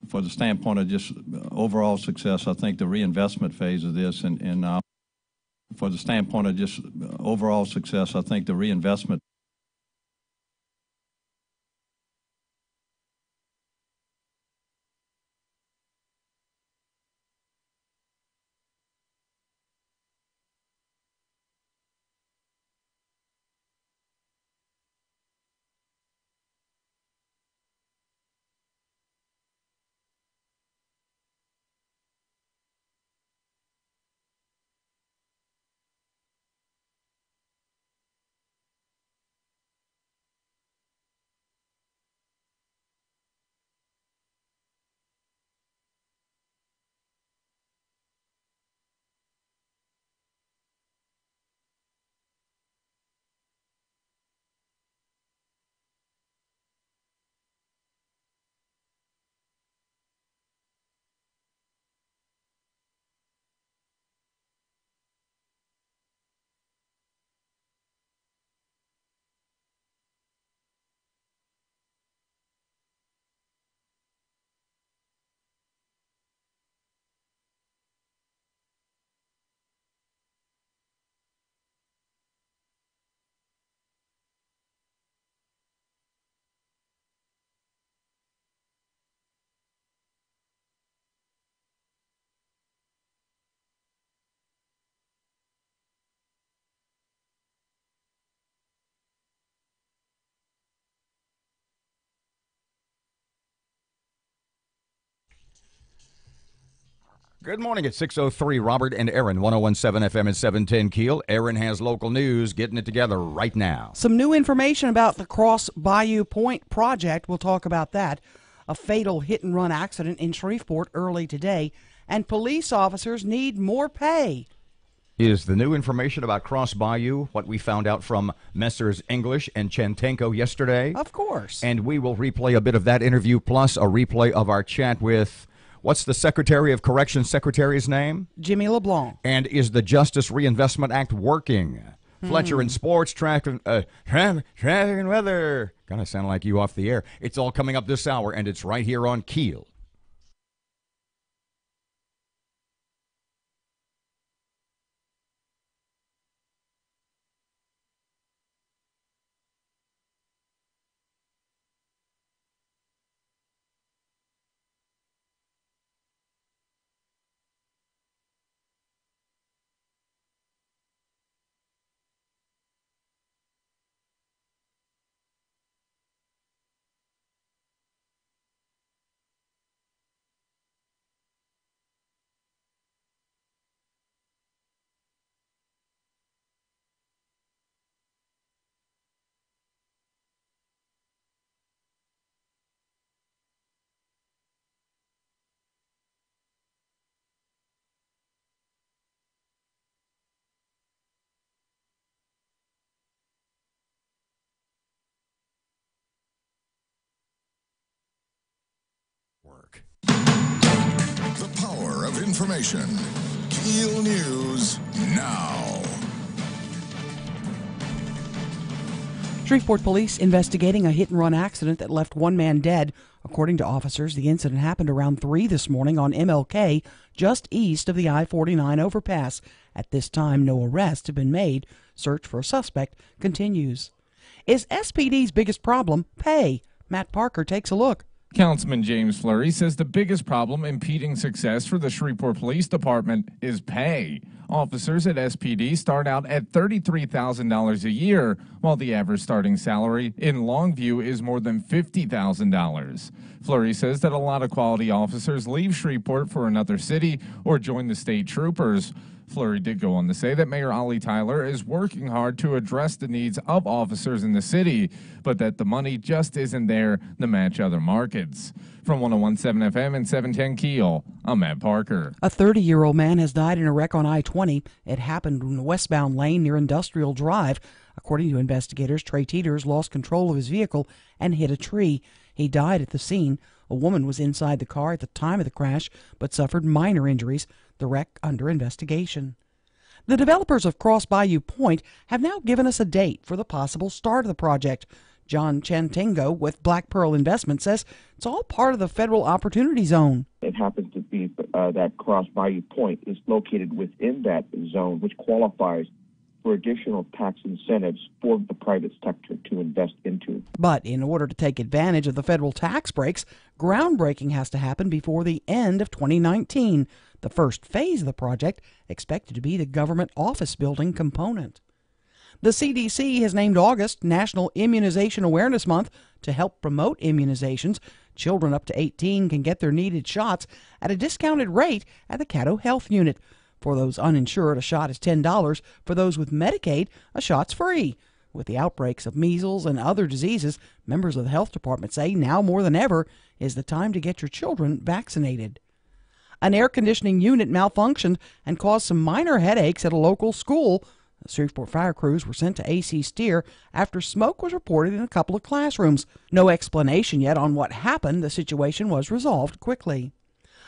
For the standpoint of just overall success, I think the reinvestment phase of this and for the standpoint of just overall success, I think the reinvestment. Good morning at 6:03. Robert and Erin, 101.7 FM and 710 KEEL. Erin has local news, getting it together right now. Some new information about the Cross Bayou Point project. We'll talk about that. A fatal hit-and-run accident in Shreveport early today, and police officers need more pay. Is the new information about Cross Bayou what we found out from Messrs. English and Chantenko yesterday? Of course. And we will replay a bit of that interview, plus a replay of our chat with... What's the Secretary of Corrections secretary's name? Jimmy LeBlanc. And is the Justice Reinvestment Act working? Fletcher in sports, traffic and weather. Kind of sound like you off the air. It's all coming up this hour, and it's right here on KEEL. The power of information. KEEL News now. Shreveport police investigating a hit-and-run accident that left one man dead. According to officers, the incident happened around 3 this morning on MLK, just east of the I-49 overpass. At this time, no arrests have been made. Search for a suspect continues. Is SPD's biggest problem pay? Matt Parker takes a look. Councilman James Fleury says the biggest problem impeding success for the Shreveport Police Department is pay. Officers at SPD start out at $33,000 a year, while the average starting salary in Longview is more than $50,000. Fleury says that a lot of quality officers leave Shreveport for another city or join the state troopers. Fleury did go on to say that Mayor Ollie Tyler is working hard to address the needs of officers in the city, but that the money just isn't there to match other markets. From 101.7 FM and 710 KEEL, I'm Matt Parker. A 30-year-old man has died in a wreck on I-20. It happened in the westbound lane near Industrial Drive. According to investigators, Trey Teeters lost control of his vehicle and hit a tree. He died at the scene. A woman was inside the car at the time of the crash, but suffered minor injuries. The wreck under investigation. The developers of Cross Bayou Point have now given us a date for the possible start of the project. John Chantingo with Black Pearl Investment says it's all part of the federal opportunity zone. It happens to be that Cross Bayou Point is located within that zone, which qualifies for additional tax incentives for the private sector to invest into. But in order to take advantage of the federal tax breaks, groundbreaking has to happen before the end of 2019. The first phase of the project expected to be the government office building component. The CDC has named August National Immunization Awareness Month to help promote immunizations. Children up to 18 can get their needed shots at a discounted rate at the Caddo Health Unit. For those uninsured, a shot is $10. For those with Medicaid, a shot's free. With the outbreaks of measles and other diseases, members of the health department say now more than ever is the time to get your children vaccinated. An air conditioning unit malfunctioned and caused some minor headaches at a local school. The Shreveport fire crews were sent to AC Steer after smoke was reported in a couple of classrooms. No explanation yet on what happened. The situation was resolved quickly.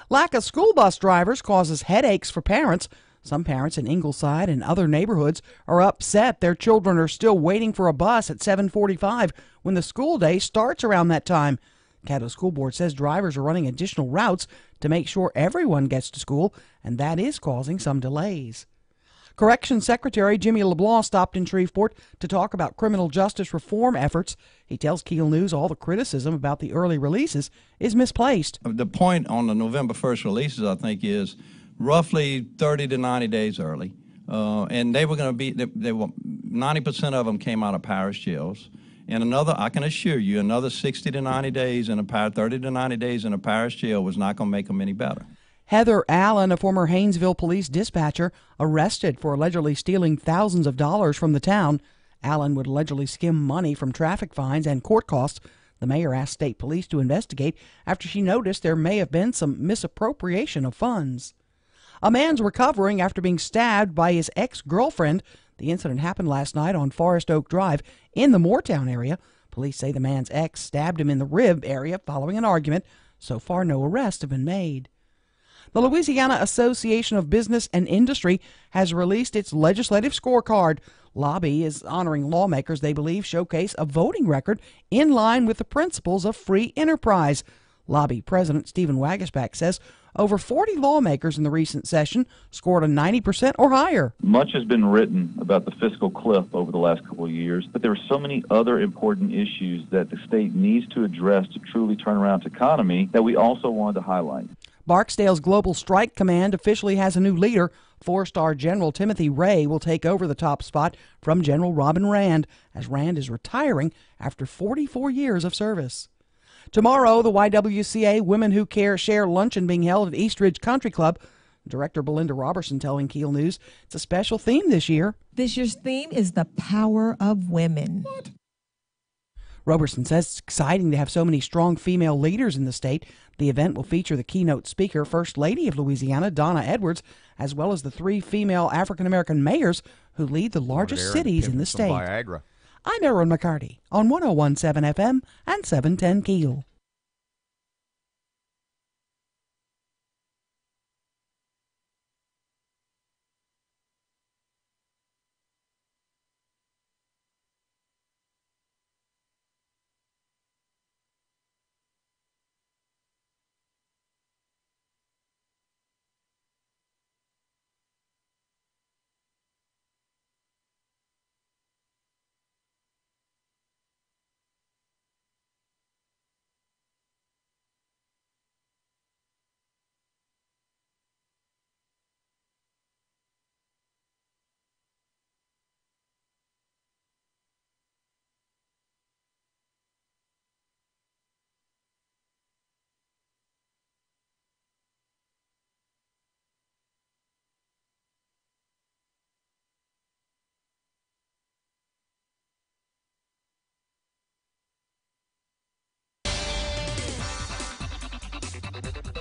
Lack of school bus drivers causes headaches for parents. Some parents in Ingleside and other neighborhoods are upset their children are still waiting for a bus at 7:45 when the school day starts around that time. Caddo School Board says drivers are running additional routes to make sure everyone gets to school, and that is causing some delays. Corrections Secretary Jimmy LeBlanc stopped in Shreveport to talk about criminal justice reform efforts. He tells KEEL News all the criticism about the early releases is misplaced. The point on the November 1st releases, I think, is roughly 30 to 90 days early. And they were going to be, they were 90% of them came out of parish jails. And another, I can assure you, another 60 to 90 days in a 30 to 90 days in a parish jail was not going to make them any better. Heather Allen, a former Haynesville police dispatcher, arrested for allegedly stealing thousands of dollars from the town. Allen would allegedly skim money from traffic fines and court costs. The mayor asked state police to investigate after she noticed there may have been some misappropriation of funds. A man's recovering after being stabbed by his ex-girlfriend. The incident happened last night on Forest Oak Drive in the Moortown area. Police say the man's ex stabbed him in the rib area following an argument. So far, no arrests have been made. The Louisiana Association of Business and Industry has released its legislative scorecard. Lobby is honoring lawmakers they believe showcase a voting record in line with the principles of free enterprise. Lobby President Stephen Wagasback says over 40 lawmakers in the recent session scored a 90% or higher. Much has been written about the fiscal cliff over the last couple of years, but there are so many other important issues that the state needs to address to truly turn around its economy that we also wanted to highlight. Barksdale's Global Strike Command officially has a new leader. Four-star General Timothy Ray will take over the top spot from General Robin Rand, as Rand is retiring after 44 years of service. Tomorrow, the YWCA Women Who Care Share Luncheon being held at East Ridge Country Club. Director Belinda Robertson telling KEEL News it's a special theme this year. This year's theme is the power of women. What? Robertson says it's exciting to have so many strong female leaders in the state. The event will feature the keynote speaker, First Lady of Louisiana, Donna Edwards, as well as the 3 female African-American mayors who lead the largest cities in the state. Viagra. I'm Erin McCarty on 101.7 FM and 710 KEEL.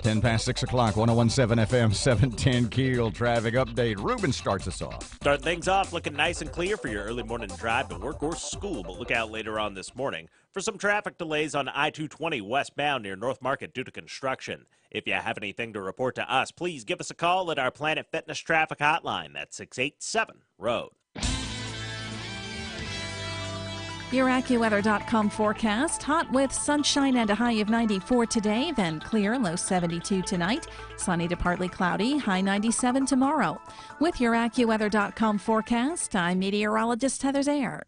Ten past 6 o'clock, 101.7 FM, 710 KEEL traffic update. Ruben starts us off. Start things off looking nice and clear for your early morning drive to work or school, but look out later on this morning for some traffic delays on I-220 westbound near North Market due to construction. If you have anything to report to us, please give us a call at our Planet Fitness traffic hotline. That's 687-ROAD. Your AccuWeather.com forecast. Hot with sunshine and a high of 94 today, then clear, low 72 tonight. Sunny to partly cloudy, high 97 tomorrow. With your AccuWeather.com forecast, I'm meteorologist Heather Zayer.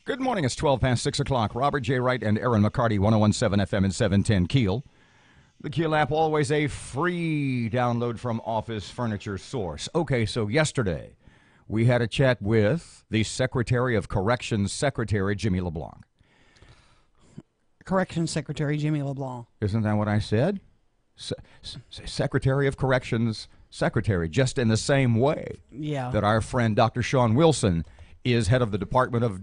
Good morning. It's 12 past 6 o'clock. Robert J. Wright and Erin McCarty, 101.7 FM and 710 KEEL. The KEEL app, always a free download from Office Furniture Source. Okay, so yesterday we had a chat with the Secretary of Corrections Secretary, Jimmy LeBlanc. Corrections Secretary Jimmy LeBlanc. Isn't that what I said? Secretary of Corrections Secretary, just in the same way that our friend Dr. Sean Wilson is head of the Department of...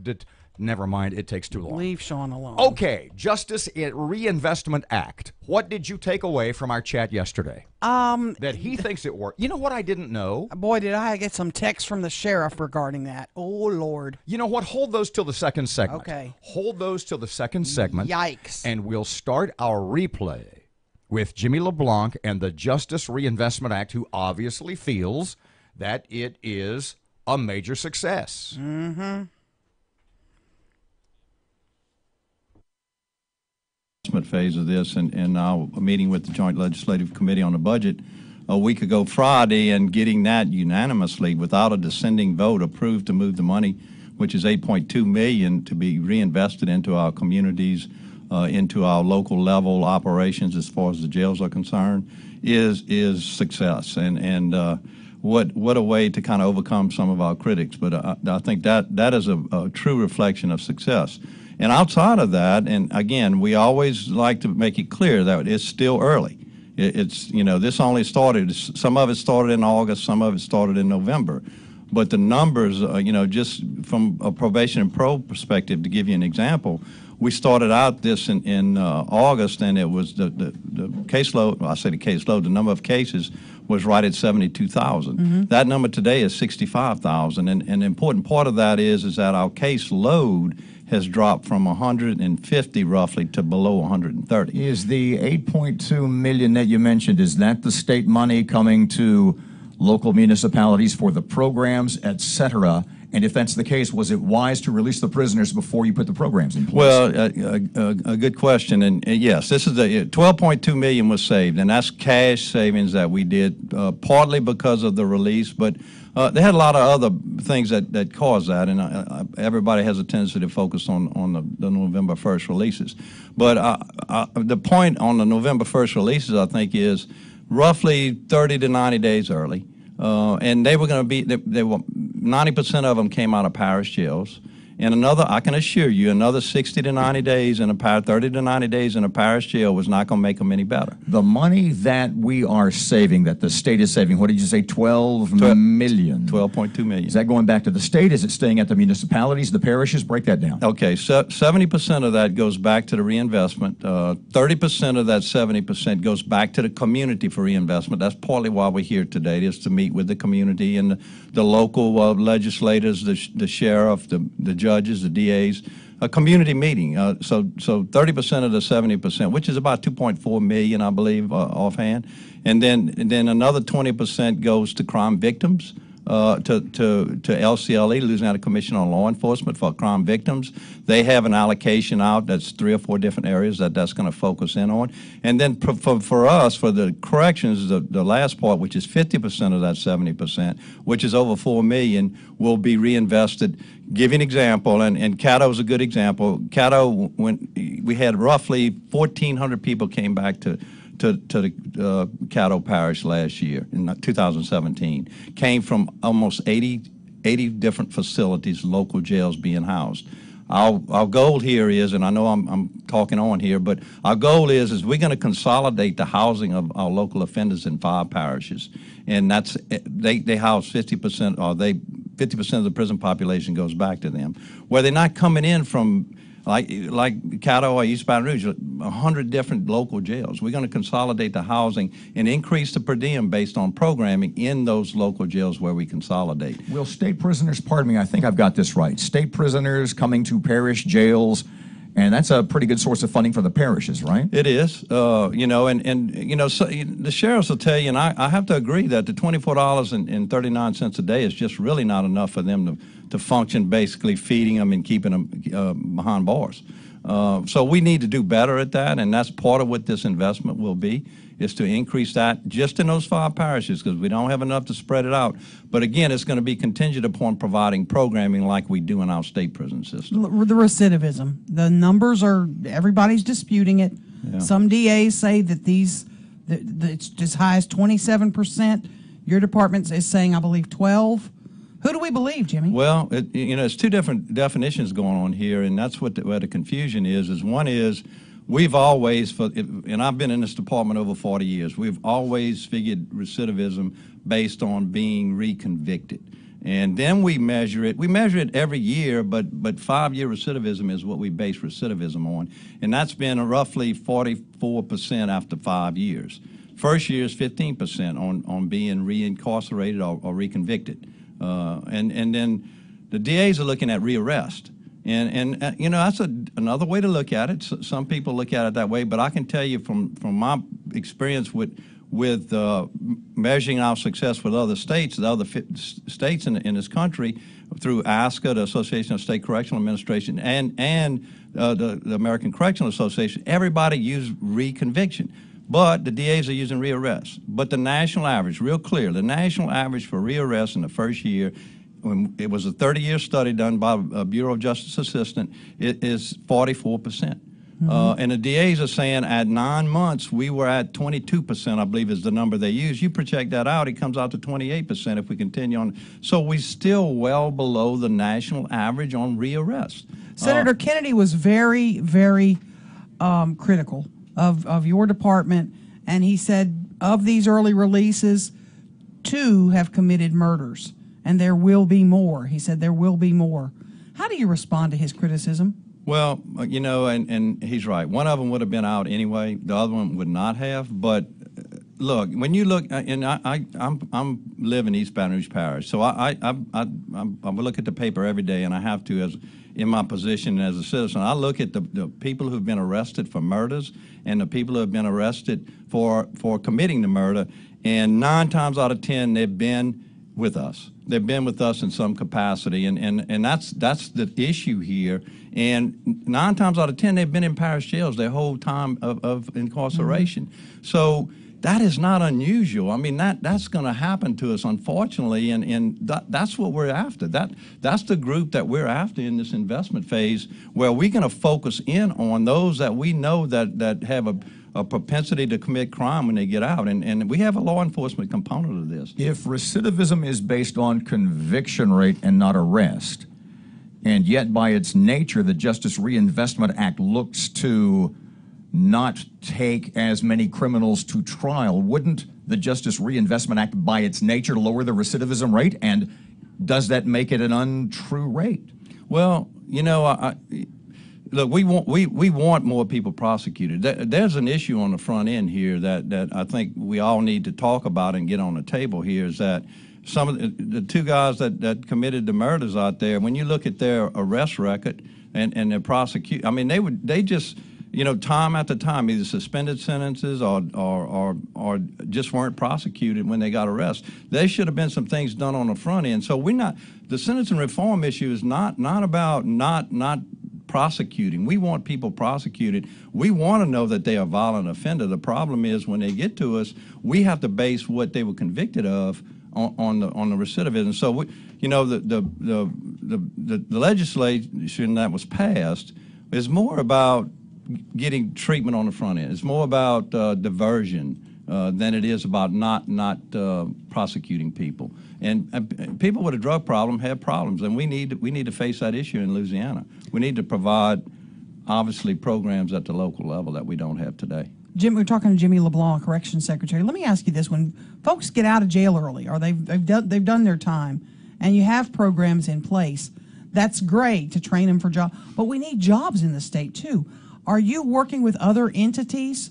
Never mind, it takes too long. Leave Sean alone. Okay, Justice Reinvestment Act. What did you take away from our chat yesterday? That he thinks it worked. You know what I didn't know? Boy, did I get some texts from the sheriff regarding that. Oh, Lord. You know what? Hold those till the second segment. Okay. Hold those till the second segment. Yikes. And we'll start our replay with Jimmy LeBlanc and the Justice Reinvestment Act, who obviously feels that it is a major success. Mm-hmm. Phase of this, and our meeting with the Joint Legislative Committee on the budget a week ago Friday, and getting that unanimously without a dissenting vote approved to move the money, which is $8.2 million, to be reinvested into our communities, into our local level operations as far as the jails are concerned, is success. And what a way to kind of overcome some of our critics. But I think that is a true reflection of success. And outside of that, and again, we always like to make it clear that it's still early. It's, this only started, some of it started in August, some of it started in November. But the numbers, just from a probation and parole perspective, to give you an example, we started out this in August, and it was the caseload, well, I say the caseload, the number of cases was right at 72,000. Mm-hmm. That number today is 65,000. And an important part of that is that our caseload has dropped from 150 roughly to below 130. Is the $8.2 million that you mentioned, is that the state money coming to local municipalities for the programs, et cetera? And if that's the case, was it wise to release the prisoners before you put the programs in place? Well, a good question. And yes, this is the $12.2 million was saved, and that's cash savings that we did, partly because of the release, but they had a lot of other things that caused that, and everybody has a tendency to focus on the November 1st releases. But the point on the November 1st releases, I think, is roughly 30 to 90 days early. And they were going to be, they were 90% of them came out of parish jails. And I can assure you, another 60 to 90 days in 30 to 90 days in a parish jail was not going to make them any better. The money that we are saving, that the state is saving, what did you say, $12 million? $12.2 million. Is that going back to the state? Is it staying at the municipalities, the parishes? Break that down. Okay, so 70% of that goes back to the reinvestment. 30% of that 70% goes back to the community for reinvestment. That's partly why we're here today, is to meet with the community and the local legislators, the sheriff, the judges, the DAs, a community meeting. So 30% of the 70%, which is about 2.4 million, I believe, offhand, and then another 20% goes to crime victims, to LCLE, Louisiana Commission on Law Enforcement for crime victims. They have an allocation out that's 3 or 4 different areas that's going to focus in on. And then for us, for the corrections, the last part, which is 50% of that 70%, which is over $4 million, will be reinvested. Give you an example, and Caddo is a good example. Caddo, when we had roughly 1,400 people came back to the Caddo Parish last year in 2017, came from almost 80 different facilities, local jails being housed. Our goal here is, and I know I'm talking on here, but our goal is we're going to consolidate the housing of our local offenders in 5 parishes, and that's they house 50%, or 50% of the prison population goes back to them, where they're not coming in from like Caddo or East Baton Rouge, 100 different local jails. We're going to consolidate the housing and increase the per diem based on programming in those local jails where we consolidate. Will state prisoners, pardon me, I think I've got this right, state prisoners coming to parish jails, and that's a pretty good source of funding for the parishes, right? It is, you know, and you know, so the sheriffs will tell you, and I have to agree that the $24.39 a day is just really not enough for them to function, basically feeding them and keeping them behind bars. So we need to do better at that, and that's part of what this investment will be, is to increase that just in those 5 parishes, because we don't have enough to spread it out. But again, it's going to be contingent upon providing programming like we do in our state prison system. The recidivism, the numbers are, everybody's disputing it. Yeah. Some DAs say that it's as high as 27%. Your department is saying, I believe, 12. Who do we believe, Jimmy? Well, you know, it's 2 different definitions going on here, and that's where the confusion is. One is we've always, and I've been in this department over 40 years, we've always figured recidivism based on being reconvicted. And then we measure it. We measure it every year, but 5-year recidivism is what we base recidivism on. And that's been roughly 44% after 5 years. First year is 15% on being reincarcerated or reconvicted. And then the DAs are looking at rearrest. And you know, that's another way to look at it. Some people look at it that way, but I can tell you from my experience with measuring our success with other states, the other states in this country, through ASCA, the Association of State Correctional Administration, and the American Correctional Association, everybody used reconviction. But the DAs are using rearrest. But the national average, real clear, the national average for rearrest in the first year, when it was a 30-year study done by a Bureau of Justice assistant, it is 44%. Mm-hmm. And the DAs are saying at 9 months, we were at 22%, I believe is the number they use. You project that out, it comes out to 28% if we continue on. So we're still well below the national average on rearrest. Senator Kennedy was very, very critical of your department, and he said of these early releases, 2 have committed murders, and there will be more. He said there will be more. How do you respond to his criticism? Well, you know, and he's right. One of them would have been out anyway. The other one would not have. But look, when you look, and I'm living East Baton Rouge Parish, so I look at the paper every day, and I have to as in my position as a citizen. I look at the people who've been arrested for murders and the people who have been arrested for committing the murder, and 9 times out of 10 they've been with us. They've been with us in some capacity, and that's the issue here. And 9 times out of 10 they've been in parish jails their whole time of incarceration. Mm-hmm. So that is not unusual. I mean, that's going to happen to us, unfortunately, and that's what we're after. That's the group that we're after in this investment phase, where we're going to focus in on those that we know that have a propensity to commit crime when they get out, and we have a law enforcement component of this. If recidivism is based on conviction rate and not arrest, and yet by its nature the Justice Reinvestment Act looks to not take as many criminals to trial, wouldn't the Justice Reinvestment Act by its nature lower the recidivism rate, and does that make it an untrue rate? Well, you know, look, we want more people prosecuted. There's an issue on the front end here that I think we all need to talk about and get on the table here, is that some of the 2 guys that committed the murders out there, when you look at their arrest record and their prosecution, I mean, they just, time after time, either suspended sentences or just weren't prosecuted when they got arrested. There should have been some things done on the front end. So the sentencing reform issue is not about not prosecuting. We want people prosecuted. We want to know that they are a violent offender. The problem is when they get to us, we have to base what they were convicted of on the recidivism. So the legislation that was passed is more about getting treatment on the front end. It's more about diversion than it is about not prosecuting people. And people with a drug problem have problems, and we need to face that issue in Louisiana. We need to provide, obviously, programs at the local level that we don't have today. Jim, we're talking to Jimmy LeBlanc, Corrections Secretary. Let me ask you this: when folks get out of jail early, or they've done their time, and you have programs in place, that's great to train them for jobs. But we need jobs in the state too. Are you working with other entities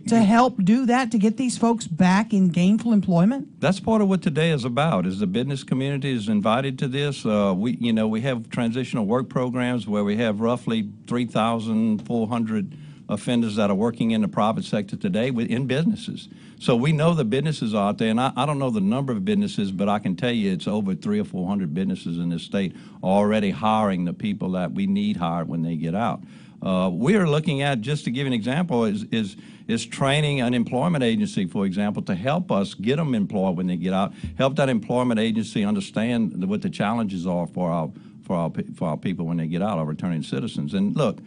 to help do that, to get these folks back in gainful employment? That's part of what today is about, is the business community is invited to this. We have transitional work programs where we have roughly 3,400 offenders that are working in the private sector today in businesses. So we know the businesses out there, and I don't know the number of businesses, but I can tell you it's over 300 or 400 businesses in this state already hiring the people that we need hired when they get out. We are looking at, just to give an example, is training an employment agency, for example, to help us get them employed when they get out, help that employment agency understand what the challenges are for our people when they get out, our returning citizens. And look,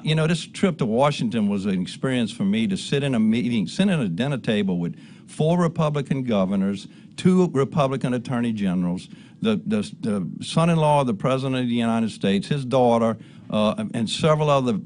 this trip to Washington was an experience for me to sit in a meeting, sit at a dinner table with 4 Republican governors, 2 Republican attorney generals, the son-in-law of the President of the United States, his daughter, and several other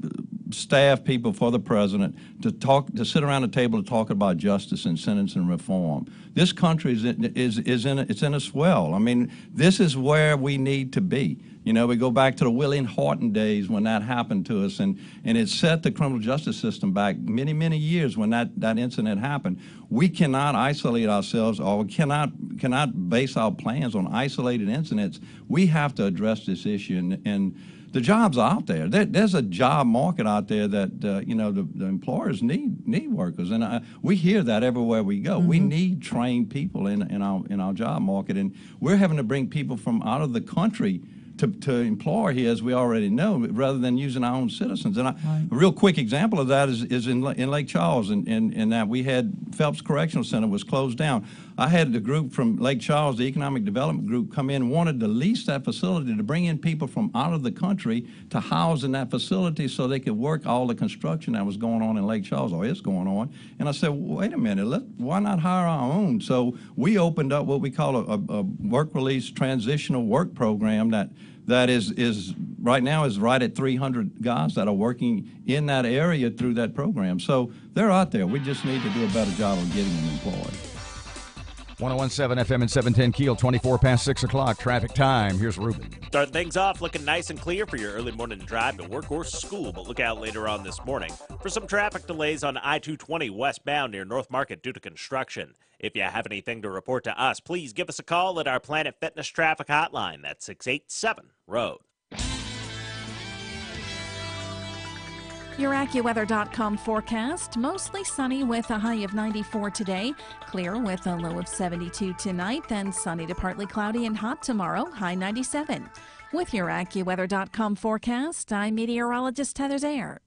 staff people for the president to sit around the table to talk about justice and sentencing reform. This country is in a swell. I mean, this is where we need to be. We go back to the William Horton days when that happened to us, and it set the criminal justice system back many, many years when that incident happened. We cannot isolate ourselves, or we cannot base our plans on isolated incidents. We have to address this issue, and the jobs are out there. There's a job market out there that the employers need workers, and we hear that everywhere we go. Mm-hmm. We need trained people in our job market, and we're having to bring people from out of the country to employ here, as we already know, rather than using our own citizens. And a real quick example of that is in Lake Charles, in that we had Phelps Correctional Center was closed down. I had the group from Lake Charles, the Economic Development Group, come in, wanted to lease that facility to bring in people from out of the country to house in that facility so they could work all the construction that was going on in Lake Charles, or is going on. And I said, wait a minute, why not hire our own? So we opened up what we call a work release transitional work program that is right now is right at 300 guys that are working in that area through that program. So they're out there. We just need to do a better job of getting them employed. 101.7 FM and 710 Keel, 24 past 6 o'clock. Traffic time. Here's Ruben. Starting things off looking nice and clear for your early morning drive to work or school, but look out later on this morning for some traffic delays on I-220 westbound near North Market due to construction. If you have anything to report to us, please give us a call at our Planet Fitness traffic hotline. That's 687-ROAD. Your AccuWeather.com forecast, mostly sunny with a high of 94 today, clear with a low of 72 tonight, then sunny to partly cloudy and hot tomorrow, high 97. With your AccuWeather.com forecast, I'm meteorologist Heather Zayer.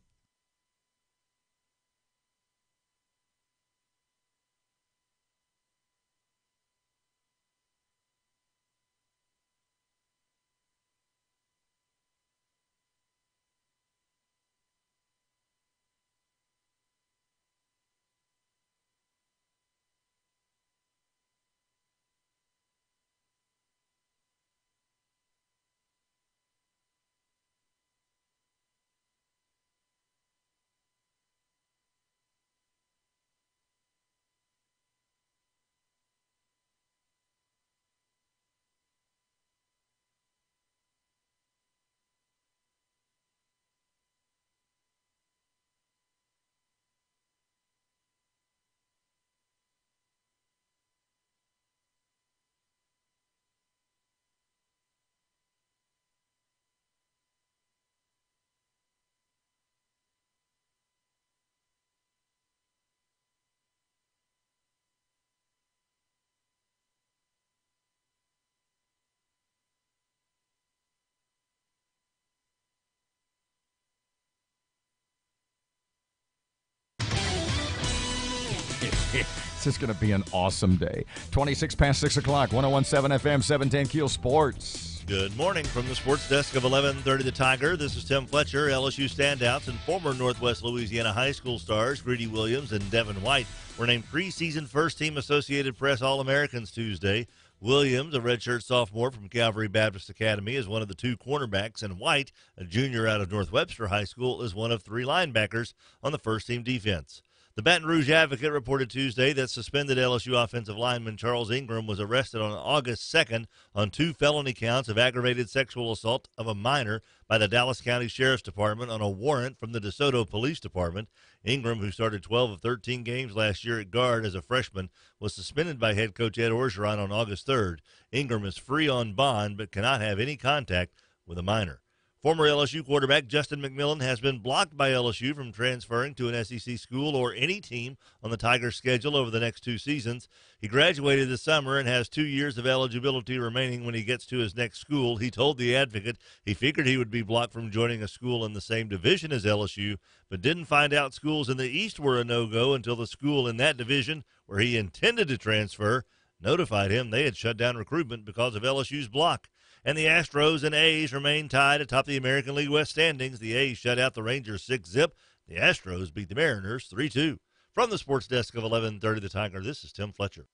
It's just going to be an awesome day. 26 past 6 o'clock, 101.7 FM, 710 KEEL Sports. Good morning from the sports desk of 1130 The Tiger. This is Tim Fletcher. LSU standouts and former Northwest Louisiana high school stars Greedy Williams and Devin White were named preseason first-team Associated Press All-Americans Tuesday. Williams, a redshirt sophomore from Calvary Baptist Academy, is one of the two cornerbacks, and White, a junior out of North Webster High School, is one of three linebackers on the first-team defense. The Baton Rouge Advocate reported Tuesday that suspended LSU offensive lineman Charles Ingram was arrested on August 2nd on 2 felony counts of aggravated sexual assault of a minor by the Dallas County Sheriff's Department on a warrant from the DeSoto Police Department. Ingram, who started 12 of 13 games last year at guard as a freshman, was suspended by head coach Ed Orgeron on August 3rd. Ingram is free on bond but cannot have any contact with a minor. Former LSU quarterback Justin McMillan has been blocked by LSU from transferring to an SEC school or any team on the Tigers' schedule over the next 2 seasons. He graduated this summer and has 2 years of eligibility remaining when he gets to his next school. He told the Advocate he figured he would be blocked from joining a school in the same division as LSU, but didn't find out schools in the East were a no-go until the school in that division, where he intended to transfer, notified him they had shut down recruitment because of LSU's block. And the Astros and A's remain tied atop the American League West standings. The A's shut out the Rangers 6-zip. The Astros beat the Mariners 3-2. From the sports desk of 1130 The Tiger, this is Tim Fletcher.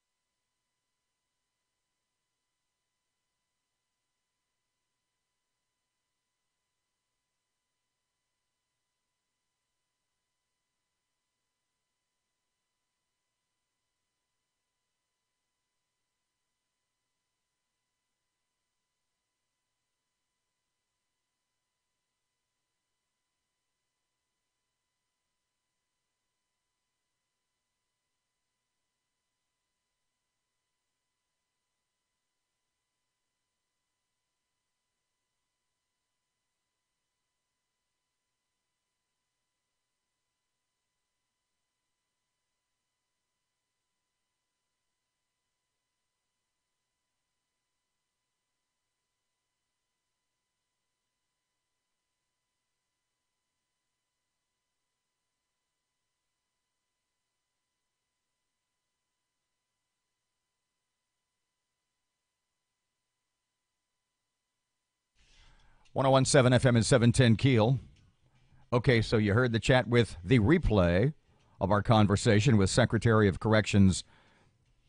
.101.7 FM and 710 KEEL. Okay, so you heard the chat with the replay of our conversation with Secretary of Corrections,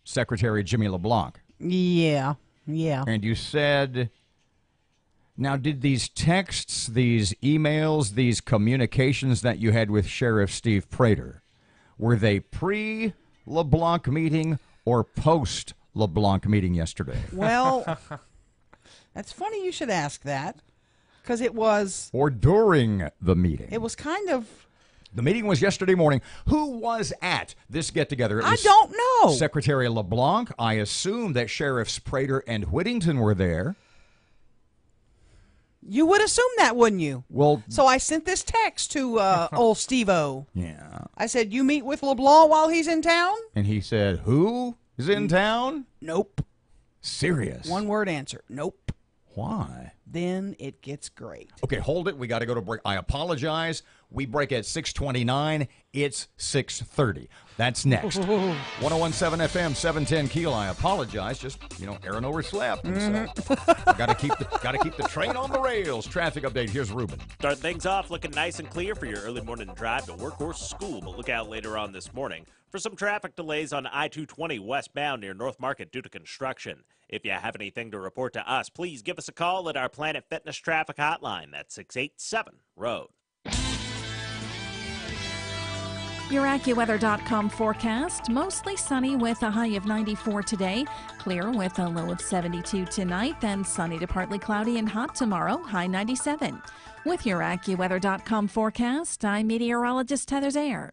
Secretary Jimmy LeBlanc. Yeah. And you said, now did these texts, these emails, these communications that you had with Sheriff Steve Prater, were they pre-LeBlanc meeting or post-LeBlanc meeting yesterday? Well, that's funny you should ask that. Because it was... Or during the meeting. It was kind of... The meeting was yesterday morning. Who was at this get-together? I don't know. Secretary LeBlanc. I assume that Sheriffs Prater and Whittington were there. You would assume that, wouldn't you? Well... So I sent this text to old Steve-O. Yeah. I said, you meet with LeBlanc while he's in town? And he said, who is in town? Nope. Serious? One-word answer. Nope. Why? Then it gets great. Okay, hold it. We got to go to break. I apologize. We break at 6:29. It's 6:30. That's next. 101.7 FM, 710 KEEL. I apologize. Just, Erin overslept. So got to keep the train on the rails. Traffic update. Here's Ruben. Start things off looking nice and clear for your early morning drive to work or school, but look out later on this morning for some traffic delays on I-220 westbound near North Market due to construction. If you have anything to report to us, please give us a call at our Planet Fitness traffic hotline. That's 687-ROAD. Your AccuWeather.com forecast, mostly sunny with a high of 94 today, clear with a low of 72 tonight, then sunny to partly cloudy and hot tomorrow, high 97. With your AccuWeather.com forecast, I'm meteorologist Heather Zayer.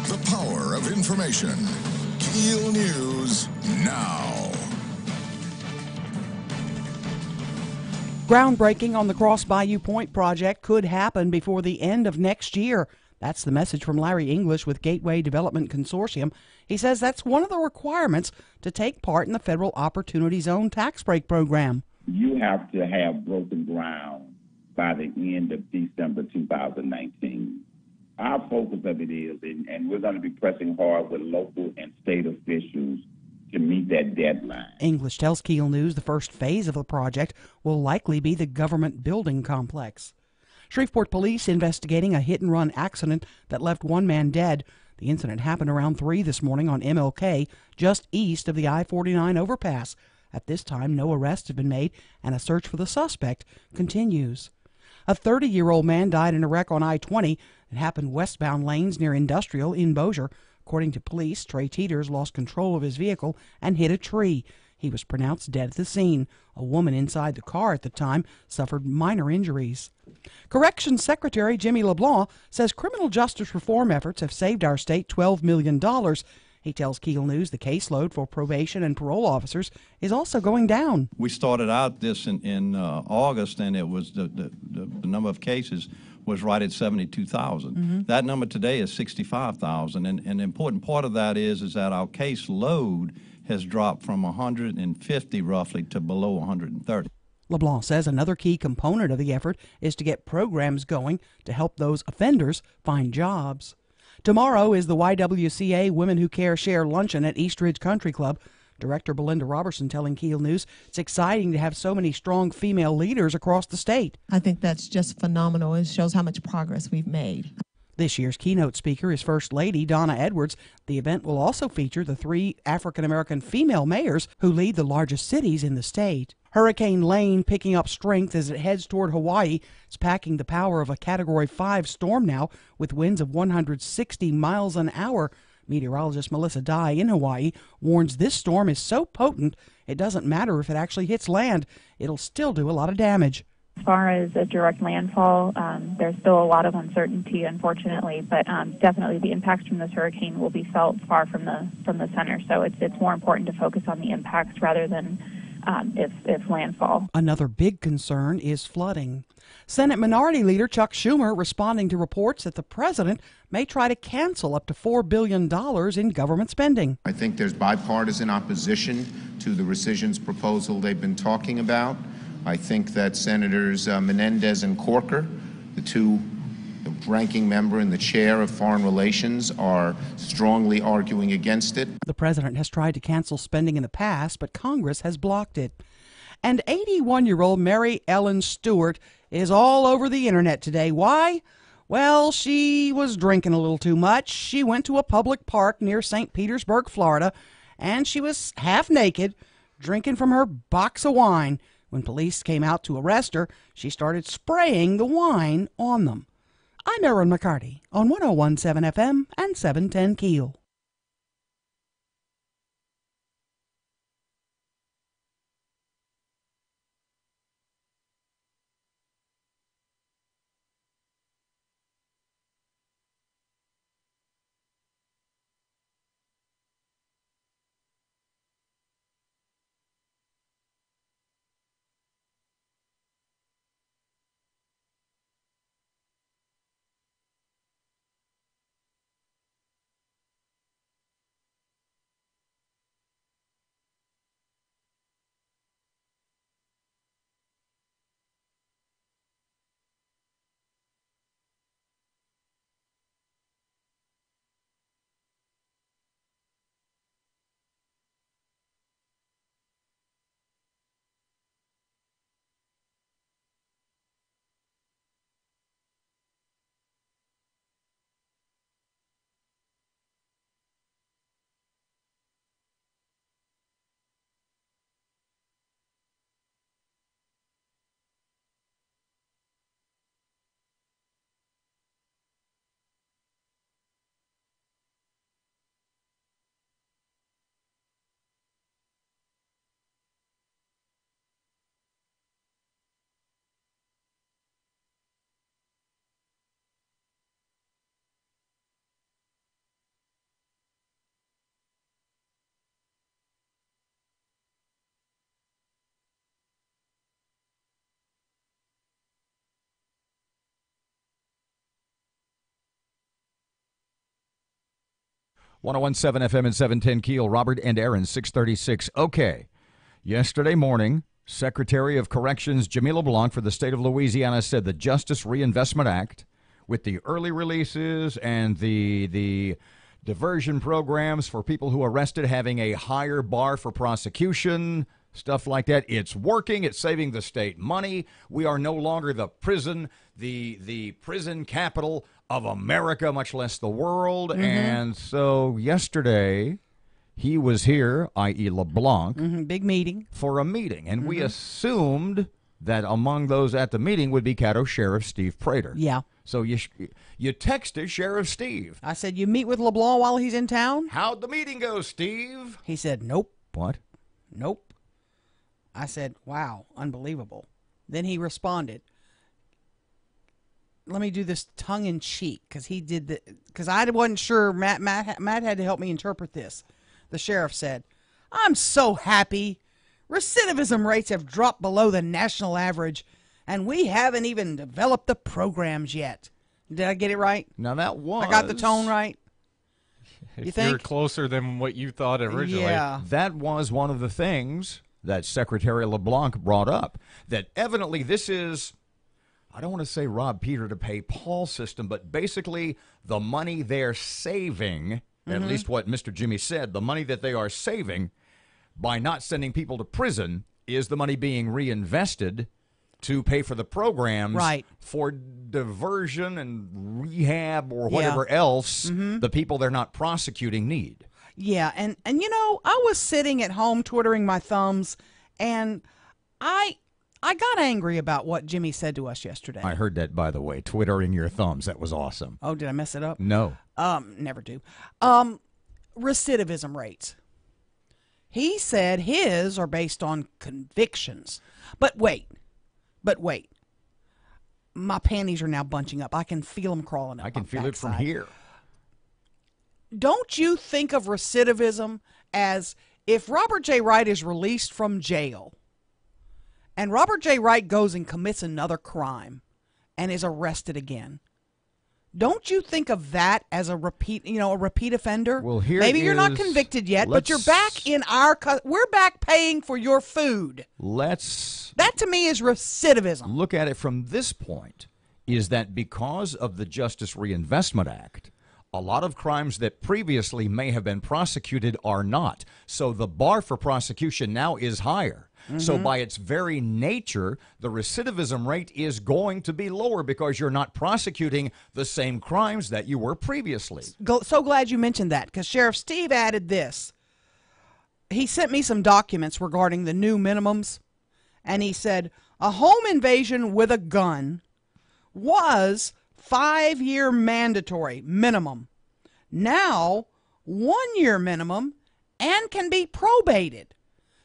The power of information. KEEL News now. Groundbreaking on the Cross Bayou Point project could happen before the end of next year. That's the message from Larry English with Gateway Development Consortium. He says that's one of the requirements to take part in the Federal Opportunity Zone tax break program. You have to have broken ground by the end of December 2019. Our focus of it is, and we're going to be pressing hard with local and state officials to meet that deadline. English tells KEEL News the first phase of the project will likely be the government building complex. Shreveport police investigating a hit-and-run accident that left one man dead. The incident happened around 3 this morning on MLK, just east of the I-49 overpass. At this time, no arrests have been made, and a search for the suspect continues. A 30-year-old man died in a wreck on I-20 that happened westbound lanes near Industrial in Bossier. According to police, Trey Teeters lost control of his vehicle and hit a tree. He was pronounced dead at the scene. A woman inside the car at the time suffered minor injuries. Corrections Secretary Jimmy LeBlanc says criminal justice reform efforts have saved our state $12 million. He tells KEEL News the caseload for probation and parole officers is also going down. We started out this in August, and it was the number of cases was right at 72,000. That number today is 65,000, and an important part of that is that our caseload has dropped from 150 roughly to below 130. LeBlanc says another key component of the effort is to get programs going to help those offenders find jobs. Tomorrow is the YWCA Women Who Care Share Luncheon at East Ridge Country Club. Director Belinda Robertson telling KEEL News it's exciting to have so many strong female leaders across the state. I think that's just phenomenal. It shows how much progress we've made. This year's keynote speaker is First Lady Donna Edwards. The event will also feature the 3 African-American female mayors who lead the largest cities in the state. Hurricane Lane picking up strength as it heads toward Hawaii. It's packing the power of a Category 5 storm now with winds of 160 miles an hour. Meteorologist Melissa Dye in Hawaii warns this storm is so potent it doesn't matter if it actually hits land. It'll still do a lot of damage. As far as a direct landfall, there's still a lot of uncertainty, unfortunately, but definitely the impacts from this hurricane will be felt far from the center. So it's more important to focus on the impacts rather than if landfall. Another big concern is flooding. Senate Minority Leader Chuck Schumer responding to reports that the president may try to cancel up to $4 billion in government spending. I think there's bipartisan opposition to the rescissions proposal they've been talking about. I think that Senators Menendez and Corker, the 2 ranking member and the chair of Foreign Relations, are strongly arguing against it. The president has tried to cancel spending in the past, but Congress has blocked it. And 81-year-old Mary Ellen Stewart is all over the internet today. Why? Well, she was drinking a little too much. She went to a public park near St. Petersburg, Florida, and she was half naked, drinking from her box of wine. When police came out to arrest her, she started spraying the wine on them. I'm Erin McCarty on 101.7 FM and 710 KEEL. 1017 FM and 710 Keel. Robert and Erin, 636. Okay. Yesterday morning, Secretary of Corrections Jimmy LeBlanc for the state of Louisiana said the Justice Reinvestment Act, with the early releases and the diversion programs for people who are arrested having a higher bar for prosecution, stuff like that, it's working. It's saving the state money. We are no longer the prison capital of America, much less the world. Mm-hmm. And so yesterday, he was here, i.e. LeBlanc. Big meeting. For a meeting. And we assumed that among those at the meeting would be Caddo Sheriff Steve Prater. Yeah. So you texted Sheriff Steve. I said, you meet with LeBlanc while he's in town? How'd the meeting go, Steve? He said, nope. What? Nope. I said, wow, unbelievable. Then he responded, let me do this tongue-in-cheek, because I wasn't sure. Matt had to help me interpret this. The sheriff said, I'm so happy. Recidivism rates have dropped below the national average, and we haven't even developed the programs yet. Did I get it right? Now that was... I got the tone right? You think? You're closer than what you thought originally. Yeah. That was one of the things that Secretary LeBlanc brought up, that evidently this is, I don't want to say rob Peter to pay Paul system, but basically the money they're saving, at least what Mr. Jimmy said, the money that they are saving by not sending people to prison is the money being reinvested to pay for the programs for diversion and rehab or whatever else the people they're not prosecuting need. Yeah, and you know, I was sitting at home twiddling my thumbs, and I got angry about what Jimmy said to us yesterday. I heard that, by the way, twittering your thumbs. That was awesome. Oh, did I mess it up? No. Never do. Recidivism rates. He said his are based on convictions. But wait. My panties are now bunching up. I can feel them crawling up. I can my feel it from backside. here. Don't you think of recidivism as if Robert J. Wright is released from jail and Robert J. Wright goes and commits another crime and is arrested again? Don't you think of that as a repeat offender? Well, here maybe you're not convicted yet, but you're back in we're back paying for your food. That to me is recidivism. Look at it from this point, is that because of the Justice Reinvestment Act, a lot of crimes that previously may have been prosecuted are not. So the bar for prosecution now is higher. So by its very nature, the recidivism rate is going to be lower because you're not prosecuting the same crimes that you were previously. So glad you mentioned that, because Sheriff Steve added this. He sent me some documents regarding the new minimums, and he said a home invasion with a gun was 5-year mandatory minimum. Now, 1-year minimum and can be probated.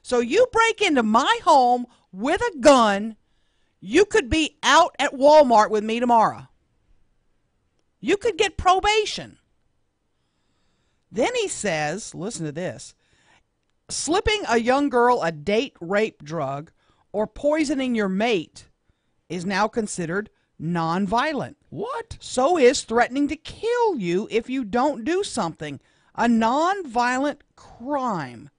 So you break into my home with a gun, you could be out at Walmart with me tomorrow. You could get probation. Then he says, listen to this, slipping a young girl a date rape drug or poisoning your mate is now considered nonviolent. What? So is threatening to kill you if you don't do something. A nonviolent crime.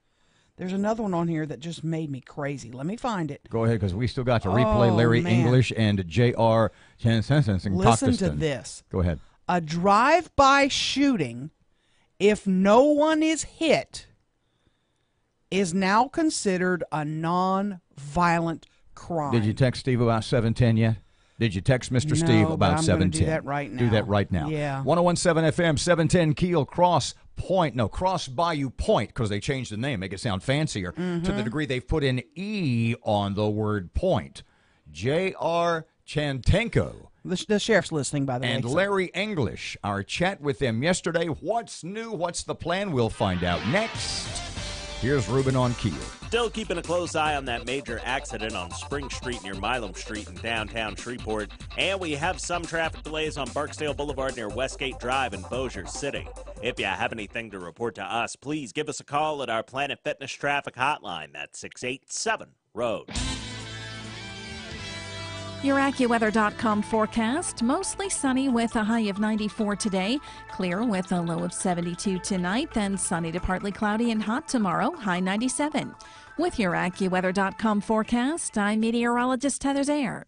There's another one on here that just made me crazy. Let me find it. Go ahead, because we still got to replay Larry English and J.R. Chansensen. Listen to this. Go ahead. A drive-by shooting, if no one is hit, is now considered a non-violent crime. Did you text Steve about 710 yet? Did you text Mr. Steve about 710? Do that right now. Do that right now. Yeah. 1017 FM, 710 Keel, Cross Bayou Point, because they changed the name, make it sound fancier, to the degree they've put an E on the word point. J.R. Chantenko. The sheriff's listening, by the way. And Larry English. Our chat with them yesterday. What's new? What's the plan? We'll find out next. Here's Ruben on Keel. Still keeping a close eye on that major accident on Spring Street near Milam Street in downtown Shreveport. And we have some traffic delays on Barksdale Boulevard near Westgate Drive in Bossier City. If you have anything to report to us, please give us a call at our Planet Fitness traffic hotline. That's 687-ROAD. Your AccuWeather.com forecast, mostly sunny with a high of 94 today, clear with a low of 72 tonight, then sunny to partly cloudy and hot tomorrow, high 97. With your AccuWeather.com forecast, I'm meteorologist Heather Zayer.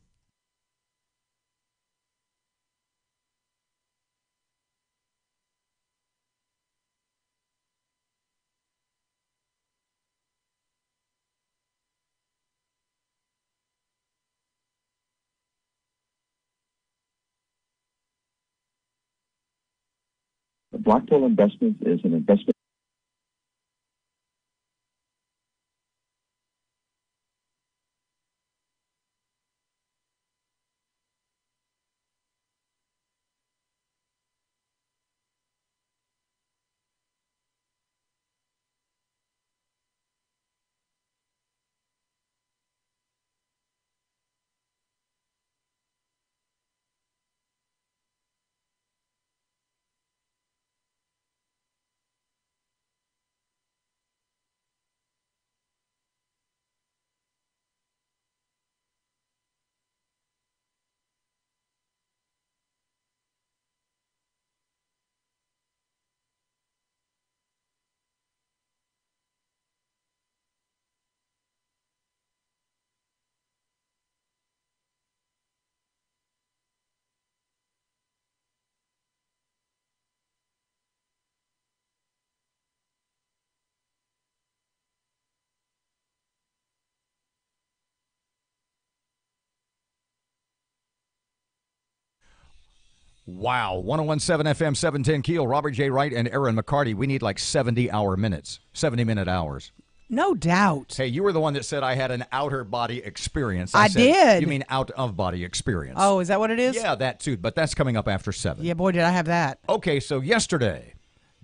The Blackpool Investments is an investment. Wow. 1017 FM, 710 Keel, Robert J. Wright, and Erin McCarty. We need like 70-hour minutes, 70-minute hours. No doubt. Hey, you were the one that said I had an outer body experience. I said, did. You mean out of body experience? Oh, is that what it is? Yeah, that too. But that's coming up after 7. Yeah, boy, did I have that. Okay, so yesterday,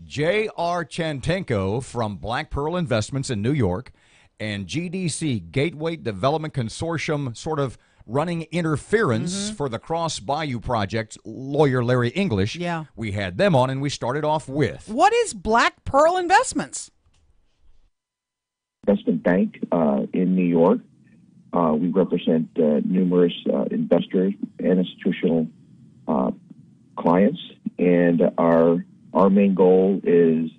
J.R. Chantenko from Black Pearl Investments in New York and GDC, Gateway Development Consortium, sort of running interference for the Cross Bayou project, lawyer Larry English. Yeah. We had them on, and we started off with. What is Black Pearl Investments? Investment bank in New York. We represent numerous investors and institutional clients, and our main goal is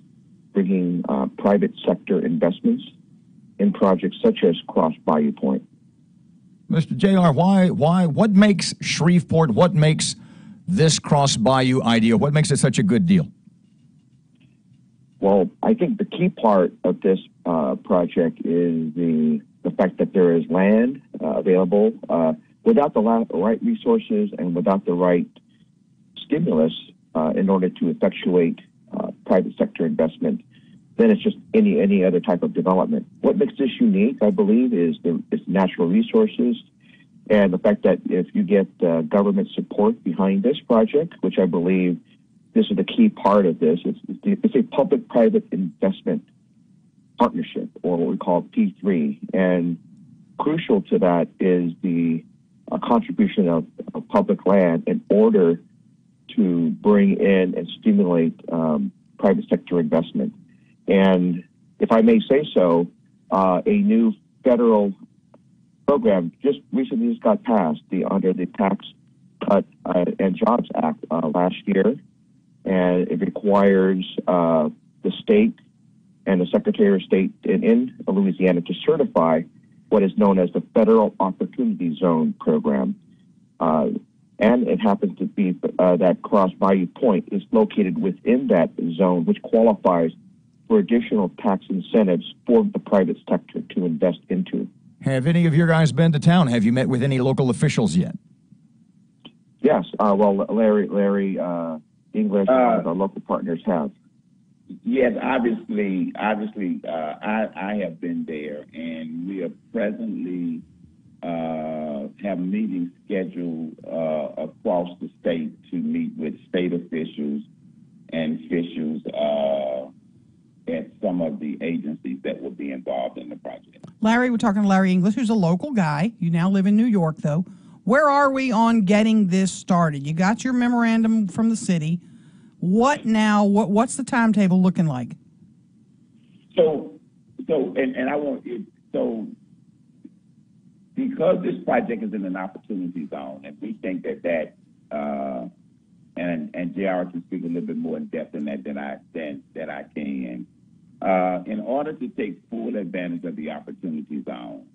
bringing private sector investments in projects such as Cross Bayou Point. Mr. JR, what makes Shreveport, what makes this Cross Bayou ideal? What makes it such a good deal? Well, I think the key part of this project is the fact that there is land available. Without the right resources and without the right stimulus in order to effectuate private sector investment, then it's just any other type of development. What makes this unique, I believe, is its natural resources and the fact that if you get government support behind this project, which I believe this is the key part of this, it's a public-private investment partnership, or what we call P3. And crucial to that is the contribution of public land in order to bring in and stimulate private sector investment. And if I may say so, a new federal program just recently got passed under the Tax Cut and Jobs Act last year, and it requires the state and the Secretary of State in Louisiana to certify what is known as the Federal Opportunity Zone program. And it happens to be that Cross Bayou Point is located within that zone, which qualifies for additional tax incentives for the private sector to invest into. Have any of your guys been to town? Have you met with any local officials yet? Yes. Well, Larry English, the local partners have. Yes, obviously, I have been there, and we are presently have meetings scheduled across the state to meet with state officials and officials at some of the agencies that will be involved in the project. Larry, we're talking to Larry English, who's a local guy. You now live in New York, though. Where are we on getting this started? You got your memorandum from the city. What now? What's the timetable looking like? So I want it. So because this project is in an opportunity zone, and we think that and JR can speak a little bit more in depth in that than I can. In order to take full advantage of the opportunity zone,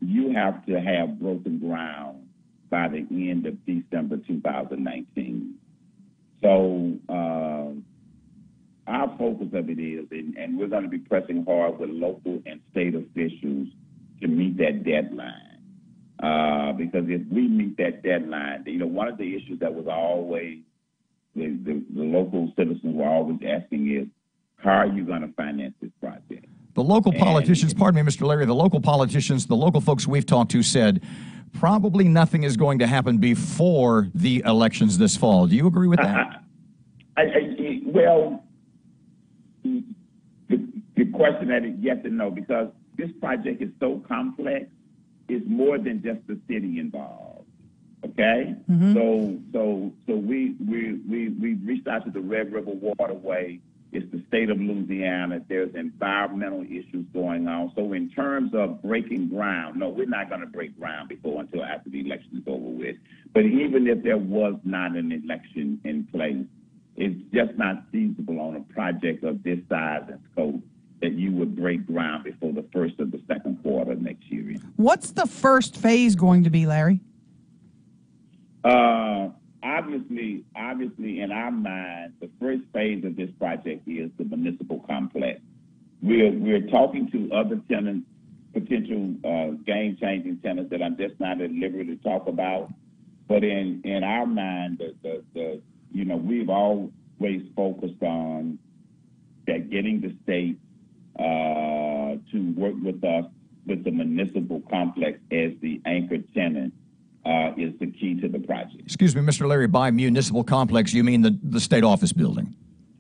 you have to have broken ground by the end of December 2019. So our focus of it is, and we're going to be pressing hard with local and state officials to meet that deadline. Because if we meet that deadline, one of the issues that was always the local citizens were always asking is, how are you going to finance this project? The local politicians, pardon me, Mr. Larry, the local politicians, the local folks we've talked to said probably nothing is going to happen before the elections this fall. Do you agree with that? Well, the question that is yes and no, because this project is so complex, it's more than just the city involved. Okay? So we reached out to the Red River Waterway. It's the state of Louisiana. There's environmental issues going on. So in terms of breaking ground, no, we're not going to break ground until after the election is over with. But even if there was not an election in place, it's just not feasible on a project of this size and scope that you would break ground before the first or the second quarter next year. What's the first phase going to be, Larry? Obviously, in our mind, the first phase of this project is the municipal complex. We're talking to other tenants, potential game-changing tenants that I'm just not at liberty to talk about. But in our mind, we've always focused on that getting the state to work with us with the municipal complex as the anchor tenant is the key to the project. Excuse me, Mr. Larry, by municipal complex, you mean the state office building?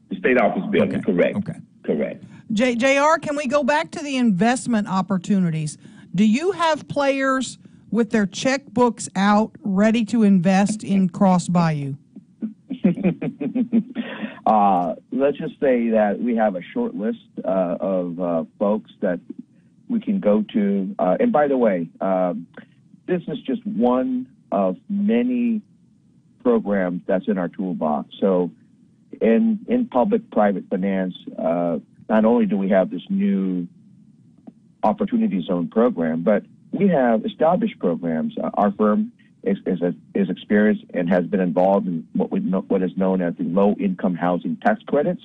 The state office building, okay. Correct. Okay. Correct. JR, can we go back to the investment opportunities? Do you have players with their checkbooks out ready to invest in Cross Bayou? Let's just say that we have a short list of folks that we can go to. And by the way, this is just one of many programs that's in our toolbox. So in public-private finance, not only do we have this new Opportunity Zone program, but we have established programs. Our firm is experienced and has been involved in what is known as the low-income housing tax credits.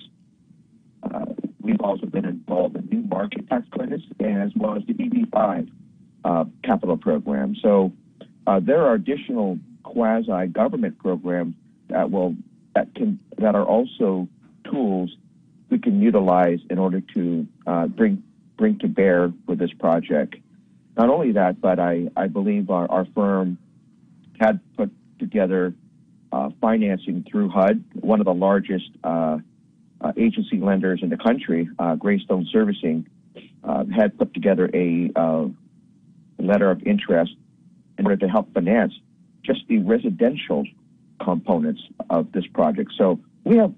We've also been involved in new market tax credits, as well as the EB5 capital program. So there are additional quasi-government programs that are also tools we can utilize in order to bring to bear for this project. Not only that, but I believe our firm had put together financing through HUD, one of the largest agency lenders in the country, Greystone Servicing, had put together a letter of interest in order to help finance just the residential components of this project. So we have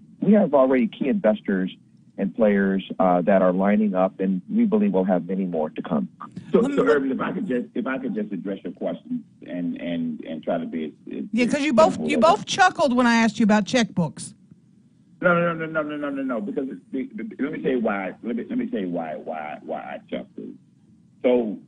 already key investors and players that are lining up, and we believe we'll have many more to come. So Erin, if I could just address your question and try to be because you both chuckled when I asked you about checkbooks. No. Because let me tell you why. Let me tell you why I chuckled. So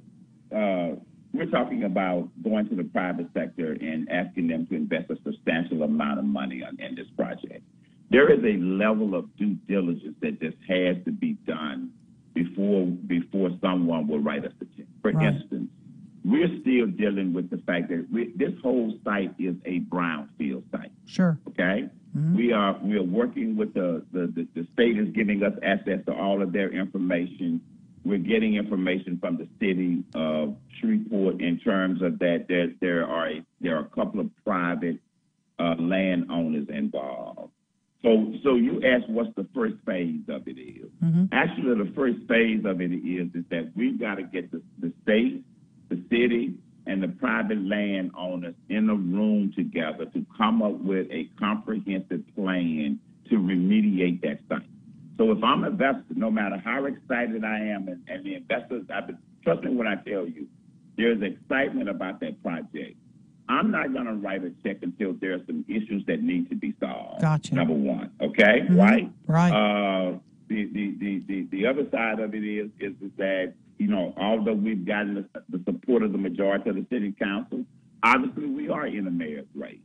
we're talking about going to the private sector and asking them to invest a substantial amount of money in this project. There is a level of due diligence that just has to be done before someone will write us a check. For instance, we're still dealing with the fact that this whole site is a brownfield site. Sure. Okay. Mm-hmm. We are working with the state is giving us access to all of their information. We're getting information from the city of Shreveport in terms of that there are a couple of private landowners involved. So you asked what's the first phase of it is. Mm-hmm. Actually, the first phase of it is that we've got to get the state, the city, and the private landowners in a room together to come up with a comprehensive plan to remediate that site. So if I'm an investor, no matter how excited I am, and the investors, trust me when I tell you, There's excitement about that project. I'm not going to write a check until there are some issues that need to be solved. Gotcha. Number one, okay, Mm-hmm. right? Right. The other side of it is that, you know, although we've gotten the support of the majority of the city council, obviously we are in a mayor's race,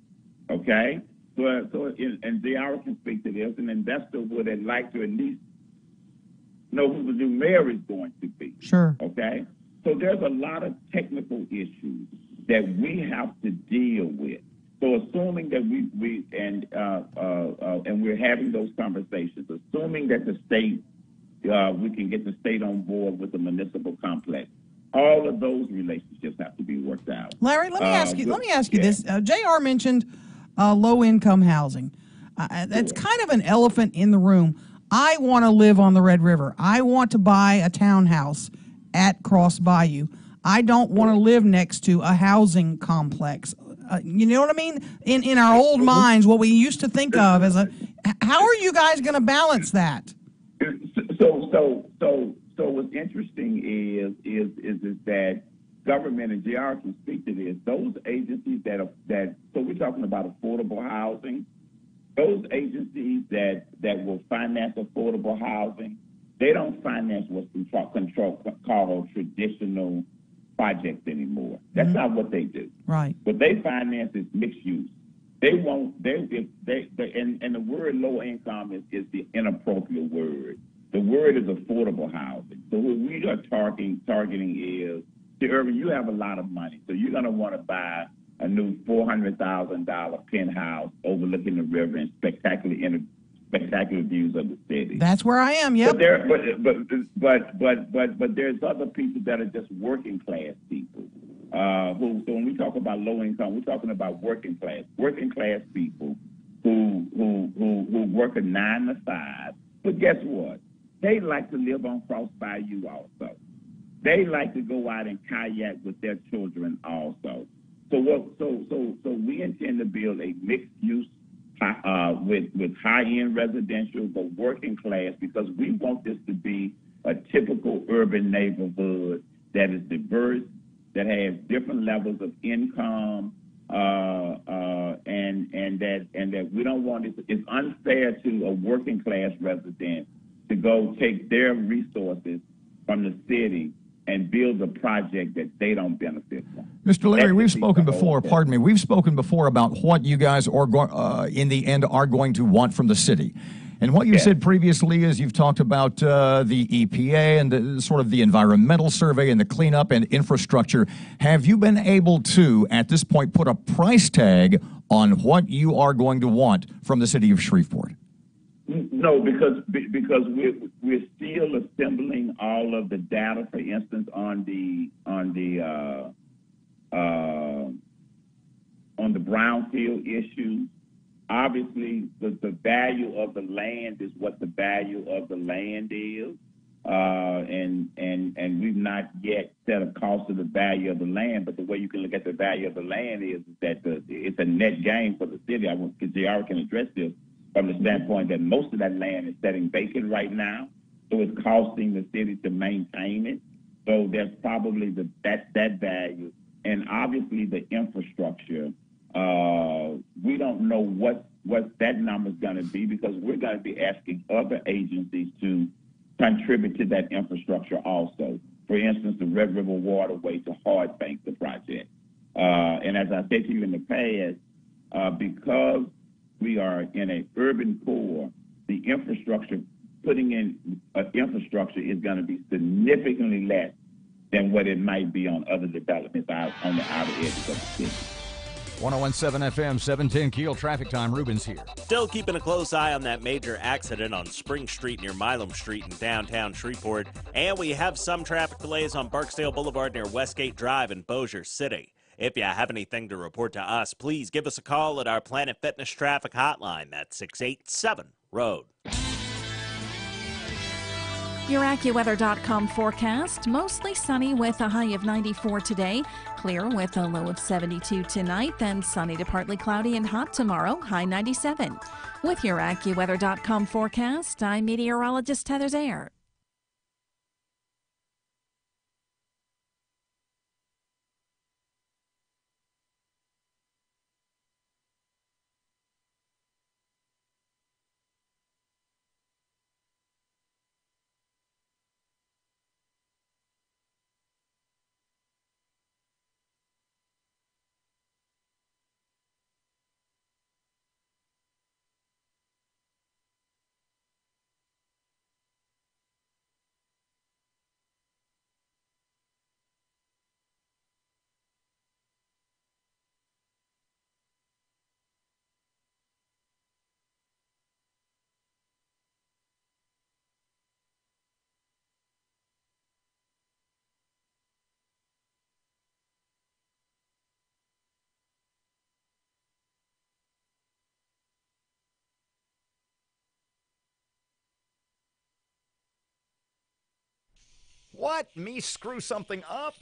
okay? And JR can speak to this, an investor would have liked to at least know who the new mayor is going to be. Sure. Okay? So there's a lot of technical issues that we have to deal with. So assuming that and we're having those conversations, assuming that the state, we can get the state on board with the municipal complex, all of those relationships have to be worked out. Larry, let me ask you this. JR mentioned low-income housing. That's kind of an elephant in the room. I want to live on the Red River. I want to buy a townhouse at Cross Bayou. I don't want to live next to a housing complex. You know what I mean? In our old minds, what we used to think of as how are you guys going to balance that? So what's interesting is that government, and JR can speak to this, those agencies so we're talking about affordable housing, those agencies that will finance affordable housing, they don't finance what's called traditional projects anymore. That's not what they do. Right. What they finance is mixed use. They won't. And the word low income is the inappropriate word. The word is affordable housing. So what we are targeting is, Erin, you have a lot of money, so you're going to want to buy a new $400,000 penthouse overlooking the river and spectacular views of the city. That's where I am. Yep. But there's other people that are just working class people. So when we talk about low income, we're talking about working class people who work a 9 to 5. But guess what? They like to live on Cross Bayou also. They like to go out and kayak with their children also. So we intend to build a mixed use with high-end residential, but working class, because we want this to be a typical urban neighborhood that is diverse, that has different levels of income, and that we don't want it. It's unfair to a working class resident to go take their resources from the city and build a project that they don't benefit from. Mr. Larry, we've spoken before, pardon me, we've spoken before about what you guys are in the end are going to want from the city. And what you said previously is you've talked about the EPA and the sort of the environmental survey and the cleanup and infrastructure. Have you been able to, at this point, put a price tag on what you are going to want from the city of Shreveport? No, because we're still assembling all of the data. For instance, on the brownfield issue, obviously the value of the land is what the value of the land is, and we've not yet set a cost of the value of the land. But the way you can look at the value of the land is that it's a net gain for the city. JR can address this from the standpoint that most of that land is sitting vacant right now, so it's costing the city to maintain it. So there's probably that value, and obviously the infrastructure. We don't know what that number is going to be, because we're going to be asking other agencies to contribute to that infrastructure also. For instance, the Red River Waterway to Hard Bank, the project. And as I said to you in the past, because we are in an urban core, the infrastructure, putting in infrastructure is going to be significantly less than what it might be on other developments out on the outer edges of the city. 101.7 FM, 710 Keel traffic time. Ruben's here. Still keeping a close eye on that major accident on Spring Street near Milam Street in downtown Shreveport. And we have some traffic delays on Barksdale Boulevard near Westgate Drive in Bossier City. If you have anything to report to us, please give us a call at our Planet Fitness traffic hotline. That's 687-ROAD. Your AccuWeather.com forecast, mostly sunny with a high of 94 today, clear with a low of 72 tonight, then sunny to partly cloudy and hot tomorrow, high 97. With your AccuWeather.com forecast, I'm meteorologist Heather Zayer. What? Me screw something up?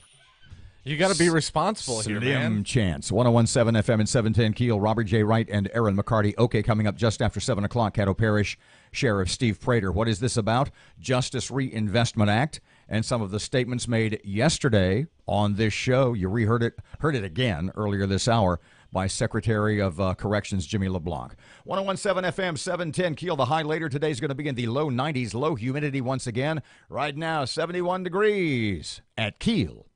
You got to be responsible here, man. Slim chance. 1017 FM and 710 Keel. Robert J. Wright and Erin McCarty. Okay, coming up just after 7 o'clock, Caddo Parish Sheriff Steve Prater. What is this about? Justice Reinvestment Act and some of the statements made yesterday on this show. You heard it again earlier this hour by Secretary of Corrections Jimmy LeBlanc. 1017 FM, 710 Keel. The high later today is going to be in the low 90s. Low humidity once again. Right now, 71 degrees at Keel.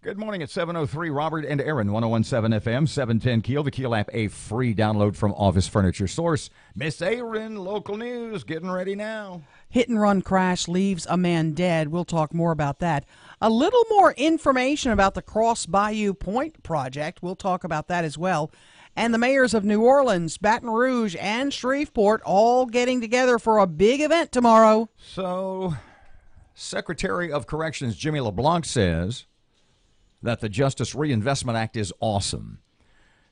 Good morning at 7:03. Robert and Erin, 101.7 FM, 710 KEEL. The KEEL app, a free download from Office Furniture Source. Miss Erin, local news, getting ready now. Hit and run crash leaves a man dead. We'll talk more about that. A little more information about the Cross Bayou Point project. We'll talk about that as well. And the mayors of New Orleans, Baton Rouge, and Shreveport all getting together for a big event tomorrow. So, Secretary of Corrections Jimmy LeBlanc says that the Justice Reinvestment Act is awesome.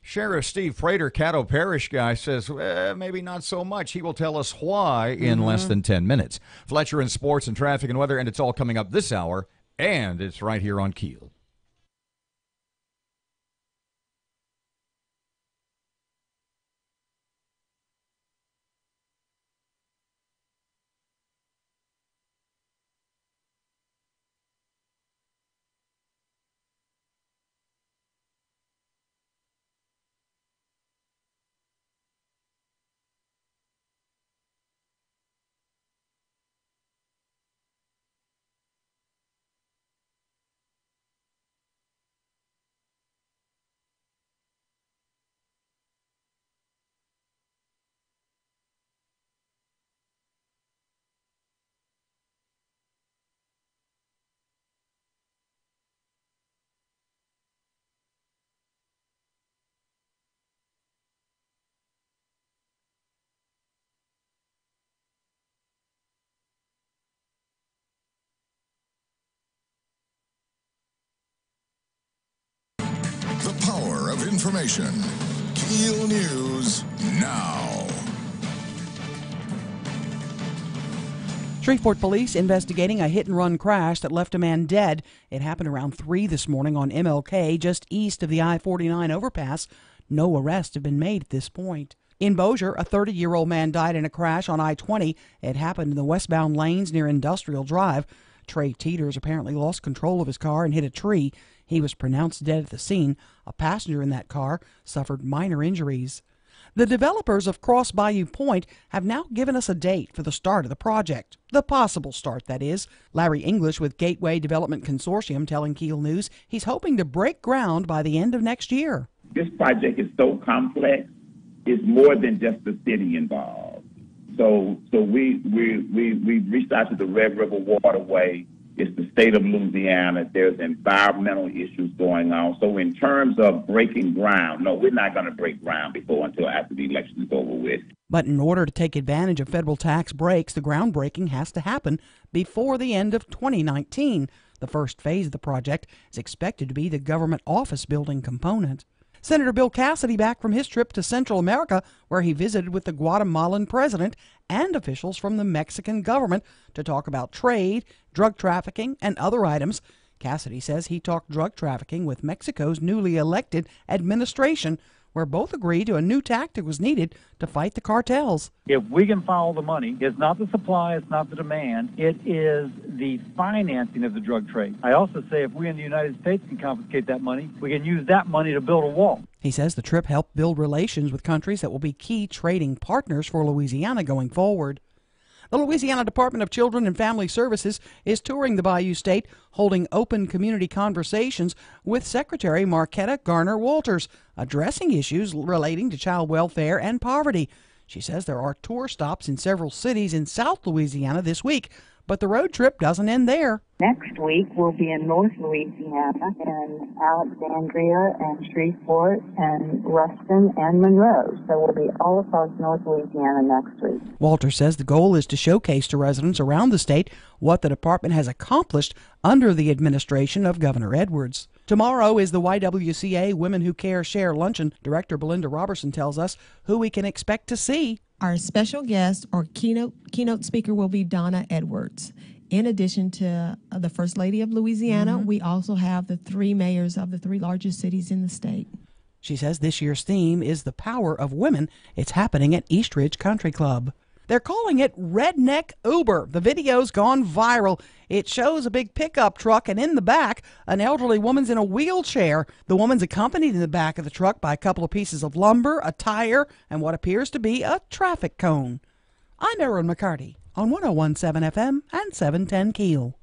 Sheriff Steve Prater, Caddo Parish guy, says maybe not so much. He will tell us why in less than 10 minutes. Fletcher in sports and traffic and weather, and it's all coming up this hour, and it's right here on KEEL. The power of information. KEEL News now. Shreveport police investigating a hit-and-run crash that left a man dead. It happened around 3 this morning on MLK, just east of the I-49 overpass. No arrests have been made at this point. In Bossier, a 30-year-old man died in a crash on I-20. It happened in the westbound lanes near Industrial Drive. Trey Teeters apparently lost control of his car and hit a tree. He was pronounced dead at the scene. A passenger in that car suffered minor injuries. The developers of Cross Bayou Point have now given us a date for the start of the project. The possible start, that is. Larry English with Gateway Development Consortium telling KEEL News he's hoping to break ground by the end of next year. This project is so complex, it's more than just the city involved. So we reached out to the Red River Waterway. It's the state of Louisiana. There's environmental issues going on. So in terms of breaking ground, no, we're not going to break ground until after the election is over with. But in order to take advantage of federal tax breaks, the groundbreaking has to happen before the end of 2019. The first phase of the project is expected to be the government office building component. Senator Bill Cassidy back from his trip to Central America, where he visited with the Guatemalan president and officials from the Mexican government to talk about trade, drug trafficking, and other items. Cassidy says he talked drug trafficking with Mexico's newly elected administration, where both agreed to a new tactic was needed to fight the cartels. If we can follow the money, it's not the supply, it's not the demand, it is the financing of the drug trade. I also say if we in the United States can confiscate that money, we can use that money to build a wall. He says the trip helped build relations with countries that will be key trading partners for Louisiana going forward. The Louisiana Department of Children and Family Services is touring the Bayou State, holding open community conversations with Secretary Marquetta Garner Walters, addressing issues relating to child welfare and poverty. She says there are tour stops in several cities in South Louisiana this week, but the road trip doesn't end there. Next week, we'll be in North Louisiana, in Alexandria and Shreveport and Ruston and Monroe. So we'll be all across North Louisiana next week. Walter says the goal is to showcase to residents around the state what the department has accomplished under the administration of Governor Edwards. Tomorrow is the YWCA Women Who Care Share Luncheon. Director Belinda Robertson tells us who we can expect to see. Our special guest or keynote speaker will be Donna Edwards. In addition to the First Lady of Louisiana, we also have the 3 mayors of the 3 largest cities in the state. She says this year's theme is the power of women. It's happening at East Ridge Country Club. They're calling it Redneck Uber. The video's gone viral. It shows a big pickup truck, and in the back, an elderly woman's in a wheelchair. The woman's accompanied in the back of the truck by a couple of pieces of lumber, a tire, and what appears to be a traffic cone. I'm Erin McCarty on 101.7 FM and 710 KEEL.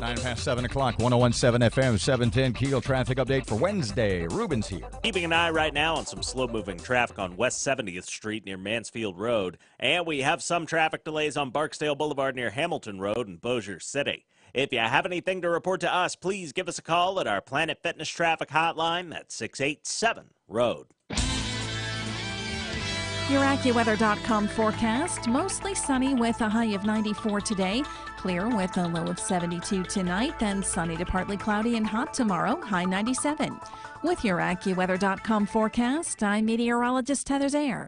7 o'clock, 101.7 FM, 710 Keel traffic update for Wednesday. Ruben's here. Keeping an eye right now on some slow-moving traffic on West 70th Street near Mansfield Road. And we have some traffic delays on Barksdale Boulevard near Hamilton Road in Bossier City. If you have anything to report to us, please give us a call at our Planet Fitness traffic hotline at 687-ROAD. Your AccuWeather.com forecast, mostly sunny with a high of 94 today. Clear with a low of 72 tonight, then sunny to partly cloudy and hot tomorrow, high 97. With your AccuWeather.com forecast, I'm meteorologist Heather Zayer.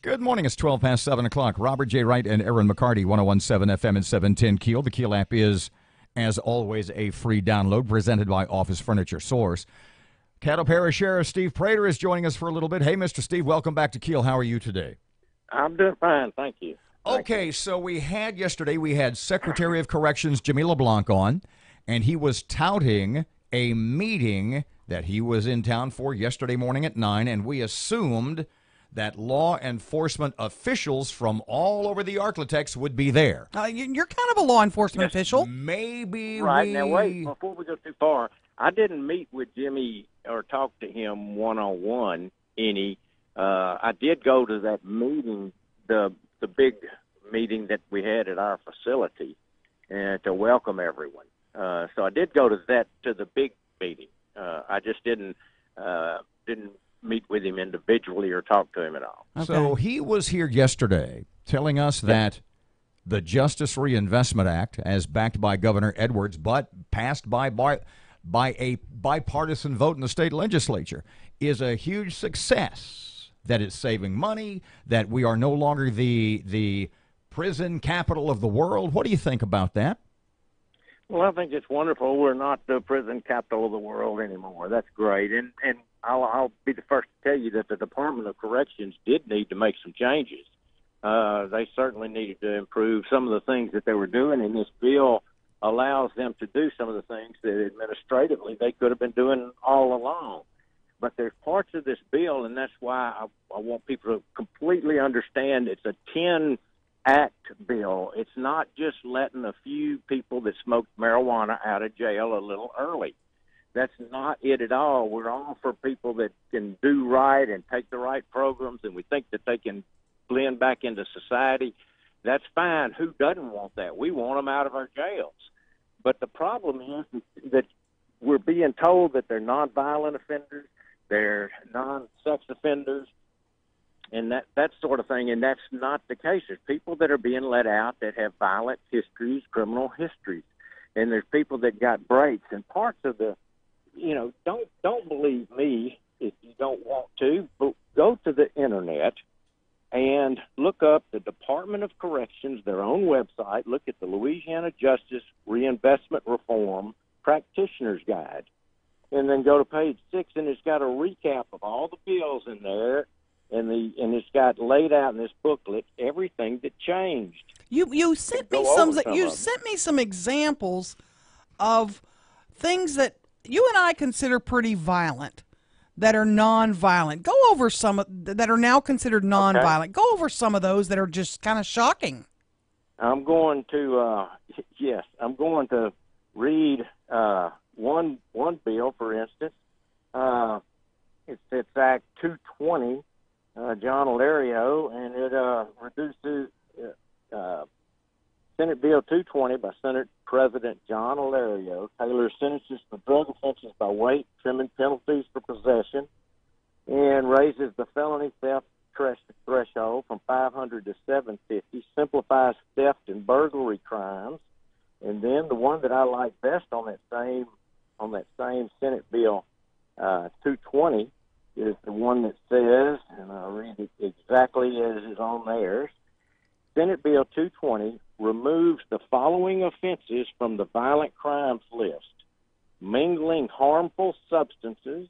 Good morning. It's 12 past 7 o'clock. Robert J. Wright and Erin McCarty, 101.7 FM and 710 Keel. The Keel app is, as always, a free download presented by Office Furniture Source. Caddo Parish Sheriff Steve Prater is joining us for a little bit. Hey, Mr. Steve, welcome back to Keel. How are you today? I'm doing fine, thank you. Okay, so we had Secretary of Corrections Jimmy LeBlanc on, and he was touting a meeting that he was in town for yesterday morning at 9, and we assumed that law enforcement officials from all over the Arklatex would be there. You're kind of a law enforcement official. Maybe Right, now wait, before we go too far, I didn't meet with Jimmy or talk to him one-on-one any. I did go to that meeting, the big meeting that we had at our facility to welcome everyone. So I did go to the big meeting. I just didn't meet with him individually or talk to him at all. Okay. So he was here yesterday telling us that the Justice Reinvestment Act, as backed by Governor Edwards, but passed by a bipartisan vote in the state legislature, is a huge success, that it's saving money, that we are no longer the prison capital of the world. What do you think about that? Well, I think it's wonderful. We're not the prison capital of the world anymore. That's great. And I'll be the first to tell you that the Department of Corrections did need to make some changes. They certainly needed to improve some of the things that they were doing, and this bill allows them to do some of the things that administratively they could have been doing all along. But there's parts of this bill, and that's why I want people to completely understand it's a 10-act bill. It's not just letting a few people that smoked marijuana out of jail a little early. That's not it at all. We're all for people that can do right and take the right programs, and we think that they can blend back into society. That's fine. Who doesn't want that? We want them out of our jails. But the problem is that we're being told that they're nonviolent offenders, they're non-sex offenders, and that sort of thing, and that's not the case. There's people that are being let out that have violent histories, criminal histories, and there's people that got breaks. And parts of the, don't believe me if you don't want to, but go to the internet and look up the Department of Corrections, their own website. Look at the Louisiana Justice Reinvestment Reform Practitioner's Guide. And then go to page 6, and it's got a recap of all the bills in there, and it's got laid out in this booklet everything that changed. You sent me some examples of things that you and I consider pretty violent that are non-violent. Go over some that are now considered non-violent. Okay. Go over some of those that are just kind of shocking. I'm going to read one bill, for instance. It's Act 220, John Alario, and it reduces Senate Bill 220 by Senate President John Alario tailors sentences for drug offenses by weight, trimming penalties for possession, and raises the felony theft threshold from $500 to $750, simplifies theft and burglary crimes, and then the one that I like best on that same Senate Bill 220 is the one that says, and I'll read it exactly as is on theirs. Senate Bill 220 removes the following offenses from the violent crimes list: mingling harmful substances,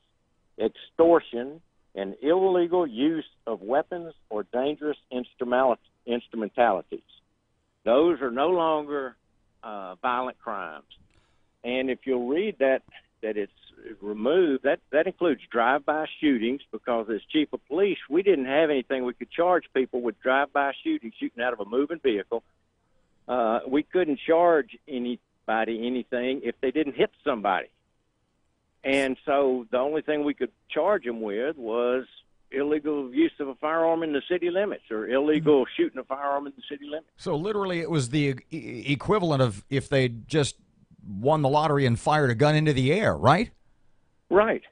extortion, and illegal use of weapons or dangerous instrumentalities. Those are no longer violent crimes. And if you'll read that it's removed, that includes drive-by shootings, because as chief of police, we didn't have anything we could charge people with drive-by shootings, shooting out of a moving vehicle. We couldn't charge anybody anything if they didn't hit somebody. And so the only thing we could charge them with was illegal use of a firearm in the city limits, or illegal shooting a firearm in the city limits. So literally it was the equivalent of if they just won the lottery and fired a gun into the air, right? Right.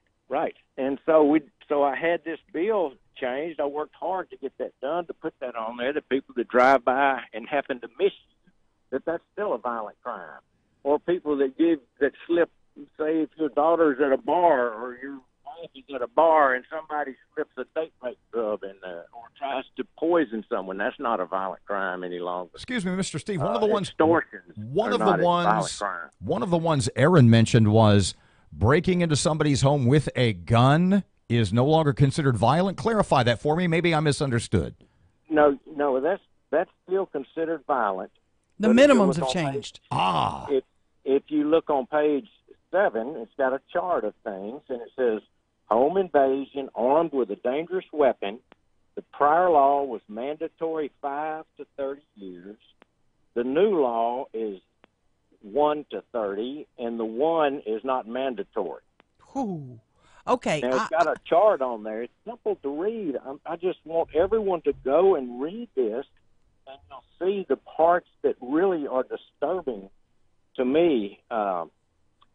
And so I had this bill changed. I worked hard to get that done, to put that on there, that people that drive by and happen to miss you, that's still a violent crime. Or people that slip, say if your daughter's at a bar or your wife is at a bar and somebody slips a date rape drug in there or tries to poison someone, that's not a violent crime any longer. Excuse me, Mr. Steve, one of the ones Erin mentioned was breaking into somebody's home with a gun is no longer considered violent. Clarify that for me. Maybe I misunderstood. No, that's still considered violent. The minimums have changed. If you look on page 7, it's got a chart of things, and it says home invasion armed with a dangerous weapon. The prior law was mandatory 5 to 30 years. The new law is 1 to 30, and the 1 is not mandatory. Ooh. Okay. Now, it's got a chart on there. It's simple to read. I just want everyone to go and read this, and you'll see the parts that really are disturbing to me,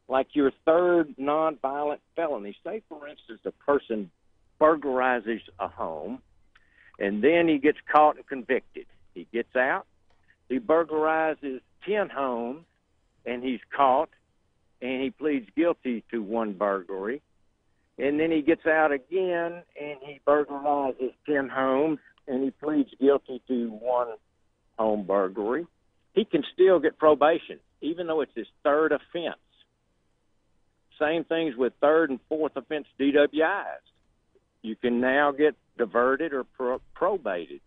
like your third nonviolent felony. Say, for instance, a person burglarizes a home, and then he gets caught and convicted. He gets out, he burglarizes 10 homes, and he's caught, and he pleads guilty to 1 burglary. And then he gets out again, and he burglarizes 10 homes, and he pleads guilty to 1 home burglary. He can still get probation, even though it's his third offense. Same things with third and fourth offense DWIs. You can now get diverted or probated.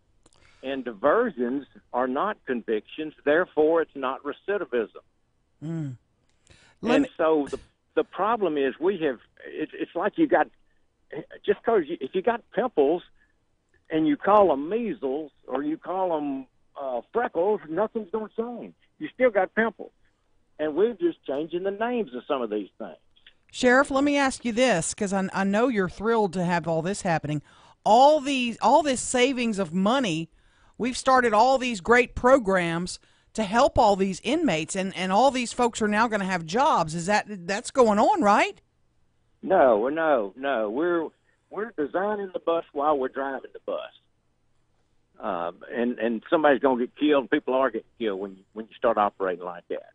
And diversions are not convictions, therefore it's not recidivism. So the problem is it's like you got, just because if you got pimples and you call them measles or you call them freckles, nothing's going to change. You still got pimples. And we're just changing the names of some of these things. Sheriff, let me ask you this, because I know you're thrilled to have all this happening. All this savings of money, we've started all these great programs to help all these inmates, and all these folks are now going to have jobs. That's going on, right? No. We're designing the bus while we're driving the bus. And somebody's going to get killed. People are getting killed when you start operating like that.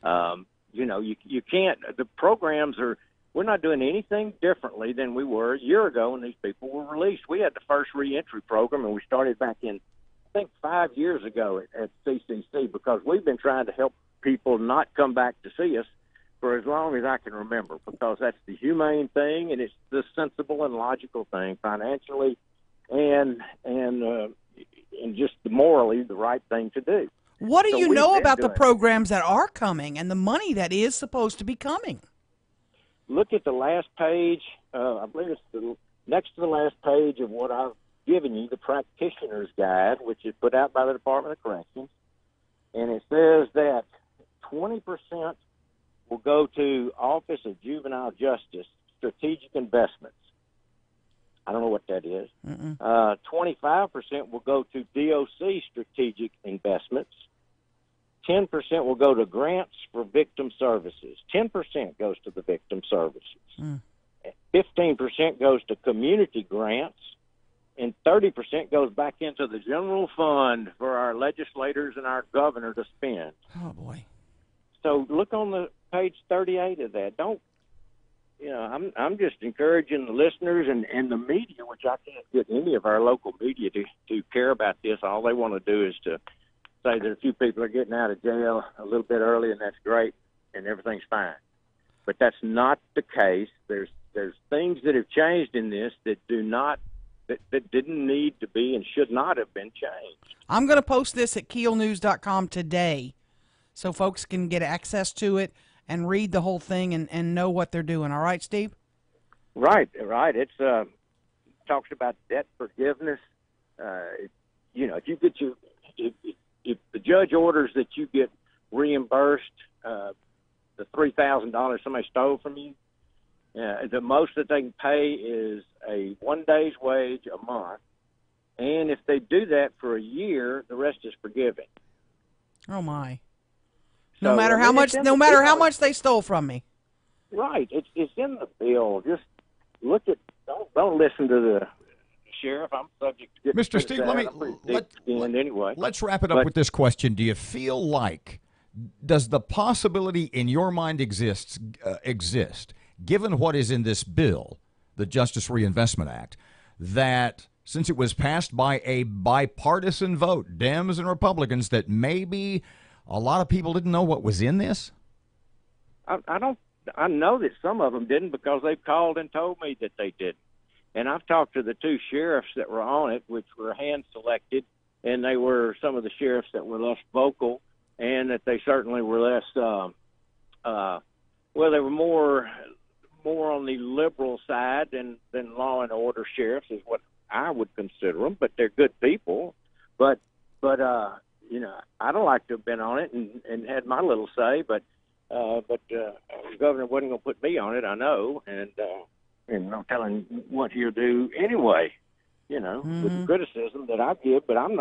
You can't. The programs are. We're not doing anything differently than we were a year ago when these people were released. We had the first reentry program, and we started back in, I think, 5 years ago at CCC, because we've been trying to help people not come back to see us for as long as I can remember, because that's the humane thing, and it's the sensible and logical thing financially, and just morally the right thing to do. What do So you we've know been about the doing it. programs that are coming and the money that is supposed to be coming? Look at the last page. I believe it's next to the last page of what I've given you, the practitioner's guide, which is put out by the Department of Corrections. And it says that 20% will go to Office of Juvenile Justice Strategic Investments. I don't know what that is. 25% will go to DOC Strategic Investments. 10% will go to grants for victim services. 10% goes to the victim services. 15% goes to community grants. And 30% goes back into the general fund for our legislators and our governor to spend. Oh, boy. So look on the page 38 of that. I'm just encouraging the listeners and the media, which I can't get any of our local media to care about this. All they want to do is to say that a few people are getting out of jail a little bit early, and that's great, and everything's fine. But that's not the case. There's things that have changed in this that didn't need to be and should not have been changed. I'm going to post this at keelnews.com today so folks can get access to it and read the whole thing and know what they're doing. All right, Steve? Right. It's talks about debt forgiveness. If you get if the judge orders that you get reimbursed the $3,000 somebody stole from you, the most that they can pay is a 1 day's wage a month, and if they do that for a year, the rest is forgiven. Oh my! So, No matter how much they stole from me. Right. It's in the bill. Just look at. Don't listen to the sheriff. I'm subject to getting Mr. Steve, let's wrap it up with this question. Do you feel like, does the possibility in your mind exist, given what is in this bill, the Justice Reinvestment Act, that since it was passed by a bipartisan vote, Dems and Republicans, that maybe a lot of people didn't know what was in this? I know that some of them didn't, because they've called and told me that they didn't. And I've talked to the two sheriffs that were on it, which were hand-selected, and they were some of the sheriffs that were less vocal, and that they certainly were less, they were more on the liberal side than law and order sheriffs is what I would consider them, but they're good people. But I'd like to have been on it and had my little say, but the governor wasn't going to put me on it, I know, and no telling what he'll do anyway, with the criticism that I give. But I'm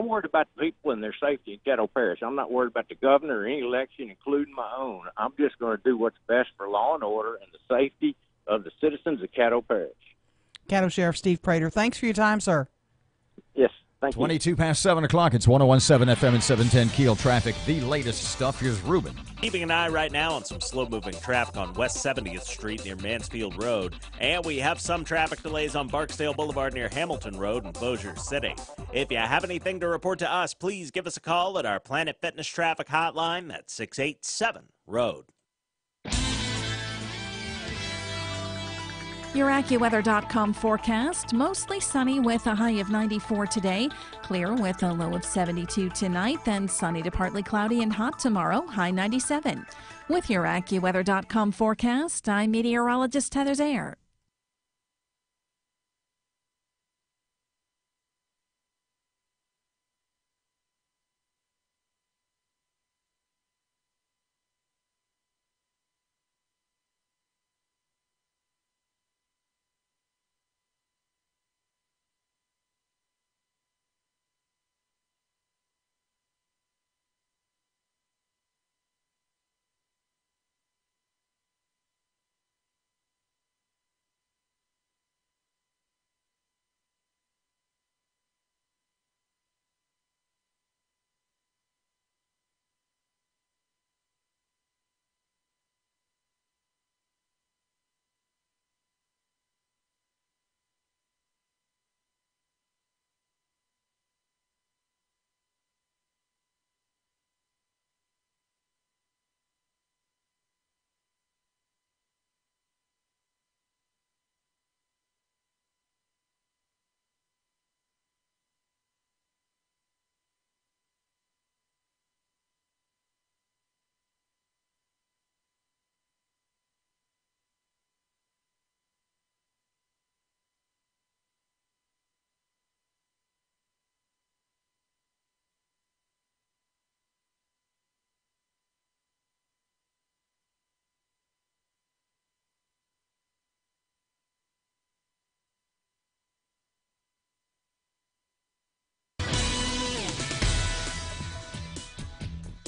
worried about the people and their safety in Caddo Parish. I'm not worried about the governor or any election, including my own. I'm just going to do what's best for law and order and the safety of the citizens of Caddo Parish. Caddo Sheriff Steve Prater, thanks for your time, sir. Yes. Thank 22 past 7 o'clock. It's 101.7 FM and 710 Keel traffic. The latest stuff. Here's Ruben. Keeping an eye right now on some slow-moving traffic on West 70th Street near Mansfield Road. And we have some traffic delays on Barksdale Boulevard near Hamilton Road in Bossier City. If you have anything to report to us, please give us a call at our Planet Fitness Traffic Hotline at 687-ROAD. Your AccuWeather.com forecast, mostly sunny with a high of 94 today, clear with a low of 72 tonight, then sunny to partly cloudy and hot tomorrow, high 97. With your AccuWeather.com forecast, I'm meteorologist Heather Zayer.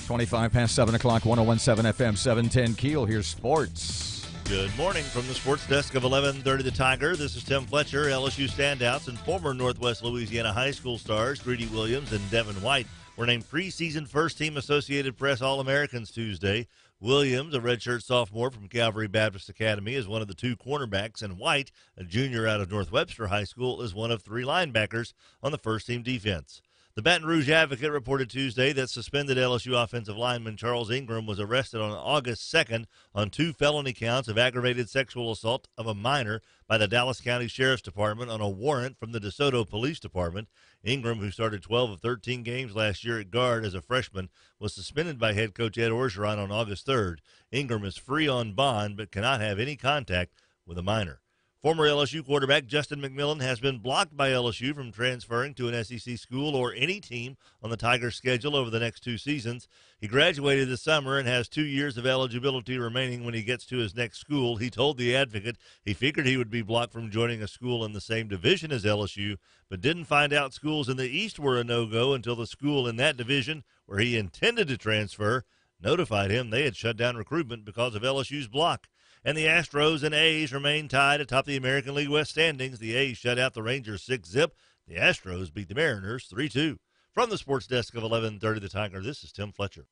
25 past 7 o'clock, 101.7 FM, 710 Keel. Here's sports. Good morning from the sports desk of 1130 The Tiger. This is Tim Fletcher. LSU standouts and former Northwest Louisiana high school stars Greedy Williams and Devin White were named preseason first-team Associated Press All-Americans Tuesday. Williams, a redshirt sophomore from Calvary Baptist Academy, is one of the two cornerbacks, and White, a junior out of North Webster High School, is one of three linebackers on the first-team defense. The Baton Rouge Advocate reported Tuesday that suspended LSU offensive lineman Charles Ingram was arrested on August 2nd on 2 felony counts of aggravated sexual assault of a minor by the Dallas County Sheriff's Department on a warrant from the DeSoto Police Department. Ingram, who started 12 of 13 games last year at guard as a freshman, was suspended by head coach Ed Orgeron on August 3rd. Ingram is free on bond but cannot have any contact with a minor. Former LSU quarterback Justin McMillan has been blocked by LSU from transferring to an SEC school or any team on the Tigers' schedule over the next 2 seasons. He graduated this summer and has 2 years of eligibility remaining when he gets to his next school. He told the Advocate he figured he would be blocked from joining a school in the same division as LSU, but didn't find out schools in the East were a no-go until the school in that division, where he intended to transfer, notified him they had shut down recruitment because of LSU's block. And the Astros and A's remain tied atop the American League West standings. The A's shut out the Rangers 6-zip. The Astros beat the Mariners 3-2. From the sports desk of 1130 The Tiger, this is Tim Fletcher.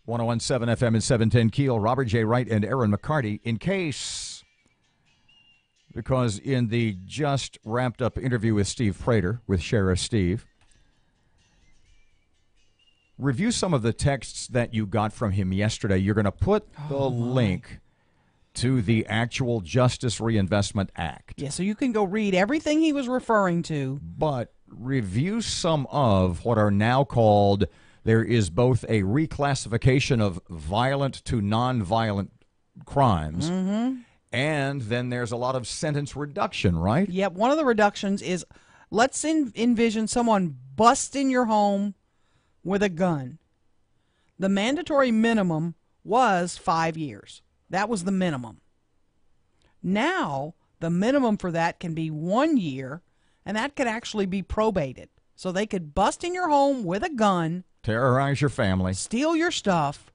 .101.7 FM and 710 Keel. Robert J. Wright and Erin McCarty. In case, because in the just wrapped up interview with Steve Prater, with Sheriff Steve, review some of the texts that you got from him yesterday. You're going to put the link to the actual Justice Reinvestment Act. Yeah, so you can go read everything he was referring to. But review some of what are now called, there is both a reclassification of violent to nonviolent crimes, and then there's a lot of sentence reduction, right? Yep, one of the reductions is, let's envision someone busting your home with a gun. The mandatory minimum was 5 years. That was the minimum. Now, the minimum for that can be 1 year, and that could actually be probated. So they could bust in your home with a gun, terrorize your family, steal your stuff,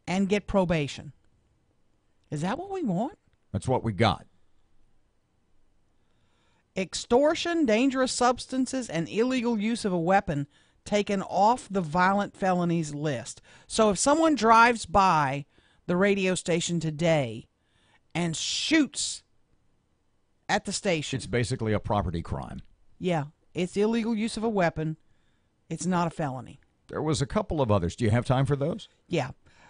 and get probation. Is that what we want? That's what we got. Extortion, dangerous substances, and illegal use of a weapon taken off the violent felonies list. So if someone drives by the radio station today and shoots at the station, it's basically a property crime. Yeah, it's illegal use of a weapon. It's not a felony. There was a couple of others. Do you have time for those? Yeah.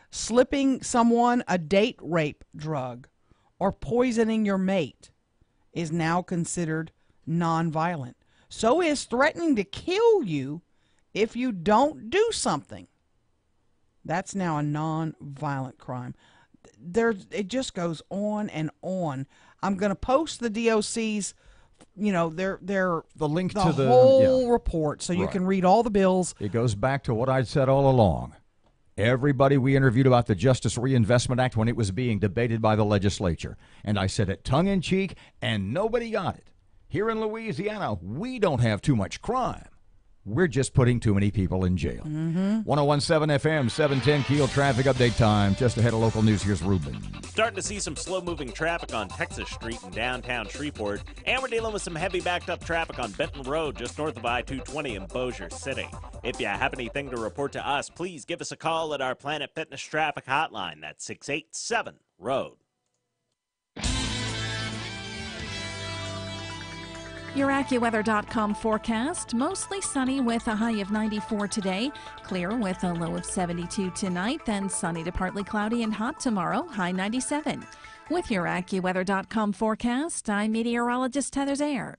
Slipping someone a date rape drug or poisoning your mate is now considered nonviolent. So is threatening to kill you if you don't do something. That's now a nonviolent crime. it just goes on and on. I'm going to post the DOC's, the link to the whole report, so you Right. can read all the bills. It goes back to what I said all along. Everybody we interviewed about the Justice Reinvestment Act when it was being debated by the legislature. And I said it tongue-in-cheek, and nobody got it. Here in Louisiana, we don't have too much crime. We're just putting too many people in jail. 1017 FM, 710 Keel traffic update time. Just ahead of local news, here's Ruben. Starting to see some slow-moving traffic on Texas Street in downtown Shreveport, and we're dealing with some heavy backed-up traffic on Benton Road just north of I-220 in Bossier City. If you have anything to report to us, please give us a call at our Planet Fitness traffic hotline. That's 687-ROAD. Your AccuWeather.com forecast, mostly sunny with a high of 94 today, clear with a low of 72 tonight, then sunny to partly cloudy and hot tomorrow, high 97. With your AccuWeather.com forecast, I'm meteorologist Heather Zayer.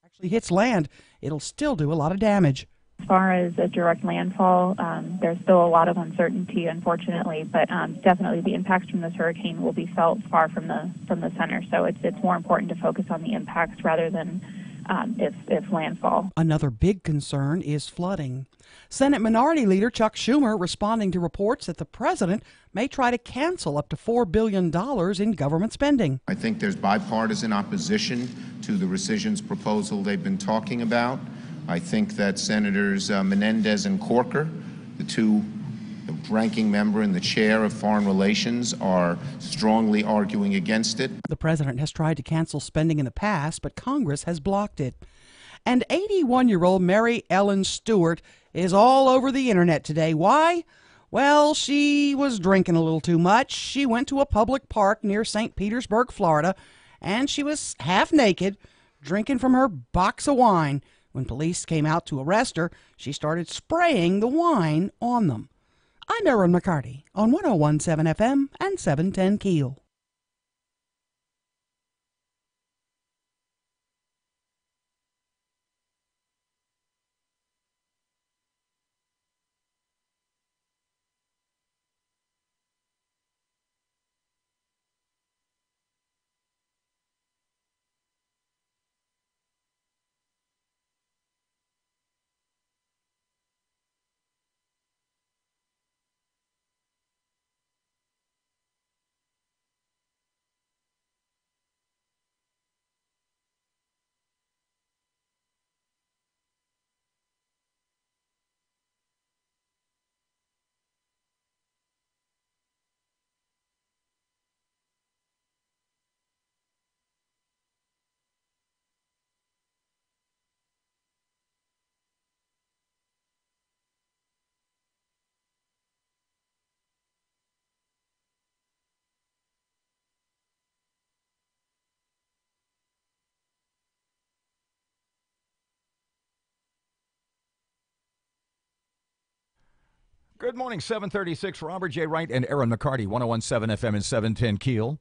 Actually hits land, it'll still do a lot of damage. As far as a direct landfall, there's still a lot of uncertainty, unfortunately, but definitely the impacts from this hurricane will be felt far from the center. So it's more important to focus on the impacts rather than if landfall. Another big concern is flooding. Senate Minority Leader Chuck Schumer responding to reports that the president may try to cancel up to $4 billion in government spending. I think there's bipartisan opposition to the rescissions proposal they've been talking about. I think that Senators Menendez and Corker, the two, the ranking member and the chair of Foreign Relations, are strongly arguing against it. The president has tried to cancel spending in the past, but Congress has blocked it. And 81-year-old Mary Ellen Stewart is all over the internet today. Why? Well, she was drinking a little too much. She went to a public park near St. Petersburg, Florida, and she was half naked, drinking from her box of wine. When police came out to arrest her, she started spraying the wine on them. I'm Erin McCarty on 101.7 FM and 710 KEEL. Good morning, 736. Robert J. Wright and Erin McCarty, 101.7 FM and 710 KEEL.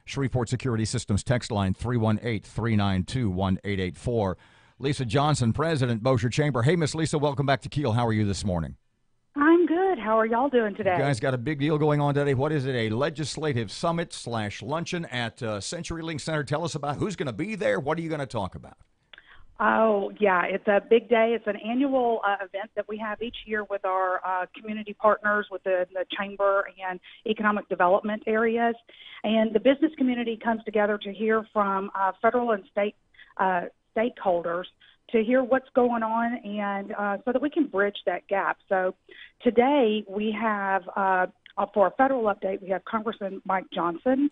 Shreveport Security Systems text line 318-392-1884. Lisa Johnson, President, Bossier Chamber. Hey, Miss Lisa, welcome back to KEEL. How are you this morning? I'm good. How are y'all doing today? You guys got a big deal going on today. What is it, a legislative summit / luncheon at CenturyLink Center? Tell us about who's going to be there. What are you going to talk about? Oh, yeah, it's a big day. It's an annual event that we have each year with our community partners within the chamber and economic development areas. And the business community comes together to hear from federal and state stakeholders to hear what's going on and so that we can bridge that gap. So today we have, for a federal update, we have Congressman Mike Johnson,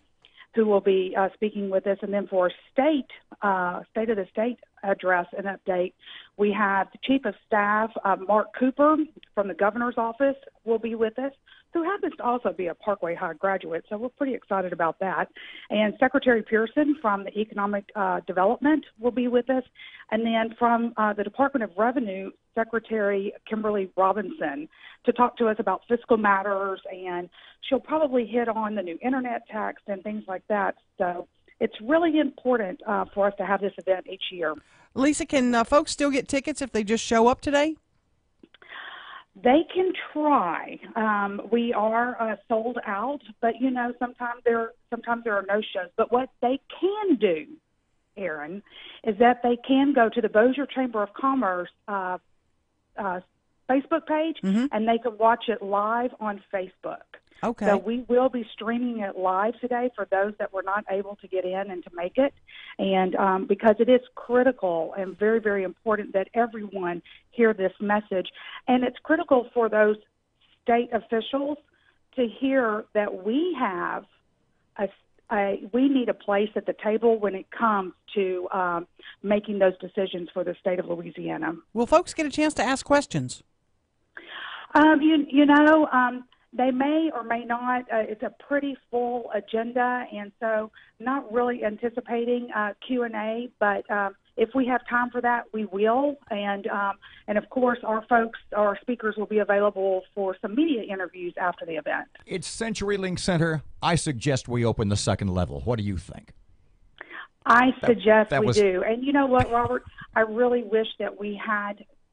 who will be speaking with us. And then for state of the state address and update, we have the Chief of Staff, Mark Cooper from the Governor's Office will be with us, who happens to also be a Parkway High graduate, so we're pretty excited about that. And Secretary Pearson from the Economic Development will be with us. And then from the Department of Revenue, Secretary Kimberly Robinson, to talk to us about fiscal matters, and she'll probably hit on the new internet tax and things like that. So it's really important for us to have this event each year. Lisa, can folks still get tickets if they just show up today? They can try. We are sold out, but sometimes there are no shows. But what they can do, Erin, is that they can go to the Bossier Chamber of Commerce Facebook page, and they can watch it live on Facebook. Okay. So we will be streaming it live today for those that were not able to get in and to make it. And because it is critical and very, very important that everyone hear this message. And it's critical for those state officials to hear that we have we need a place at the table when it comes to making those decisions for the state of Louisiana. Will folks get a chance to ask questions? They may or may not. It's a pretty full agenda, and so not really anticipating Q&A, but if we have time for that, we will. And of course, our speakers will be available for some media interviews after the event. It's CenturyLink Center. I suggest we open the second level. What do you think? I suggest we do. And you know what, Robert? I really wish that we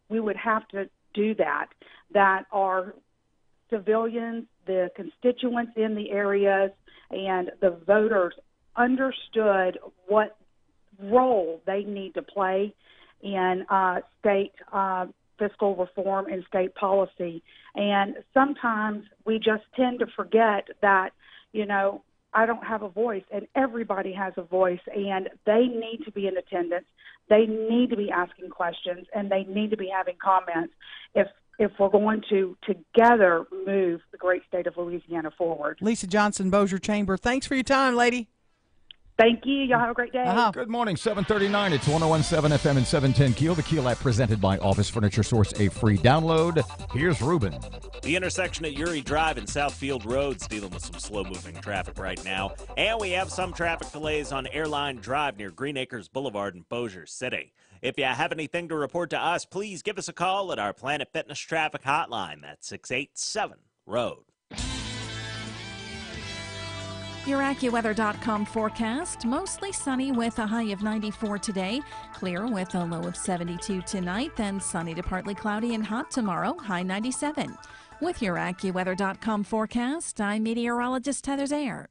would have to do that our civilians, the constituents in the areas, and the voters understood what role they need to play in state fiscal reform and state policy. And sometimes we just tend to forget that, I don't have a voice, and everybody has a voice, and they need to be in attendance. They need to be asking questions, and they need to be having comments if we're going to together move the great state of Louisiana forward. Lisa Johnson, Bossier Chamber, thanks for your time, lady. Thank you. Y'all have a great day. Good morning, 739. It's 101.7 FM and 710 KEEL. The KEEL app presented by Office Furniture Source, a free download. Here's Ruben. The intersection at Uri Drive and Southfield Road's dealing with some slow-moving traffic right now. And we have some traffic delays on Airline Drive near Green Acres Boulevard in Bossier City. If you have anything to report to us, please give us a call at our Planet Fitness traffic hotline. That's 687-ROAD. Your AccuWeather.com forecast, mostly sunny with a high of 94 today, clear with a low of 72 tonight, then sunny to partly cloudy and hot tomorrow, high 97. With your AccuWeather.com forecast, I'm meteorologist Heather Zayer.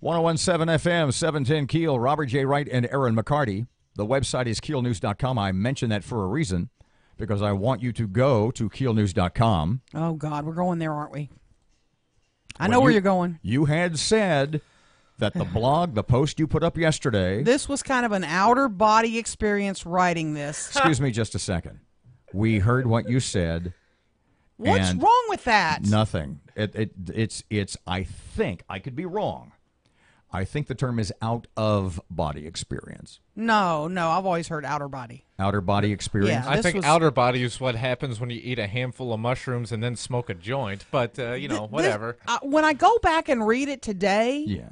.101.7 FM, 710 KEEL, Robert J. Wright and Erin McCarty. The website is KEELnews.com. I mention that for a reason, because I want you to go to KEELnews.com. Oh, God, we're going there, aren't we? I know where you're going. You had said that the blog, the post you put up yesterday. This was kind of an outer body experience writing this. Excuse me just a second. We heard what you said. What's wrong with that? Nothing. It's, I think, I could be wrong. I think the term is out of body experience. No, I've always heard outer body. Outer body experience? Yeah, I think outer body is what happens when you eat a handful of mushrooms and then smoke a joint, but, whatever. When I go back and read it today, yes,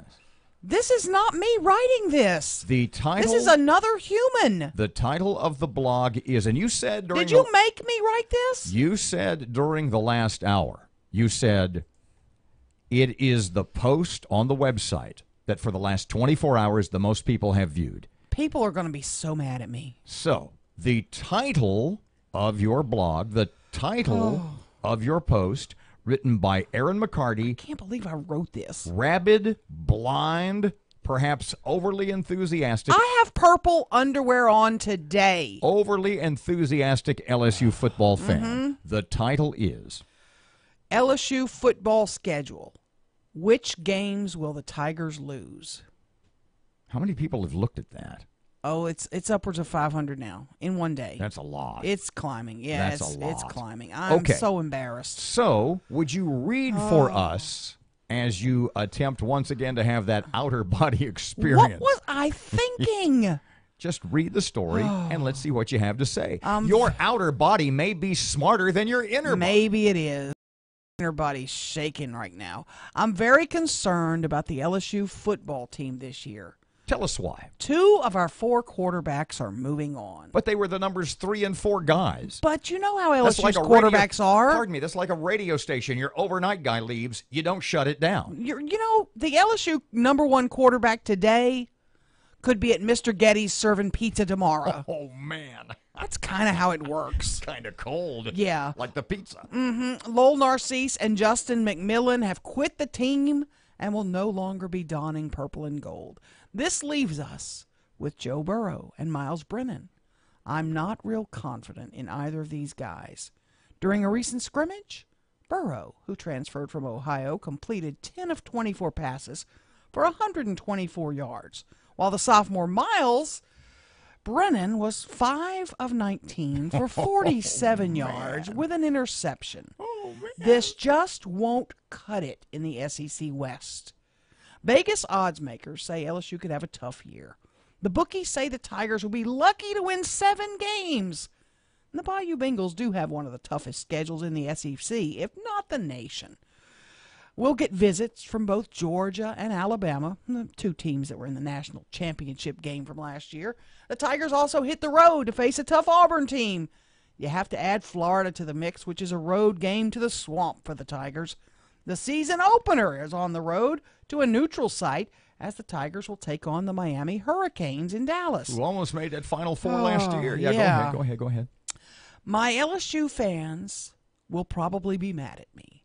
this is not me writing this. The title... This is another human. The title of the blog is, and you said during... Did you make me write this? You said during the last hour, you said, it is the post on the website that for the last 24 hours the most people have viewed. People are going to be so mad at me. So, the title of your blog, the title of your post, written by Erin McCarty. I can't believe I wrote this. Rabid, blind, perhaps overly enthusiastic. I have purple underwear on today. Overly enthusiastic LSU football fan. Mm-hmm. The title is LSU football schedule. Which games will the Tigers lose? How many people have looked at that? Oh, it's upwards of 500 now in one day. That's a lot. It's climbing. Yeah, that's a lot. It's climbing. I'm so embarrassed. So, would you read for us as you attempt once again to have that outer body experience? What was I thinking? Just read the story and let's see what you have to say. Your outer body may be smarter than your inner body. Maybe it is. Inner body's shaking right now. I'm very concerned about the LSU football team this year. Tell us why. 2 of our 4 quarterbacks are moving on. But they were the numbers 3 and 4 guys. But you know how LSU's quarterbacks are. Pardon me, that's like a radio station. Your overnight guy leaves, you don't shut it down. The LSU number 1 quarterback today could be at Mr. Getty's serving pizza tomorrow. Oh, man. That's kind of how it works. Kind of cold. Yeah. Like the pizza. Lowell Narcisse and Justin McMillan have quit the team and will no longer be donning purple and gold. This leaves us with Joe Burrow and Miles Brennan. I'm not real confident in either of these guys. During a recent scrimmage, Burrow, who transferred from Ohio, completed 10 of 24 passes for 124 yards, while the sophomore Miles Brennan was 5 of 19 for 47 yards with an interception. This just won't cut it in the SEC West. Vegas odds makers say LSU could have a tough year. The bookies say the Tigers will be lucky to win 7 games. And the Bayou Bengals do have one of the toughest schedules in the SEC, if not the nation. We'll get visits from both Georgia and Alabama, the 2 teams that were in the national championship game from last year. The Tigers also hit the road to face a tough Auburn team. You have to add Florida to the mix, which is a road game to the Swamp for the Tigers. The season opener is on the road to a neutral site, as the Tigers will take on the Miami Hurricanes in Dallas. Who almost made that Final Four last year. Yeah. Go ahead. My LSU fans will probably be mad at me,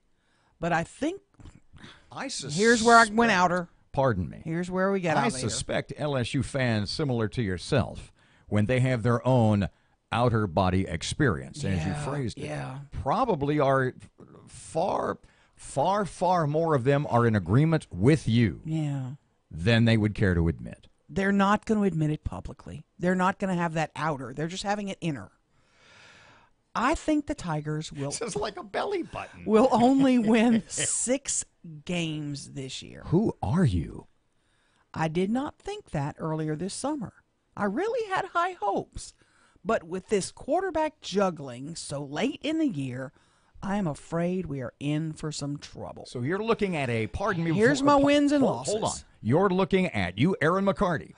but I think here's where I went outer. Pardon me. Here's where we get I out of here. suspect LSU fans, similar to yourself, when they have their own outer body experience, as you phrased it, probably are far more of them are in agreement with you than they would care to admit. They're not going to admit it publicly. They're not going to have that outer. They're just having it inner. I think the Tigers will. This is like a belly button. Will only win 6 games this year. Who are you? I did not think that earlier this summer. I really had high hopes. But with this quarterback juggling so late in the year, I am afraid we are in for some trouble. So you're looking at a, Here's my wins and losses. Hold on. You're looking at, Erin McCarty,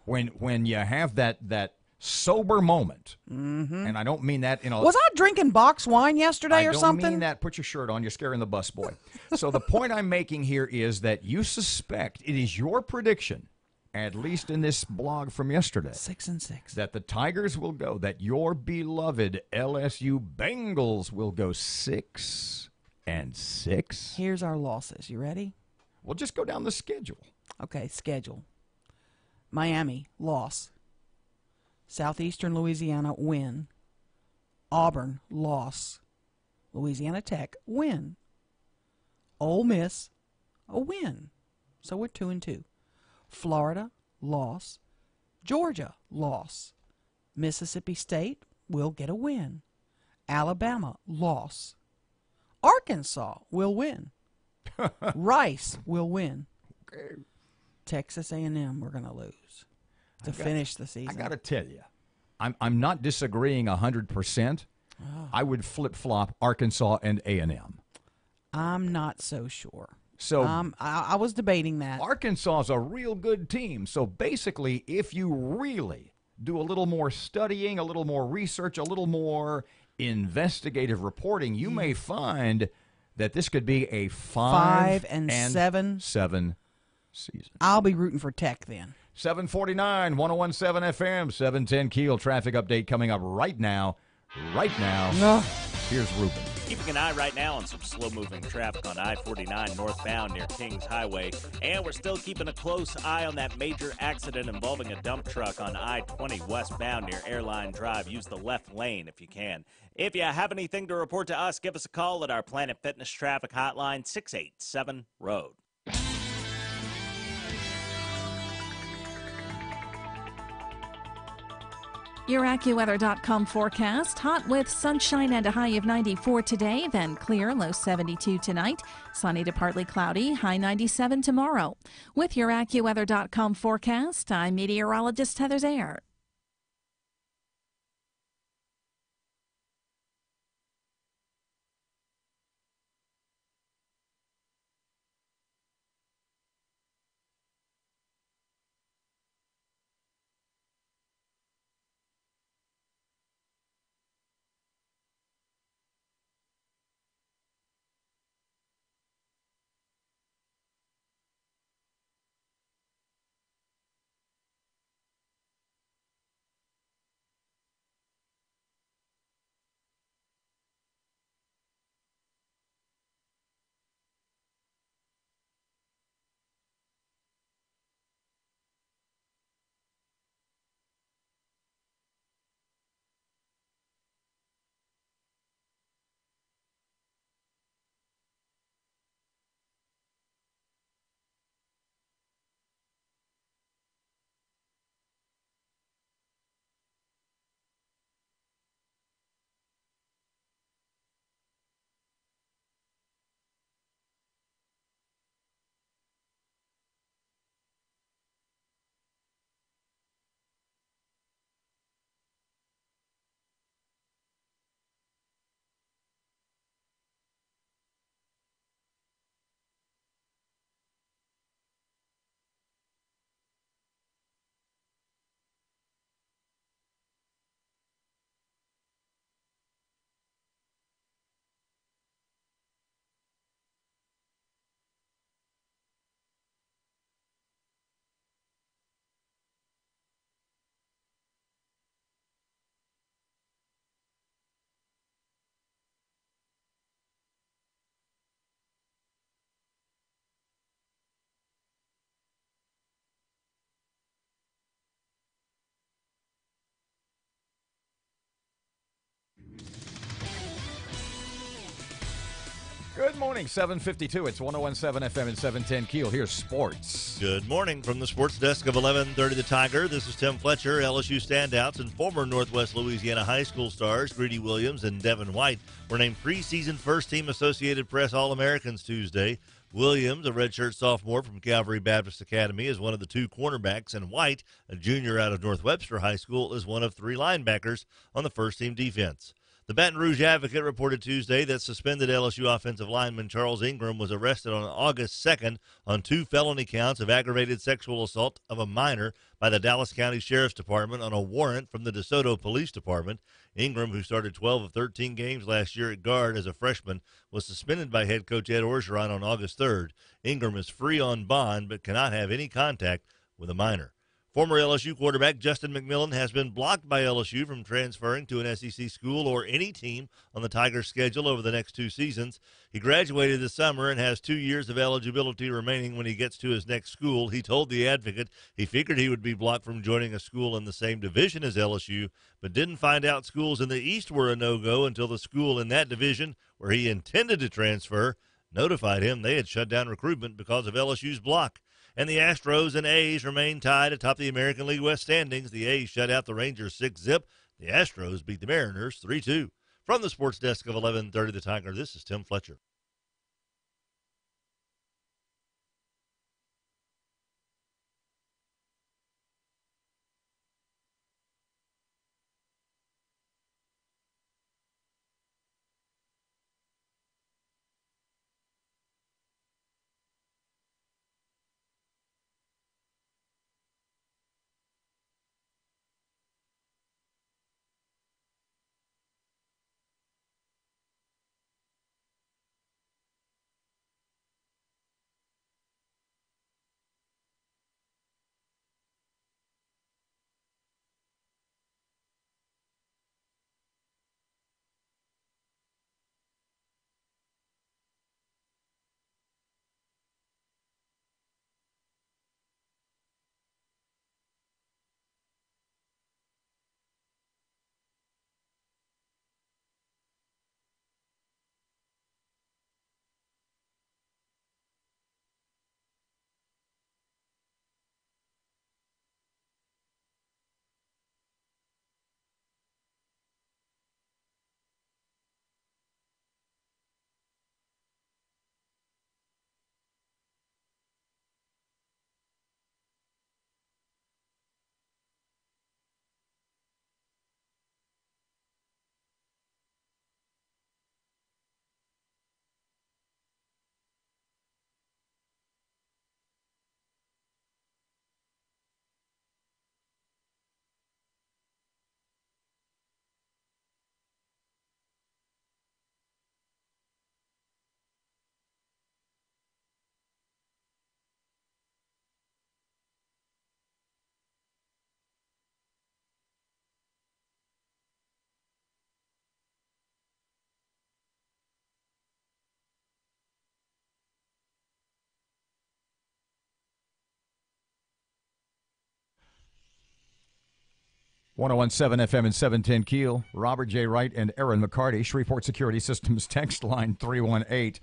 when you have that sober moment, and I don't mean that in a... Was I drinking box wine yesterday or something? I don't mean that. Put your shirt on. You're scaring the bus boy. So the point I'm making here is that you suspect it is your prediction, at least in this blog from yesterday, 6-6, that the Tigers will go, that your beloved LSU Bengals will go 6-6. Here's our losses. You ready? Well, just go down the schedule. Okay, schedule. Miami, loss. Southeastern Louisiana, win. Auburn, loss. Louisiana Tech, win. Ole Miss, a win. So we're 2-2. Florida, loss. Georgia, loss. Mississippi State will get a win. Alabama, loss. Arkansas will win. Rice will win. Okay. Texas A&M, we're going to lose to finish the season. I got to tell you, I'm not disagreeing 100%. I would flip-flop Arkansas and A&M. I'm not so sure. So I was debating that. Arkansas is a real good team. So basically, if you really do a little more studying, a little more research, a little more investigative reporting, you may find that this could be a 5-7 season. I'll be rooting for Tech then. 749, 1017 FM, 710 Keel. Traffic update coming up right now. Here's Ruben. Keeping an eye right now on some slow-moving traffic on I-49 northbound near Kings Highway. And we're still keeping a close eye on that major accident involving a dump truck on I-20 westbound near Airline Drive. Use the left lane if you can. If you have anything to report to us, give us a call at our Planet Fitness traffic hotline, 687-ROAD. Your AccuWeather.com forecast. Hot with sunshine and a high of 94 today, then clear, low 72 tonight. Sunny to partly cloudy, high 97 tomorrow. With your AccuWeather.com forecast, I'm meteorologist Heather Zayer. Good morning, 7:52. It's 101.7 FM and 710 KEEL. Here's sports. Good morning from the sports desk of 1130 The Tiger. This is Tim Fletcher. LSU standouts and former Northwest Louisiana high school stars Greedy Williams and Devin White were named preseason first-team Associated Press All-Americans Tuesday. Williams, a redshirt sophomore from Calvary Baptist Academy, is one of the two cornerbacks, and White, a junior out of North Webster High School, is one of three linebackers on the first-team defense. The Baton Rouge Advocate reported Tuesday that suspended LSU offensive lineman Charles Ingram was arrested on August 2nd on 2 felony counts of aggravated sexual assault of a minor by the Dallas County Sheriff's Department on a warrant from the DeSoto Police Department. Ingram, who started 12 of 13 games last year at guard as a freshman, was suspended by head coach Ed Orgeron on August 3rd. Ingram is free on bond but cannot have any contact with a minor. Former LSU quarterback Justin McMillan has been blocked by LSU from transferring to an SEC school or any team on the Tigers' schedule over the next 2 seasons. He graduated this summer and has 2 years of eligibility remaining when he gets to his next school. He told the Advocate he figured he would be blocked from joining a school in the same division as LSU, but didn't find out schools in the East were a no-go until the school in that division, where he intended to transfer, notified him they had shut down recruitment because of LSU's block. And the Astros and A's remain tied atop the American League West standings. The A's shut out the Rangers 6-0. The Astros beat the Mariners 3-2. From the sports desk of 1130 The Tiger, this is Tim Fletcher. .101.7 FM and 710 KEEL. Robert J. Wright and Erin McCarty. Shreveport Security Systems text line 318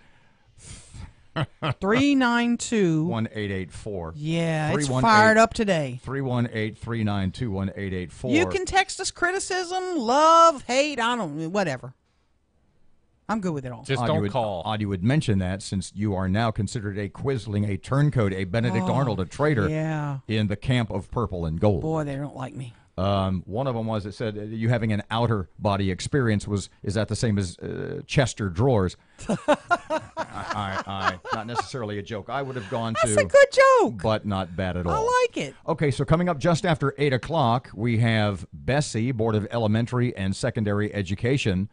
392 1884. Yeah, it's fired up today. 318-392-1884. You can text us criticism, love, hate, I don't, whatever. I'm good with it all. Just don't call. Odd you would mention that, since you are now considered a Quisling, a turncoat, a Benedict Arnold, a traitor in the camp of purple and gold. Boy, they don't like me. One of them was, it said, you having an outer body experience is that the same as Chester drawers? Not necessarily a joke. I would have gone That's a good joke. But not bad at all. I like it. Okay, so coming up just after 8 o'clock, we have Bessie, Board of Elementary and Secondary Education,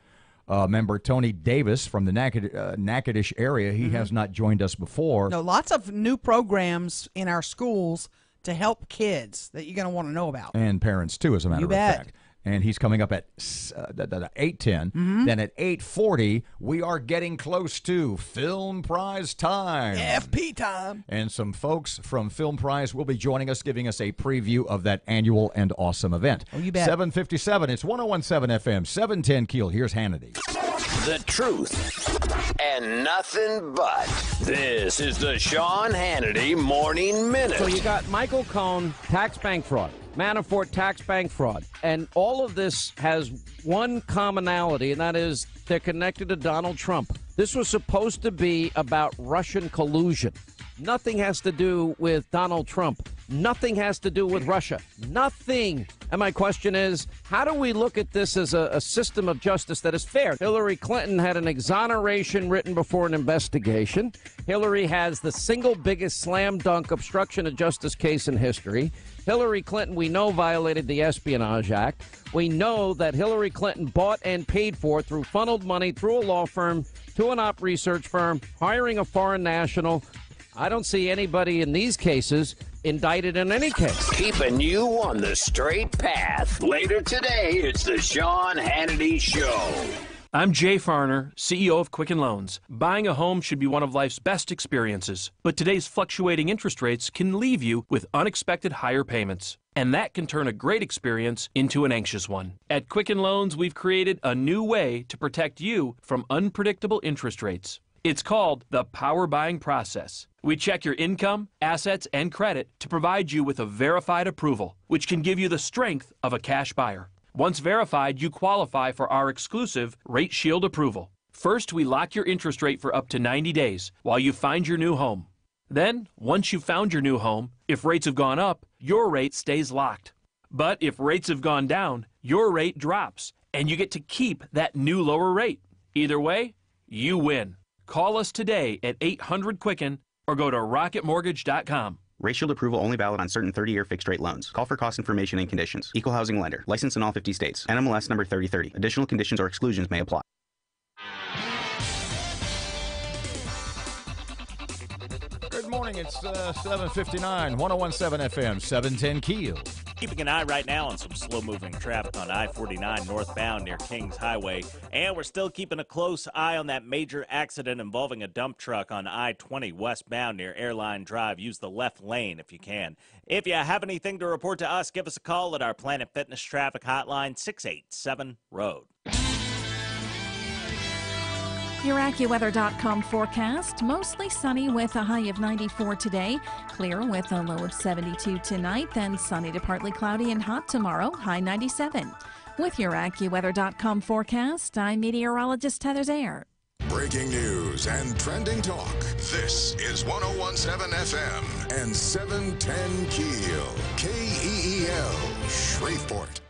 member Tony Davis from the Natchitoches area. He has not joined us before. No, lots of new programs in our schools to help kids that you're going to want to know about. And parents, too, as a matter of fact. And he's coming up at 8:10. Then at 8:40, we are getting close to Film Prize time. FP time. And some folks from Film Prize will be joining us, giving us a preview of that annual and awesome event. Oh, you bet. 7:57. It's 101.7 FM, 710 KEEL. Here's Hannity. the truth, and nothing but. This is the Sean Hannity Morning Minute. So you got Michael Cohen, tax bank fraud, Manafort, tax bank fraud, and all of this has one commonality, and that is they're connected to Donald Trump. This was supposed to be about Russian collusion. Nothing has to do with Donald Trump. Nothing has to do with Russia. Nothing. And my question is, how do we look at this as a system of justice that is fair? Hillary Clinton had an exoneration written before an investigation. Hillary has the single biggest slam dunk obstruction of justice case in history. Hillary Clinton, we know, violated the Espionage Act. We know that Hillary Clinton bought and paid for through funneled money through a law firm to an op research firm, hiring a foreign national. I don't see anybody in these cases indicted in any case. Keeping you on the straight path. Later today, it's the Sean Hannity Show. I'm Jay Farner, CEO of Quicken Loans. Buying a home should be one of life's best experiences, but today's fluctuating interest rates can leave you with unexpected higher payments. And that can turn a great experience into an anxious one. At Quicken Loans, we've created a new way to protect you from unpredictable interest rates. It's called the power buying process. We check your income, assets, and credit to provide you with a verified approval, which can give you the strength of a cash buyer. Once verified, you qualify for our exclusive Rate Shield approval. First, we lock your interest rate for up to 90 days while you find your new home. Then, once you've found your new home, if rates have gone up, your rate stays locked. But if rates have gone down, your rate drops, and you get to keep that new lower rate. Either way, you win. Call us today at 800-QUICKEN or go to rocketmortgage.com. Rate Shield approval only valid on certain 30-year fixed-rate loans. Call for cost information and conditions. Equal housing lender. Licensed in all 50 states. NMLS number 3030. Additional conditions or exclusions may apply. Good morning. It's 7:59, 101.7 FM, 710 KEEL. Keeping an eye right now on some slow-moving traffic on I-49 northbound near Kings Highway. And we're still keeping a close eye on that major accident involving a dump truck on I-20 westbound near Airline Drive. Use the left lane if you can. If you have anything to report to us, give us a call at our Planet Fitness traffic hotline, 687-ROAD. Your AccuWeather.com forecast, mostly sunny with a high of 94 today, clear with a low of 72 tonight, then sunny to partly cloudy and hot tomorrow, high 97. With your AccuWeather.com forecast, I'm meteorologist Heather Zayer. Breaking news and trending talk. This is 101.7 FM and 710 KEEL. KEEL, Shreveport.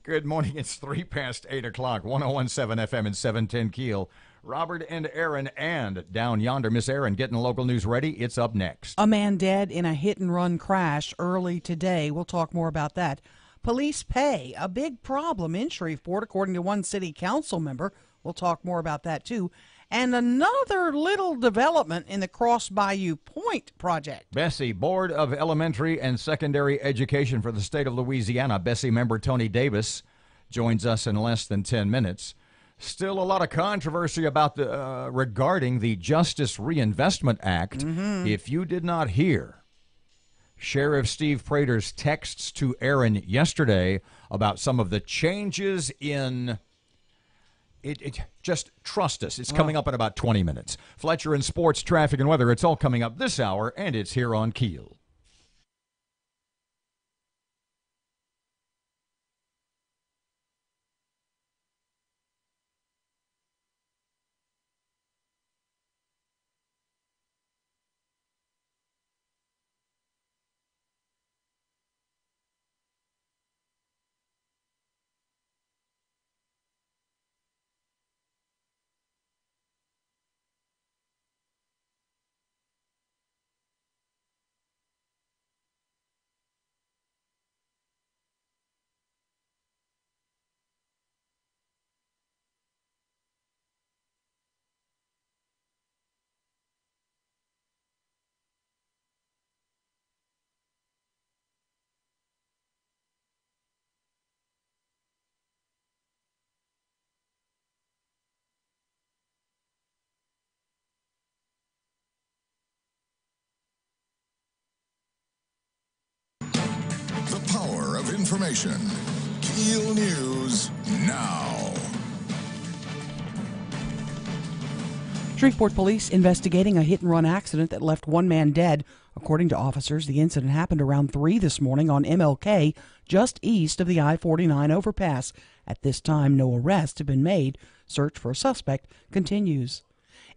Good morning. It's 3 past 8 o'clock. 101.7 FM and 710 Keel. Robert and Erin, and down yonder, Miss Erin, getting local news ready. It's up next. A man dead in a hit-and-run crash early today. We'll talk more about that. Police pay, a big problem in Shreveport, according to one city council member. We'll talk more about that, too. And another little development in the Cross Bayou Point project. Bessie, Board of Elementary and Secondary Education for the state of Louisiana. Bessie member Tony Davis joins us in less than 10 minutes. Still a lot of controversy about regarding the Justice Reinvestment Act. Mm-hmm. If you did not hear Sheriff Steve Prater's texts to Erin yesterday about some of the changes in it, just trust us. It's coming up in about 20 minutes. Fletcher and sports, traffic, and weather. It's all coming up this hour, and it's here on Keel. The power of information. KEEL News now. Shreveport police investigating a hit-and-run accident that left one man dead. According to officers, the incident happened around 3 this morning on MLK, just east of the I-49 overpass. At this time, no arrests have been made. Search for a suspect continues.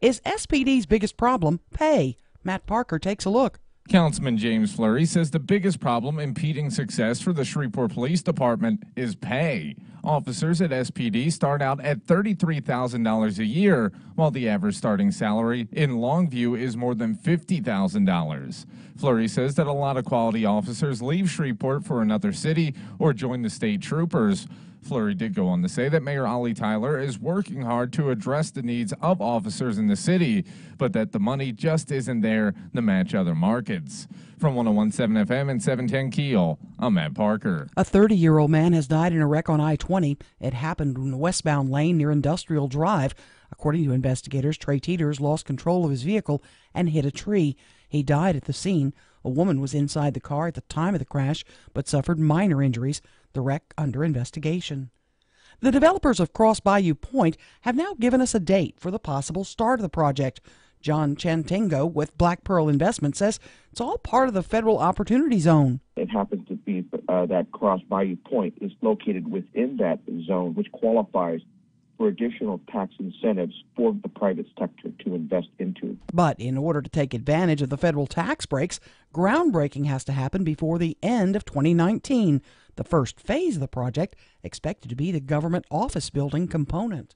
Is SPD's biggest problem pay? Matt Parker takes a look. Councilman James Fleury says the biggest problem impeding success for the Shreveport Police Department is pay. Officers at SPD start out at $33,000 a year, while the average starting salary in Longview is more than $50,000. Fleury says that a lot of quality officers leave Shreveport for another city or join the state troopers. Fleury did go on to say that Mayor Ollie Tyler is working hard to address the needs of officers in the city, but that the money just isn't there to match other markets. From 101.7 FM and 710 Keel, I'm Matt Parker. A 30-year-old man has died in a wreck on I-20. It happened in the westbound lane near Industrial Drive. According to investigators, Trey Teeters lost control of his vehicle and hit a tree. He died at the scene. A woman was inside the car at the time of the crash, but suffered minor injuries. The wreck under investigation. The developers of Cross Bayou Point have now given us a date for the possible start of the project. John Chantingo with Black Pearl Investment says it's all part of the federal opportunity zone. It happens to be that Cross Bayou Point is located within that zone, which qualifies for additional tax incentives for the private sector to invest into. But in order to take advantage of the federal tax breaks, groundbreaking has to happen before the end of 2019. The first phase of the project expected to be the government office building component.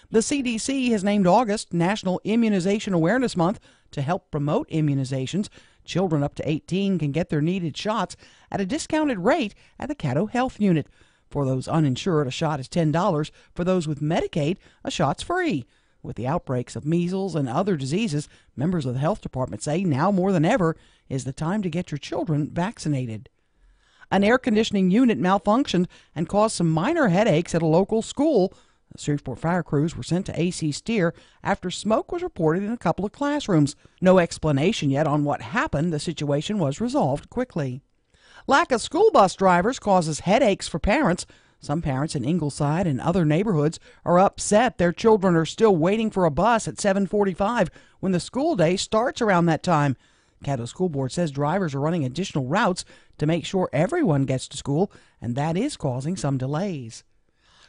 The CDC has named August National Immunization Awareness Month to help promote immunizations. Children up to 18 can get their needed shots at a discounted rate at the Caddo Health Unit. For those uninsured, a shot is $10. For those with Medicaid, a shot's free. With the outbreaks of measles and other diseases, members of the health department say now more than ever is the time to get your children vaccinated. An air conditioning unit malfunctioned and caused some minor headaches at a local school. The Shreveport fire crews were sent to AC Steer after smoke was reported in a couple of classrooms. No explanation yet on what happened. The situation was resolved quickly. Lack of school bus drivers causes headaches for parents. Some parents in Ingleside and other neighborhoods are upset their children are still waiting for a bus at 7:45 when the school day starts around that time. Caddo School Board says drivers are running additional routes to make sure everyone gets to school, and that is causing some delays.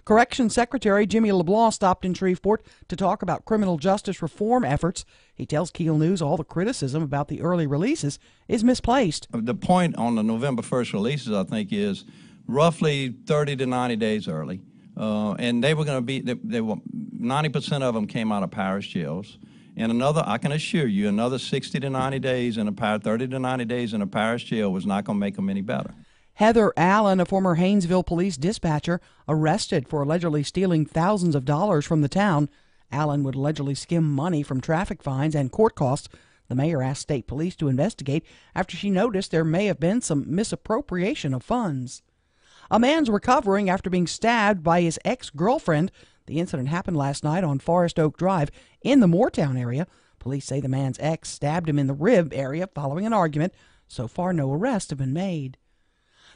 Corrections Secretary Jimmy LeBlanc stopped in Shreveport to talk about criminal justice reform efforts. He tells KEEL News all the criticism about the early releases is misplaced. The point on the November 1st releases, I think, is roughly 30 to 90 days early. And they were going to be, they were 90% of them came out of parish jails. And another, I can assure you, another 60 to 90 days in a 30 to 90 days in a parish jail was not going to make them any better. Heather Allen, a former Haynesville police dispatcher, arrested for allegedly stealing thousands of dollars from the town. Allen would allegedly skim money from traffic fines and court costs. The mayor asked state police to investigate after she noticed there may have been some misappropriation of funds. A man's recovering after being stabbed by his ex-girlfriend. The incident happened last night on Forest Oak Drive in the Moortown area. Police say the man's ex stabbed him in the rib area following an argument. So far, no arrests have been made.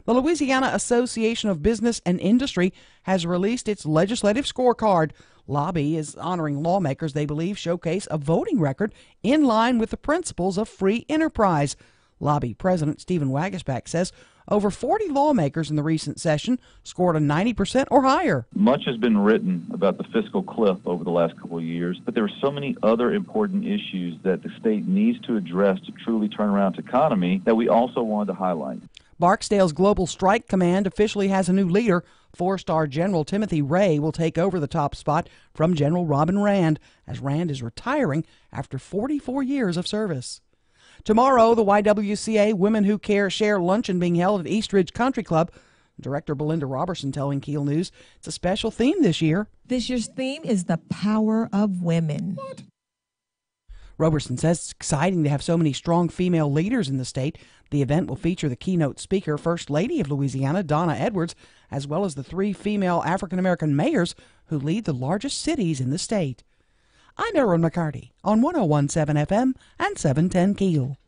The Louisiana Association of Business and Industry has released its legislative scorecard. Lobby is honoring lawmakers they believe showcase a voting record in line with the principles of free enterprise. Lobby President Stephen Wagasback says over 40 lawmakers in the recent session scored a 90% or higher. Much has been written about the fiscal cliff over the last couple of years, but there are so many other important issues that the state needs to address to truly turn around its economy that we also wanted to highlight. Barksdale's Global Strike Command officially has a new leader. Four-star General Timothy Ray will take over the top spot from General Robin Rand, as Rand is retiring after 44 years of service. Tomorrow, the YWCA Women Who Care Share Luncheon being held at East Ridge Country Club. Director Belinda Robertson telling KEEL News it's a special theme this year. This year's theme is the power of women. What? Robertson says it's exciting to have so many strong female leaders in the state. The event will feature the keynote speaker, First Lady of Louisiana, Donna Edwards, as well as the 3 female African-American mayors who lead the largest cities in the state. I'm Erin McCarty on 101.7 FM and 710 KEEL.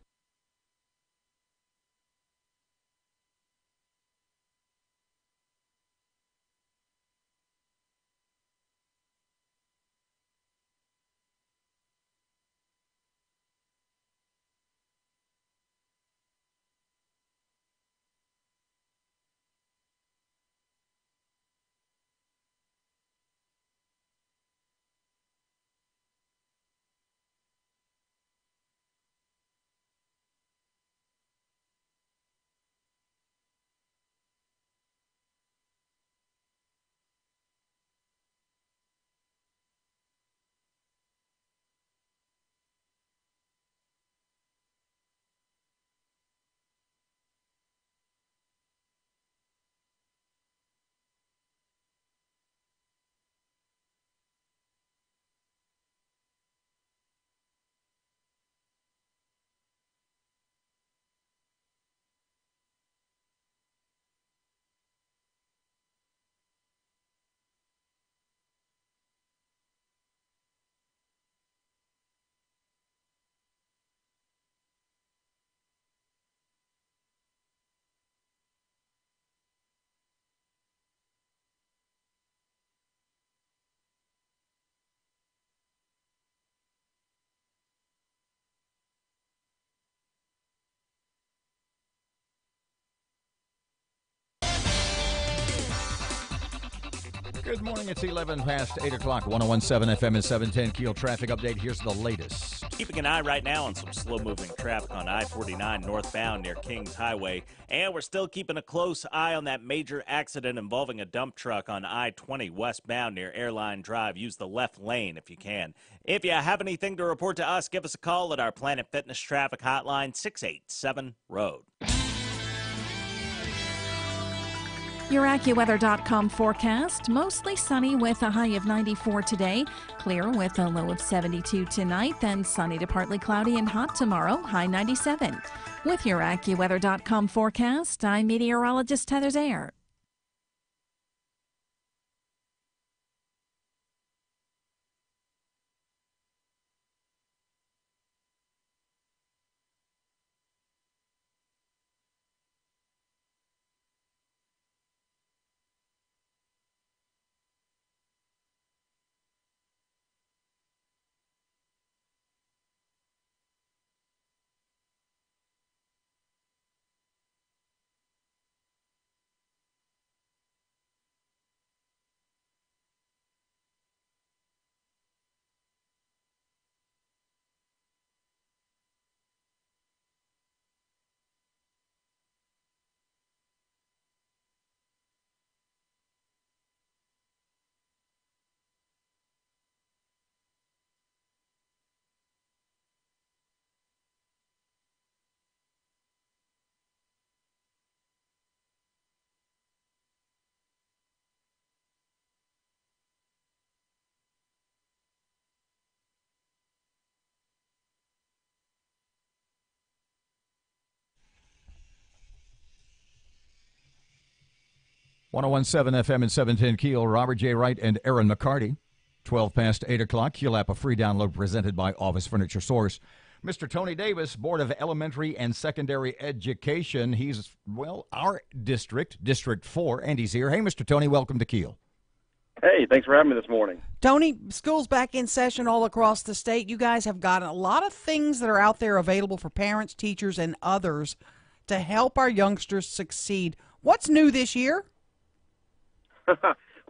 Good morning. It's 11 past 8 o'clock. 101.7 FM and 710 KEEL traffic update. Here's the latest. Keeping an eye right now on some slow-moving traffic on I-49 northbound near Kings Highway. And we're still keeping a close eye on that major accident involving a dump truck on I-20 westbound near Airline Drive. Use the left lane if you can. If you have anything to report to us, give us a call at our Planet Fitness traffic hotline, 687-ROAD. Your AccuWeather.com forecast, mostly sunny with a high of 94 today, clear with a low of 72 tonight, then sunny to partly cloudy and hot tomorrow, high 97. With your AccuWeather.com forecast, I'm meteorologist Heather Zayer. 1017 FM and 710 Keel. Robert J. Wright and Erin McCarty. 12 past 8 o'clock. Keel app, a free download presented by Office Furniture Source. Mr. Tony Davis, Board of Elementary and Secondary Education. He's, well, our district, District 4, and he's here. Hey, Mr. Tony, welcome to Keel. Hey, thanks for having me this morning. Tony, school's back in session all across the state. You guys have got a lot of things that are out there available for parents, teachers, and others to help our youngsters succeed. What's new this year?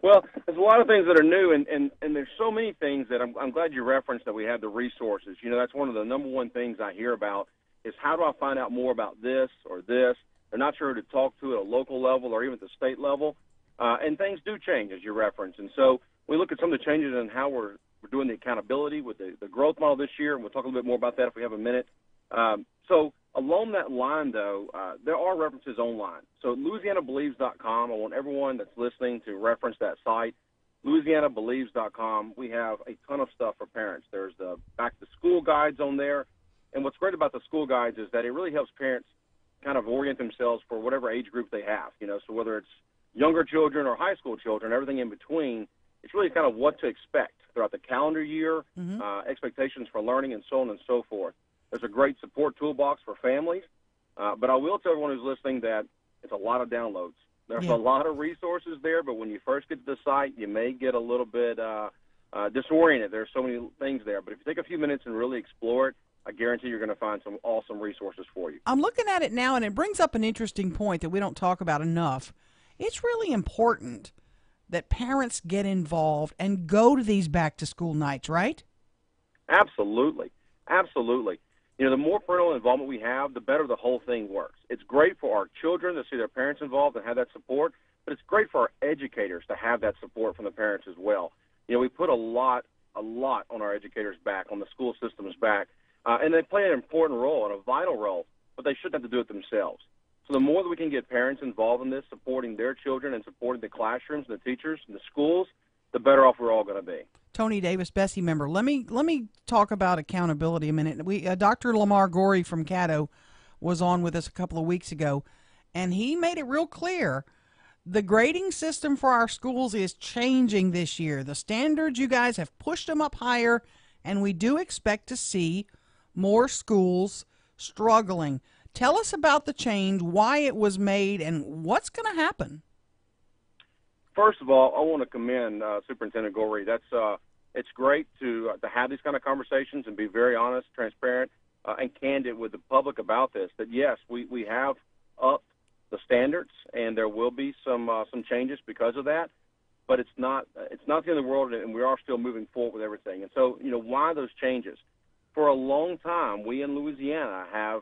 Well, there's a lot of things that are new, and there's so many things that I'm glad you referenced that we have the resources. You know, that's one of the number one things I hear about is how do I find out more about this or this? They're not sure who to talk to at a local level or even at the state level. And things do change, as you referenced. And so we look at some of the changes in how we're doing the accountability with the growth model this year, and we'll talk a little bit more about that if we have a minute. So along that line, though, there are references online. So LouisianaBelieves.com, I want everyone that's listening to reference that site. LouisianaBelieves.com, we have a ton of stuff for parents. There's the back-to-school guides on there. And what's great about the school guides is that it really helps parents kind of orient themselves for whatever age group they have. You know, so whether it's younger children or high school children, everything in between, it's really kind of what to expect throughout the calendar year, expectations for learning, and so on and so forth. There's a great support toolbox for families, but I will tell everyone who's listening that it's a lot of downloads. There's a lot of resources there, but when you first get to the site, you may get a little bit disoriented. There's so many things there, but if you take a few minutes and really explore it, I guarantee you're going to find some awesome resources for you. I'm looking at it now, and it brings up an interesting point that we don't talk about enough. It's really important that parents get involved and go to these back-to-school nights, right? Absolutely. Absolutely. You know, the more parental involvement we have, the better the whole thing works. It's great for our children to see their parents involved and have that support, but it's great for our educators to have that support from the parents as well. You know, we put a lot on our educators' back, on the school system's back, and they play an important role and a vital role, but they shouldn't have to do it themselves. So the more that we can get parents involved in this, supporting their children and supporting the classrooms and the teachers and the schools, the better off we're all going to be. Tony Davis, Bessie member. Let me talk about accountability a minute. Dr. Lamar Gorey from Caddo was on with us a couple of weeks ago, and he made it real clear. The grading system for our schools is changing this year. The standards, you guys have pushed them up higher, and we do expect to see more schools struggling. Tell us about the change, why it was made, and what's going to happen. First of all, I want to commend Superintendent Gorey. It's great to have these kind of conversations and be very honest, transparent, and candid with the public about this. That yes, we have upped the standards, and there will be some changes because of that. But it's not the end of the world, and we are still moving forward with everything. And so, you know, why those changes? For a long time, we in Louisiana have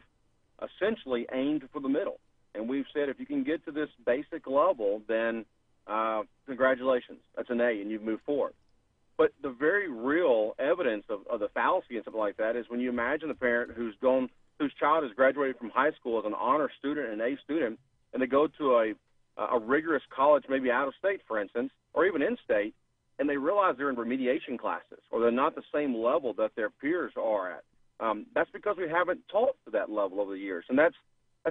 essentially aimed for the middle. And we've said if you can get to this basic level, then congratulations, that's an A, and you've moved forward. But the very real evidence of the fallacy and something like that is when you imagine a parent whose child has graduated from high school as an honor student and an A student, and they go to a rigorous college, maybe out of state, for instance, or even in state, and they realize they're in remediation classes or they're not the same level that their peers are at. That's because we haven't taught to that level over the years, and that's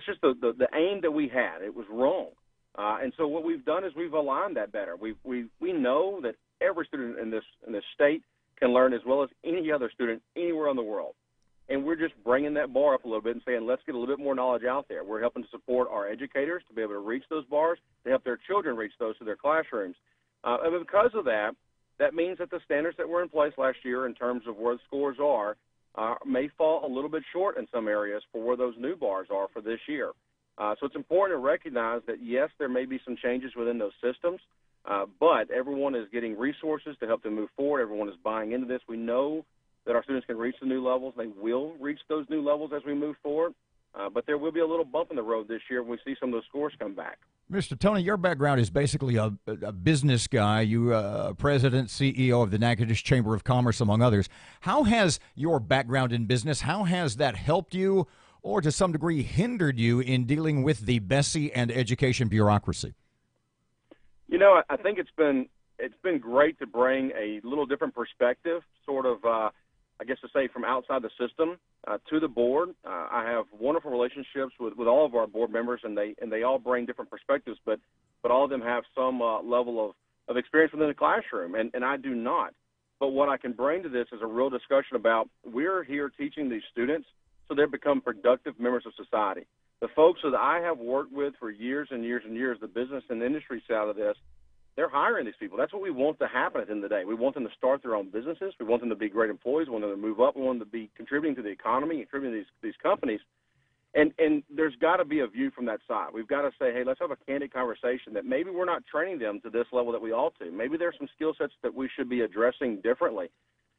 just the aim that we had. It was wrong, and so what we've done is we've aligned that better. We know that every student in this state can learn as well as any other student anywhere in the world, and we're just bringing that bar up a little bit and saying let's get a little bit more knowledge out there. We're helping to support our educators to be able to reach those bars, to help their children reach those to their classrooms, and because of that, that means that the standards that were in place last year in terms of where the scores are may fall a little bit short in some areas for where those new bars are for this year. So it's important to recognize that, yes, there may be some changes within those systems, but everyone is getting resources to help them move forward. Everyone is buying into this. We know that our students can reach the new levels. They will reach those new levels as we move forward, but there will be a little bump in the road this year when we see some of those scores come back. Mr. Tony, your background is basically a business guy. You president, CEO of the Natchitoches Chamber of Commerce, among others. How has your background in business, how has that helped you or to some degree hindered you in dealing with the Bessie and education bureaucracy? You know, I think it's been great to bring a little different perspective, sort of, I guess to say, from outside the system to the board. I have wonderful relationships with all of our board members, and they all bring different perspectives. But but all of them have some level of experience within the classroom, and I do not. But what I can bring to this is a real discussion about we're here teaching these students so they become productive members of society. The folks that I have worked with for years and years and years, the business and industry side of this, they're hiring these people. That's what we want to happen at the end of the day. We want them to start their own businesses. We want them to be great employees. We want them to move up. We want them to be contributing to the economy, contributing to these companies. And there's got to be a view from that side. We've got to say, hey, let's have a candid conversation that maybe we're not training them to this level that we ought to. Maybe there's some skill sets that we should be addressing differently.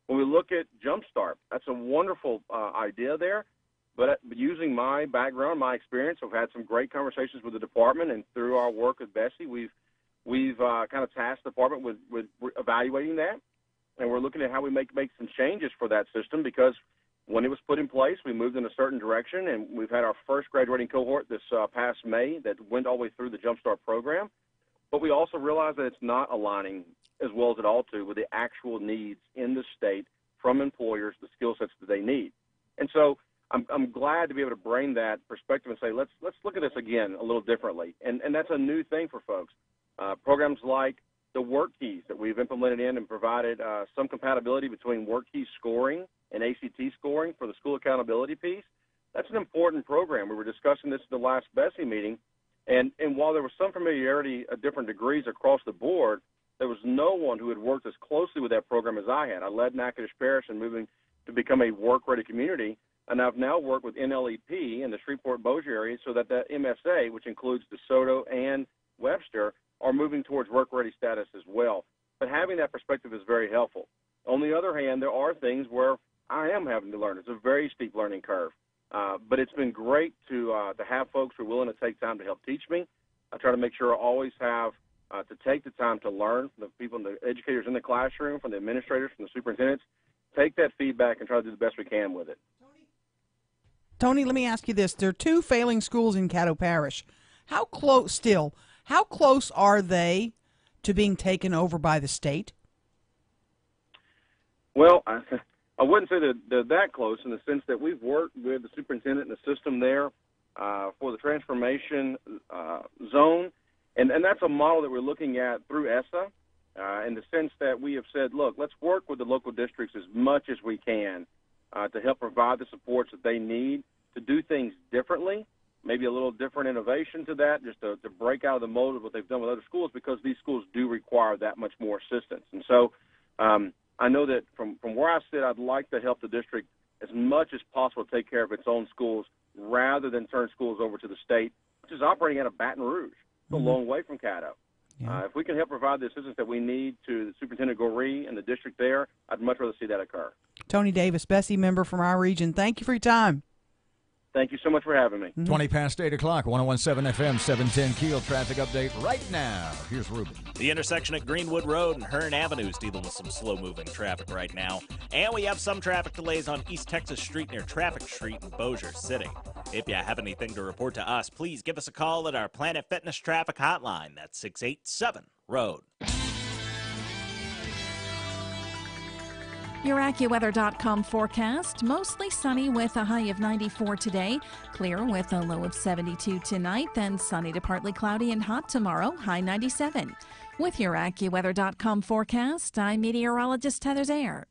When we look at Jumpstart, that's a wonderful idea there. But using my background, my experience, I've had some great conversations with the department, and through our work with Bessie, we've kind of tasked the department with evaluating that, and we're looking at how we make some changes for that system, because when it was put in place, we moved in a certain direction, and we've had our first graduating cohort this past May that went all the way through the Jumpstart program. But we also realized that it's not aligning as well as it ought to with the actual needs in the state from employers, the skill sets that they need. And so I'm glad to be able to bring that perspective and say, let's look at this again a little differently. And that's a new thing for folks. Programs like the work keys that we've implemented in and provided some compatibility between work key scoring and ACT scoring for the school accountability piece. That's an important program. We were discussing this at the last Bessie meeting, and while there was some familiarity at different degrees across the board, there was no one who had worked as closely with that program as I had. I led Natchitoches Parish in moving to become a work-ready community, and I've now worked with NLEP in the Shreveport-Bossier area so that MSA, which includes DeSoto and Webster, are moving towards work-ready status as well. But having that perspective is very helpful. On the other hand, there are things where I am having to learn. It's a very steep learning curve. But it's been great to have folks who are willing to take time to help teach me. I try to make sure I always have to take the time to learn from the people, the educators in the classroom, from the administrators, from the superintendents, take that feedback and try to do the best we can with it. Tony, let me ask you this. There are 2 failing schools in Caddo Parish. How close are they to being taken over by the state? Well, I wouldn't say that they're that close in the sense that we've worked with the superintendent and the system there for the transformation zone, and that's a model that we're looking at through ESSA in the sense that we have said, look, let's work with the local districts as much as we can to help provide the supports that they need to do things differently, maybe a little different innovation to that, just to break out of the mold of what they've done with other schools, because these schools do require that much more assistance. And so I know that from where I sit, I'd like to help the district as much as possible to take care of its own schools rather than turn schools over to the state, which is operating out of Baton Rouge. It's a long way from Caddo. Yeah. If we can help provide the assistance that we need to the Superintendent Goree and the district there, I'd much rather see that occur. Tony Davis, Bessie member from our region, thank you for your time. Thank you so much for having me. 20 past 8 o'clock, 101.7 FM, 710 Keel traffic update right now. Here's Ruben. The intersection at Greenwood Road and Hearn Avenue is dealing with some slow-moving traffic right now. And we have some traffic delays on East Texas Street near Traffic Street in Bossier City. If you have anything to report to us, please give us a call at our Planet Fitness traffic hotline. That's 687-ROAD. Your AccuWeather.com forecast, mostly sunny with a high of 94 today, clear with a low of 72 tonight, then sunny to partly cloudy and hot tomorrow, high 97. With your AccuWeather.com forecast, I'm meteorologist Heather Zayer.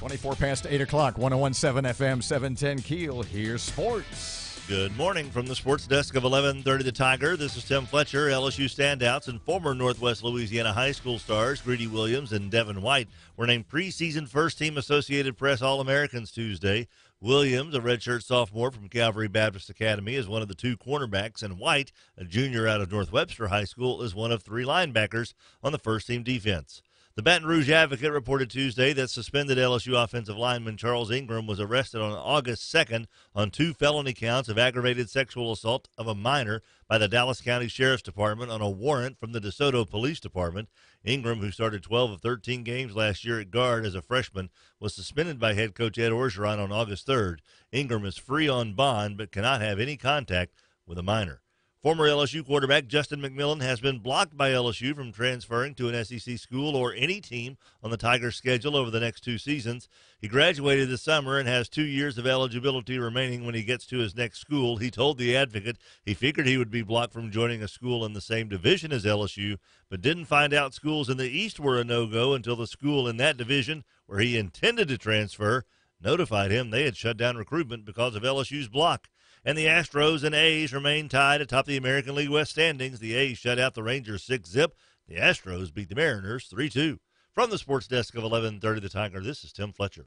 24 past 8 o'clock, 101.7 FM, 710 KEEL. Here's sports. Good morning from the sports desk of 1130 The Tiger. This is Tim Fletcher. LSU standouts and former Northwest Louisiana high school stars Greedy Williams and Devin White were named preseason first-team Associated Press All-Americans Tuesday. Williams, a redshirt sophomore from Calvary Baptist Academy, is one of the two cornerbacks, and White, a junior out of North Webster High School, is one of three linebackers on the first-team defense. The Baton Rouge Advocate reported Tuesday that suspended LSU offensive lineman Charles Ingram was arrested on August 2nd on 2 felony counts of aggravated sexual assault of a minor by the Dallas County Sheriff's Department on a warrant from the DeSoto Police Department. Ingram, who started 12 of 13 games last year at guard as a freshman, was suspended by head coach Ed Orgeron on August 3rd. Ingram is free on bond but cannot have any contact with a minor. Former LSU quarterback Justin McMillan has been blocked by LSU from transferring to an SEC school or any team on the Tigers' schedule over the next 2 seasons. He graduated this summer and has 2 years of eligibility remaining when he gets to his next school. He told the Advocate he figured he would be blocked from joining a school in the same division as LSU, but didn't find out schools in the East were a no-go until the school in that division, where he intended to transfer, notified him they had shut down recruitment because of LSU's block. And the Astros and A's remain tied atop the American League West standings. The A's shut out the Rangers 6-zip. The Astros beat the Mariners 3-2. From the sports desk of 1130 The Tiger, this is Tim Fletcher.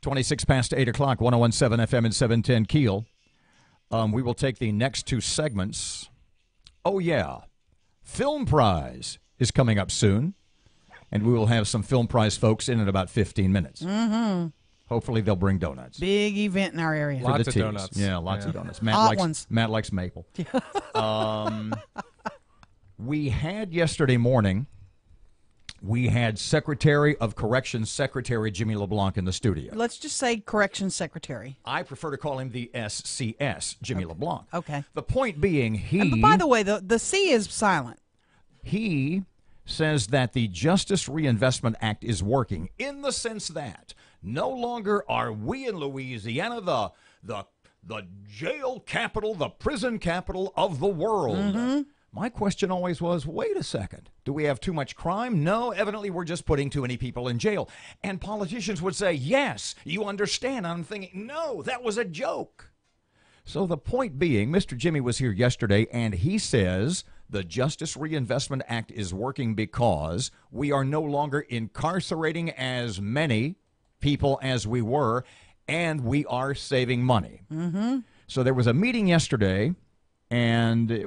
Twenty-six past 8 o'clock, 101.7 FM and 710 KEEL. We will take the next 2 segments. Oh, yeah. Film Prize is coming up soon, and we will have some Film Prize folks in about 15 minutes. Mm-hmm. Hopefully they'll bring donuts. Big event in our area. For Lots the of teams. donuts. Yeah, lots of donuts. Matt likes maple. We had yesterday morning, we had Secretary of Corrections Secretary Jimmy LeBlanc in the studio. Let's just say Corrections Secretary. I prefer to call him the SCS, Jimmy LeBlanc. Okay. The point being, And by the way, the C is silent. He says that the Justice Reinvestment Act is working in the sense that no longer are we in Louisiana the jail capital, the prison capital of the world. Mm-hmm. My question always was, wait a second, do we have too much crime? No, evidently we're just putting too many people in jail. And politicians would say, yes, you understand. I'm thinking, no, that was a joke. So the point being, Mr. Jimmy was here yesterday, and he says the Justice Reinvestment Act is working because we are no longer incarcerating as many people as we were, and we are saving money. Mm-hmm. So there was a meeting yesterday, and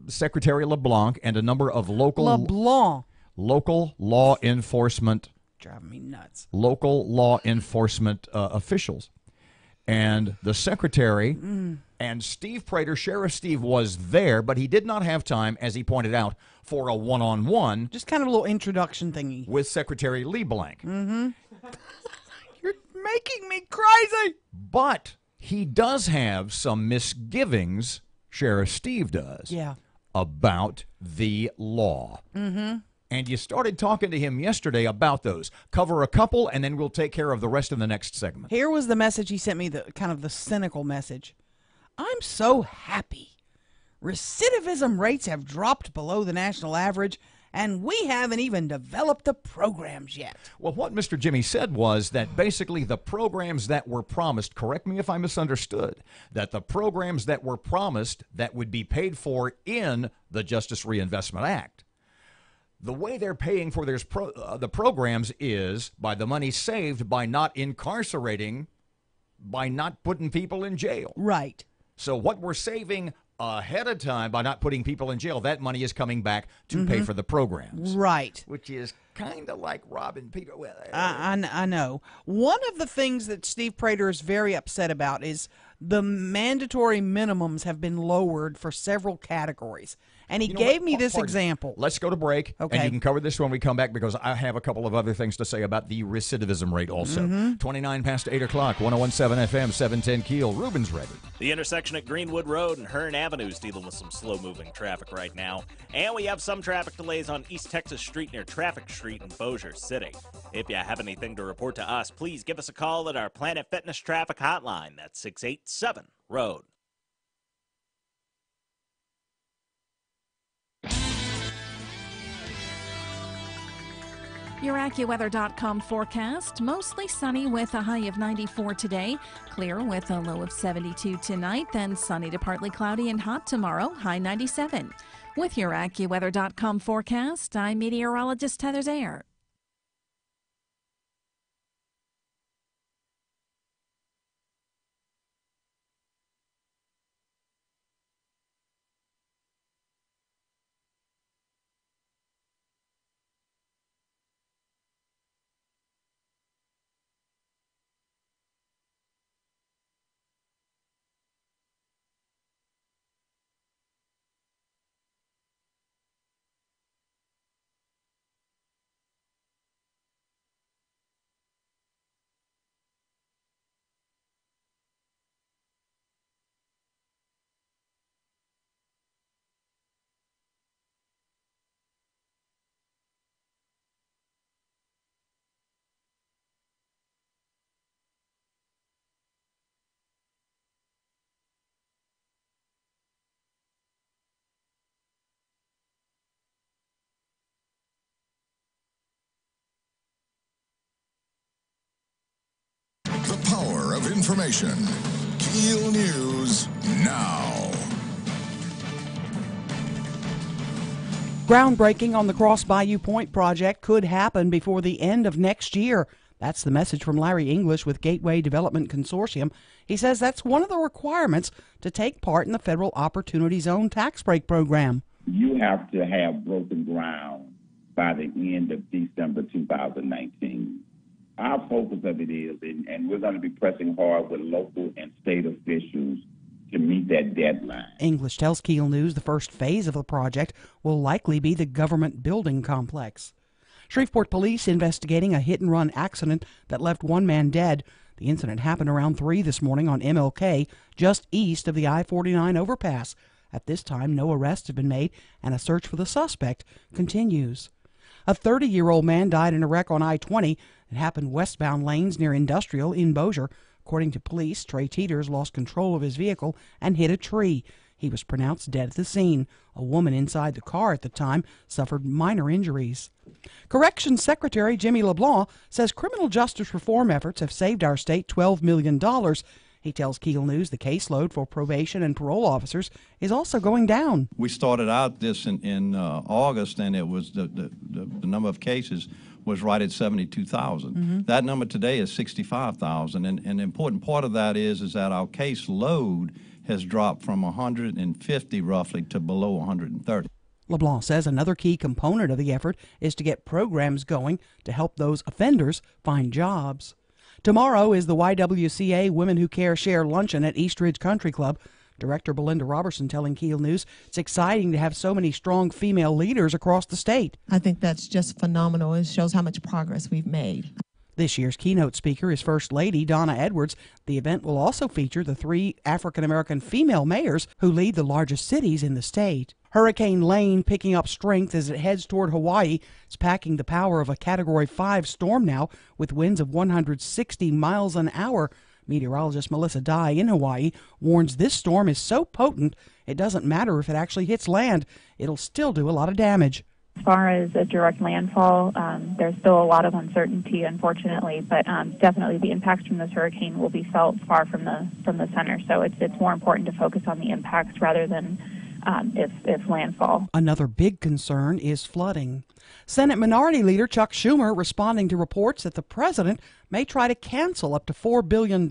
Secretary LeBlanc and a number of local law enforcement driving me nuts. Local law enforcement officials, and the secretary and Steve Prater, Sheriff Steve, was there, but he did not have time, as he pointed out, for a one-on-one. Just kind of a little introduction thingy with Secretary LeBlanc. Mm-hmm. You're making me crazy. But he does have some misgivings Sheriff Steve does, Yeah. about the law. Mm-hmm. And you started talking to him yesterday about those. Cover a couple, and then we'll take care of the rest in the next segment. Here was the message he sent me, the kind of the cynical message. I'm so happy. Recidivism rates have dropped below the national average, and we haven't even developed the programs yet. Well, what Mr. Jimmy said was that basically the programs that were promised, correct me if I misunderstood, that the programs that were promised that would be paid for in the Justice Reinvestment Act, the way they're paying for the programs is by the money saved by not incarcerating, by not putting people in jail. Right. So what we're saving ahead of time by not putting people in jail, that money is coming back to pay for the programs. Right. Which is kind of like robbing people. Well, I know. One of the things that Steve Prater is very upset about is the mandatory minimums have been lowered for several categories. And he gave me this example. Let's go to break, Okay. and you can cover this when we come back because I have a couple of other things to say about the recidivism rate also. 29 past 8 o'clock, 101.7 FM, 710 Keel. Ruben's ready. The intersection at Greenwood Road and Hearn Avenue is dealing with some slow-moving traffic right now. And we have some traffic delays on East Texas Street near Traffic Street in Bossier City. If you have anything to report to us, please give us a call at our Planet Fitness traffic hotline. That's 687-ROAD. Your AccuWeather.com forecast, mostly sunny with a high of 94 today, clear with a low of 72 tonight, then sunny to partly cloudy and hot tomorrow, high 97. With your AccuWeather.com forecast, I'm meteorologist Heather Zayer. The power of information. KEEL News now. Groundbreaking on the Cross Bayou Point project could happen before the end of next year. That's the message from Larry English with Gateway Development Consortium. He says that's one of the requirements to take part in the Federal Opportunity Zone tax break program. You have to have broken ground by the end of December 2019. Our focus of it is, and we're going to be pressing hard with local and state officials to meet that deadline. English tells KEEL News the first phase of the project will likely be the government building complex. Shreveport police investigating a hit-and-run accident that left one man dead. The incident happened around 3 this morning on MLK, just east of the I-49 overpass. At this time, no arrests have been made, and a search for the suspect continues. A 30-year-old man died in a wreck on I-20. It happened westbound lanes near Industrial in Bossier. According to police, Trey Teeters lost control of his vehicle and hit a tree. He was pronounced dead at the scene. A woman inside the car at the time suffered minor injuries. Corrections Secretary Jimmy LeBlanc says criminal justice reform efforts have saved our state $12 million. He tells KEEL News the caseload for probation and parole officers is also going down. We started out this in August, and it was the number of cases was right at 72,000. That number today is 65,000, and an important part of that is that our caseload has dropped from 150 roughly to below 130. LeBlanc says another key component of the effort is to get programs going to help those offenders find jobs. Tomorrow is the YWCA Women Who Care Share Luncheon at East Ridge Country Club. Director Belinda Robertson telling KEEL News it's exciting to have so many strong female leaders across the state. I think that's just phenomenal. It shows how much progress we've made. This year's keynote speaker is First Lady Donna Edwards. The event will also feature the 3 African-American female mayors who lead the largest cities in the state. Hurricane Lane, picking up strength as it heads toward Hawaii, is packing the power of a Category 5 storm now with winds of 160 miles an hour. Meteorologist Melissa Dye in Hawaii warns this storm is so potent it doesn't matter if it actually hits land. It'll still do a lot of damage. As far as a direct landfall, there's still a lot of uncertainty, unfortunately, but definitely the impacts from this hurricane will be felt far from the center. So it's more important to focus on the impacts rather than if landfall. Another big concern is flooding. Senate Minority Leader Chuck Schumer responding to reports that the president may try to cancel up to $4 billion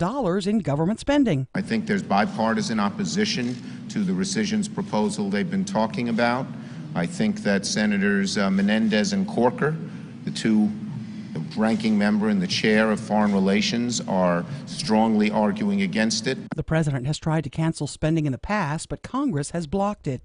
in government spending. I think there's bipartisan opposition to the rescissions proposal they've been talking about. I think that Senators Menendez and Corker, the ranking member and the chair of Foreign Relations, are strongly arguing against it. The president has tried to cancel spending in the past, but Congress has blocked it.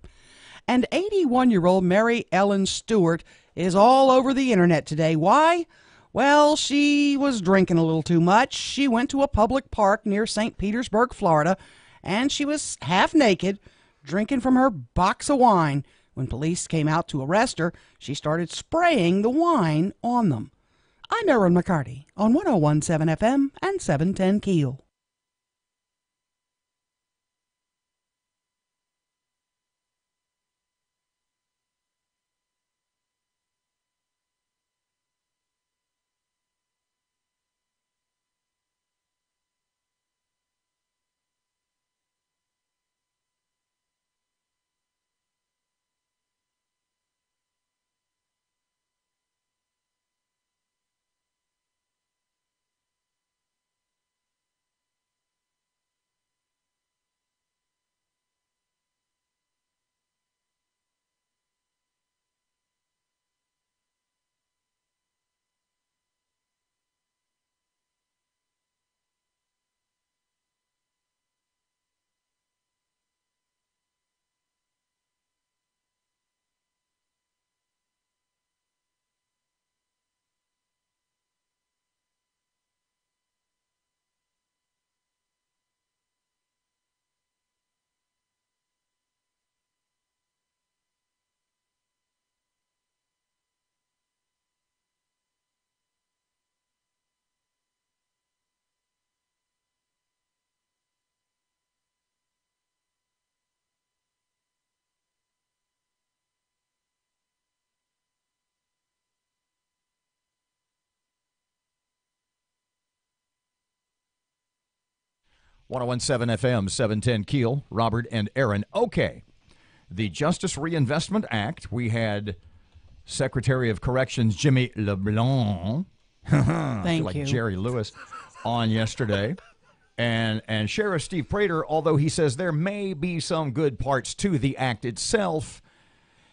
And 81-year-old Mary Ellen Stewart is all over the internet today. Why? Well, she was drinking a little too much. She went to a public park near St. Petersburg, Florida, and she was half naked, drinking from her box of wine. When police came out to arrest her, she started spraying the wine on them. I'm Erin McCarty on 101.7 FM and 710 KEEL. .101.7 FM, 710 KEEL, Robert and Erin. Okay, the Justice Reinvestment Act, we had Secretary of Corrections Jimmy LeBlanc, Thank you. Jerry Lewis, on yesterday. And Sheriff Steve Prater, although he says there may be some good parts to the act itself,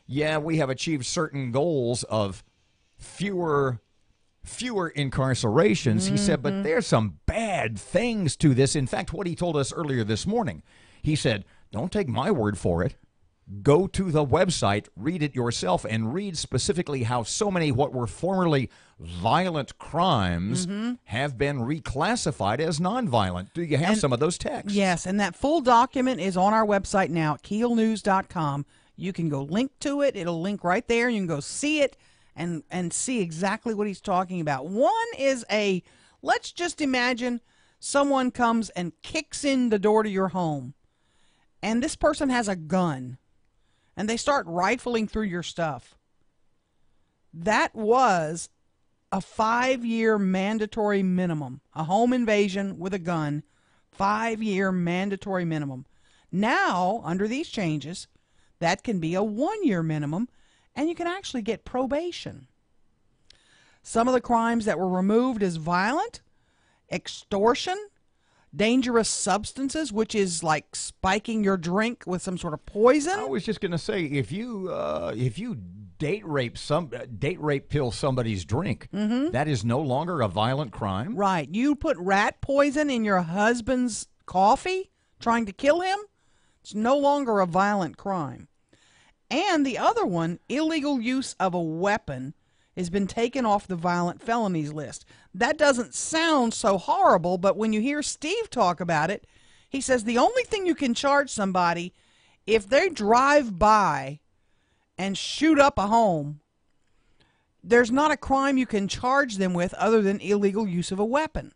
yeah, we have achieved certain goals of fewer incarcerations, he said, but there's some bad things to this. In fact, what he told us earlier this morning, he said, don't take my word for it. Go to the website, read it yourself, and read specifically how so many what were formerly violent crimes have been reclassified as nonviolent. Do you have some of those texts? Yes, and that full document is on our website now at keelnews.com. You can go link to it. It'll link right there. You can go see it and see exactly what he's talking about. One is let's just imagine someone comes and kicks in the door to your home, and this person has a gun, and they start rifling through your stuff. That was a 5-year mandatory minimum. A home invasion with a gun, 5-year mandatory minimum. Now, under these changes, that can be a 1-year minimum, and you can actually get probation. Some of the crimes that were removed is violent, extortion, dangerous substances, which is like spiking your drink with some sort of poison. I was just going to say, if you date rape pill somebody's drink, that is no longer a violent crime. Right. You put rat poison in your husband's coffee, trying to kill him. It's no longer a violent crime. And the other one, illegal use of a weapon, has been taken off the violent felonies list. That doesn't sound so horrible, but when you hear Steve talk about it, he says the only thing you can charge somebody if they drive by and shoot up a home, there's not a crime you can charge them with other than illegal use of a weapon.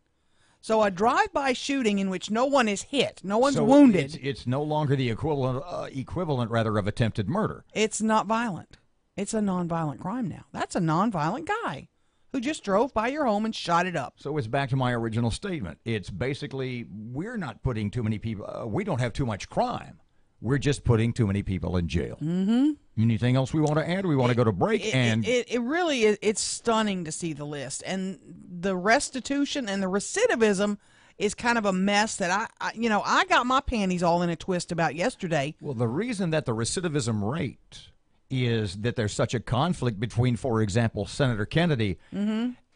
So a drive-by shooting in which no one is hit, no one's wounded. It's no longer the equivalent rather of attempted murder. It's not violent. It's a nonviolent crime now. That's a nonviolent guy who just drove by your home and shot it up. So it's back to my original statement. It's basically we're not putting too many people. We don't have too much crime. We're just putting too many people in jail. Mm-hmm. Anything else we want to add? We want to go to break. It really is. It's stunning to see the list, and the restitution and the recidivism is kind of a mess that I got my panties all in a twist about yesterday. Well, the reason that the recidivism rate is that there's such a conflict between, for example, Senator Kennedy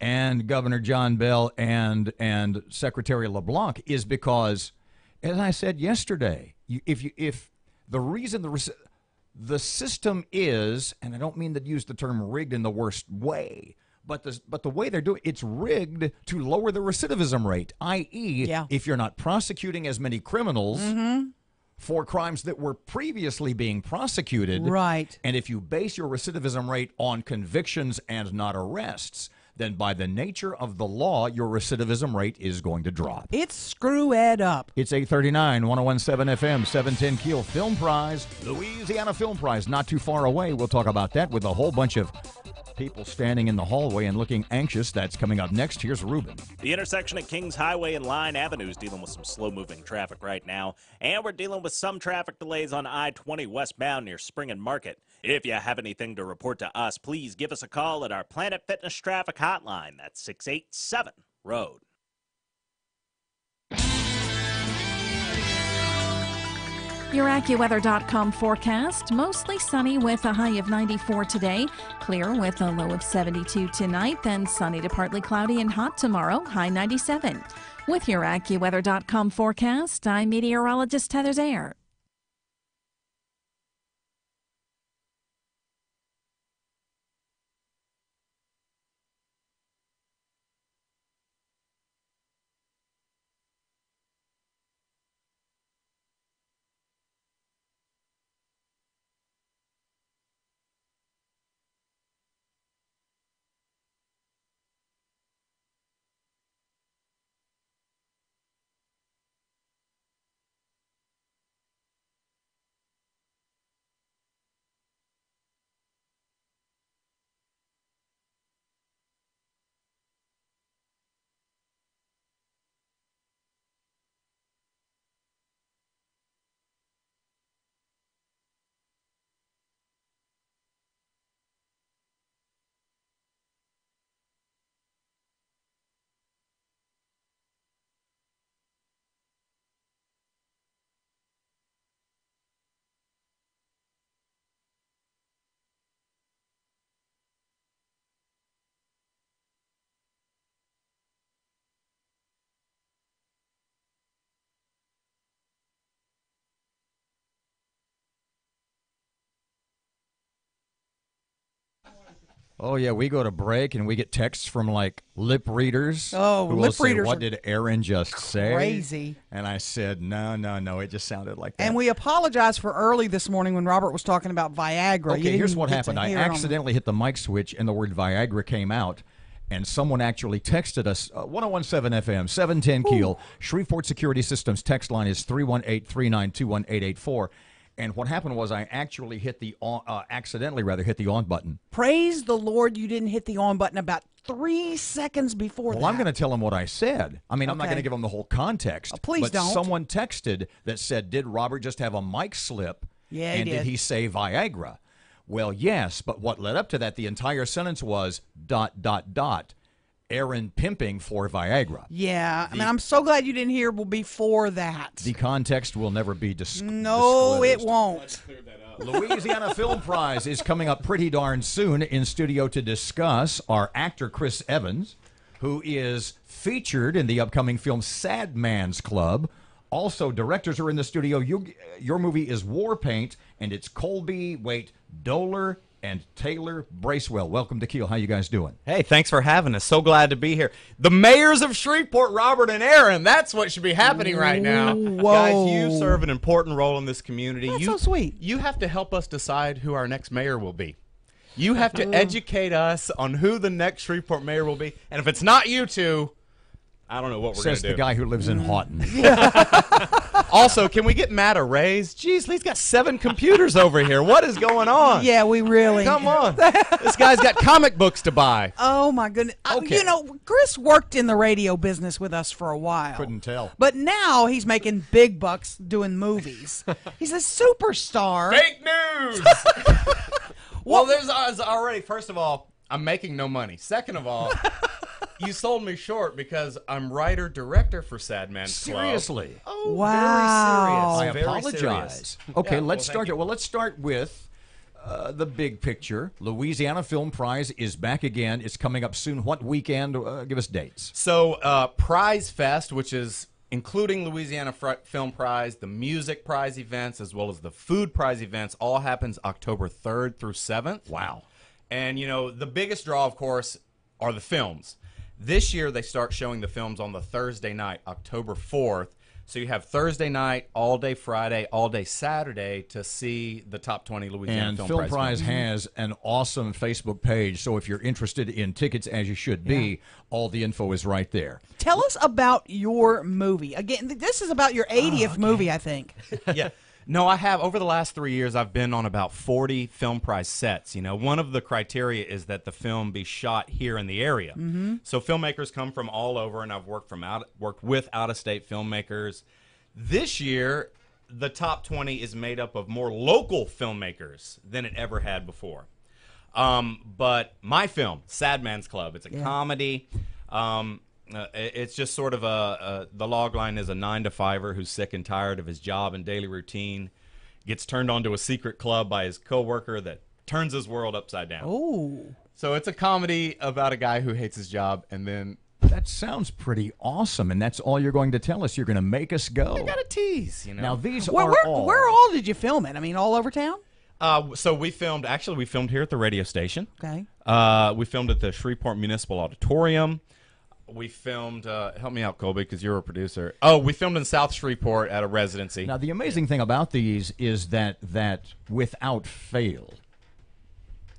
and Governor John Bell and Secretary LeBlanc is because, as I said yesterday, if the reason the system is, and I don't mean to use the term rigged in the worst way, but the way they're doing it's rigged to lower the recidivism rate, i.e., if you're not prosecuting as many criminals for crimes that were previously being prosecuted, right, and if you base your recidivism rate on convictions and not arrests, then by the nature of the law, your recidivism rate is going to drop. It's screw Ed up. It's 839, 1017 FM, 710 KEEL Film Prize, Louisiana Film Prize, not too far away. We'll talk about that with a whole bunch of people standing in the hallway and looking anxious. That's coming up next. Here's Ruben. The intersection at Kings Highway and Line Avenue is dealing with some slow-moving traffic right now, and we're dealing with some traffic delays on I-20 westbound near Spring and Market. If you have anything to report to us, please give us a call at our Planet Fitness traffic hotline. That's 687-ROAD. Your AccuWeather.com forecast, mostly sunny with a high of 94 today, clear with a low of 72 tonight, then sunny to partly cloudy and hot tomorrow, high 97. With your AccuWeather.com forecast, I'm meteorologist Heather Zayer. Oh, yeah, we go to break and we get texts from, like, lip readers. Oh, who lip will say, readers what are did Erin just say? crazy. And I said, no, it just sounded like that. And we apologize for early this morning when Robert was talking about Viagra. Okay, here's what happened. I accidentally hit the mic switch and the word Viagra came out. And someone actually texted us, 1017 FM, 710 KEEL. Shreveport Security Systems text line is 318-392-1884. And what happened was I actually hit the accidentally hit the on button. Praise the Lord you didn't hit the on button about 3 seconds before that. Well, I'm going to tell them what I said. I mean, I'm not going to give them the whole context. Please but don't. Someone texted that said, did Robert just have a mic slip? Yeah, and he did. Did he say Viagra? Well, yes, but what led up to that, the entire sentence was ... Erin pimping for Viagra. Yeah, I mean, I'm so glad you didn't hear before that. The context will never be disclosed. No, it won't. Louisiana Film Prize is coming up pretty darn soon. In studio to discuss our actor Chris Evans, who is featured in the upcoming film Sad Man's Club. Also, directors are in the studio. Your movie is War Paint, and it's Colby, Doler, and Taylor Bracewell. Welcome to Keel. How you guys doing? Hey, thanks for having us. So glad to be here. The mayors of Shreveport, Robert and Erin, that's what should be happening right now. Whoa. Guys, you serve an important role in this community. That's so sweet. You have to help us decide who our next mayor will be. You have to educate us on who the next Shreveport mayor will be. And if it's not you two, I don't know what we're going to do. Says the guy who lives in Houghton. Also, can we get Matt a raise? Jeez, he's got 7 computers over here. What is going on? Yeah, we really. Come on. This guy's got comic books to buy. Oh, my goodness. Okay. You know, Chris worked in the radio business with us for a while. Couldn't tell. But now he's making big bucks doing movies. He's a superstar. Fake news! Well, there's already, first of all, I'm making no money. Second of all, you sold me short because I'm writer-director for Sad Man's Club. Seriously? Oh, Wow. very serious. I Very apologize. serious. Okay, Yeah, let's well, start thank here. Well, let's start with the big picture. Louisiana Film Prize is back again. It's coming up soon. What weekend? Give us dates. So, Prize Fest, which is including Louisiana Film Prize, the Music Prize events, as well as the Food Prize events, all happens October 3rd through 7th. Wow. And, you know, the biggest draw, of course, are the films. This year, they start showing the films on the Thursday night, October 4th. So you have Thursday night, all day Friday, all day Saturday to see the top 20 Louisiana And Film Film Prize Prize films. has an awesome Facebook page, so if you're interested in tickets, as you should be, all the info is right there. Tell us about your movie. Again, this is about your 80th movie, I think. Yeah. No, I have. Over the last 3 years, I've been on about 40 Film Prize sets. You know, one of the criteria is that the film be shot here in the area. Mm-hmm. So filmmakers come from all over, and I've worked with out-of-state filmmakers. This year, the top 20 is made up of more local filmmakers than it ever had before. But my film, Sad Man's Club, it's a comedy. It's just sort of the log line is a 9-to-5er who's sick and tired of his job and daily routine, gets turned on to a secret club by his coworker that turns his world upside down. Oh. So it's a comedy about a guy who hates his job, and then That sounds pretty awesome, and that's all you're going to tell us. You're going to make us go. I got to tease, you know. Now, these Where are all... where all did you film it? I mean, all over town? So we filmed here at the radio station. Okay. We filmed at the Shreveport Municipal Auditorium. We filmed, help me out, Colby, because you're a producer. Oh, we filmed in South Shreveport at a residency. Now, the amazing thing about these is that without fail,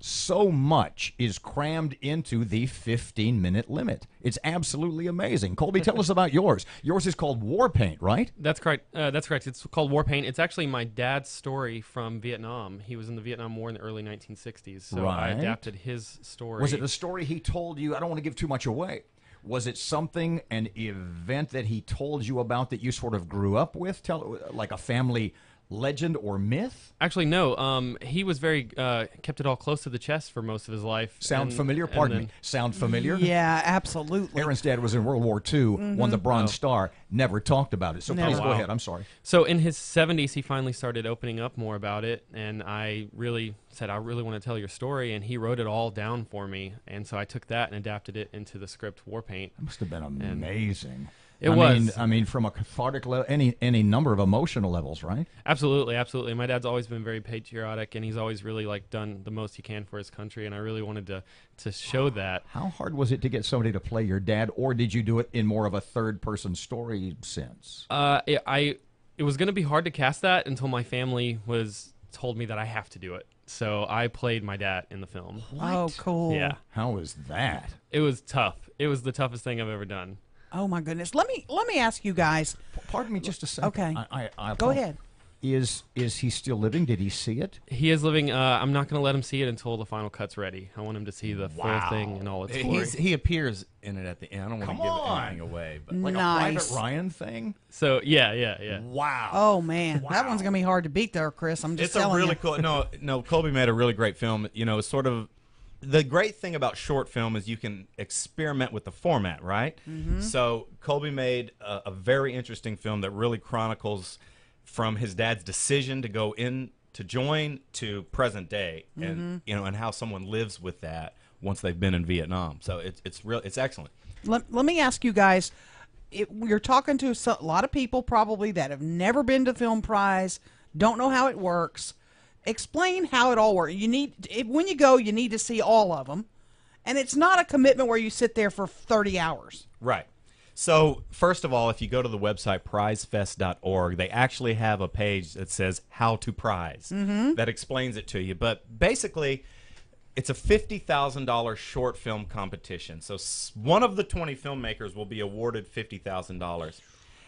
so much is crammed into the 15-minute limit. It's absolutely amazing. Colby, tell us about yours. Yours is called War Paint, right? That's correct. That's correct. It's called War Paint. It's actually my dad's story from Vietnam. He was in the Vietnam War in the early 1960s, so I adapted his story. Was it a story he told you? I don't want to give too much away. Was it something, an event that he told you about that you sort of grew up with, like a family legend or myth? Actually, no. He was very kept it all close to the chest for most of his life. Sound familiar? Pardon me. Sound familiar? Yeah, absolutely. Erin's dad was in World War II, won the Bronze Star, never talked about it. So please go ahead. I'm sorry. So in his 70s, he finally started opening up more about it, and I really said, I really want to tell your story, and he wrote it all down for me. And so I took that and adapted it into the script War Paint. That must have been amazing. I mean, from a cathartic level, any number of emotional levels, right? Absolutely, absolutely. My dad's always been very patriotic, and he's always really done the most he can for his country, and I really wanted to show that. How hard was it to get somebody to play your dad, or did you do it in more of a third-person story sense? It was going to be hard to cast that until my family told me that I have to do it. So I played my dad in the film. What? Oh, cool. Yeah. How was that? It was tough. It was the toughest thing I've ever done. Oh my goodness! Let me ask you guys. Pardon me, just a second. Okay. I Go ahead. Is he still living? Did he see it? He is living. I'm not going to let him see it until the final cut's ready. I want him to see the full thing in all its glory. He appears in it at the end. I don't want to give anything away, but like Nice. a Private Ryan thing. So yeah. Wow. Oh man, that one's gonna be hard to beat there, Chris. I'm just It's telling a really you. cool. No, Colby made a really great film. You know, sort of. The great thing about short film is you can experiment with the format, right? Mm-hmm. So Colby made a very interesting film that really chronicles from his dad's decision to go in to join to present day, and and how someone lives with that once they've been in Vietnam. So it's excellent. Let me ask you guys. You're talking to a lot of people probably that have never been to Film Prize, don't know how it works. Explain how it all works. When you go, you need to see all of them, and it's not a commitment where you sit there for 30 hours. Right. So, first of all, if you go to the website prizefest.org, they actually have a page that says how to prize that explains it to you. But basically, it's a $50,000 short film competition. So one of the 20 filmmakers will be awarded $50,000.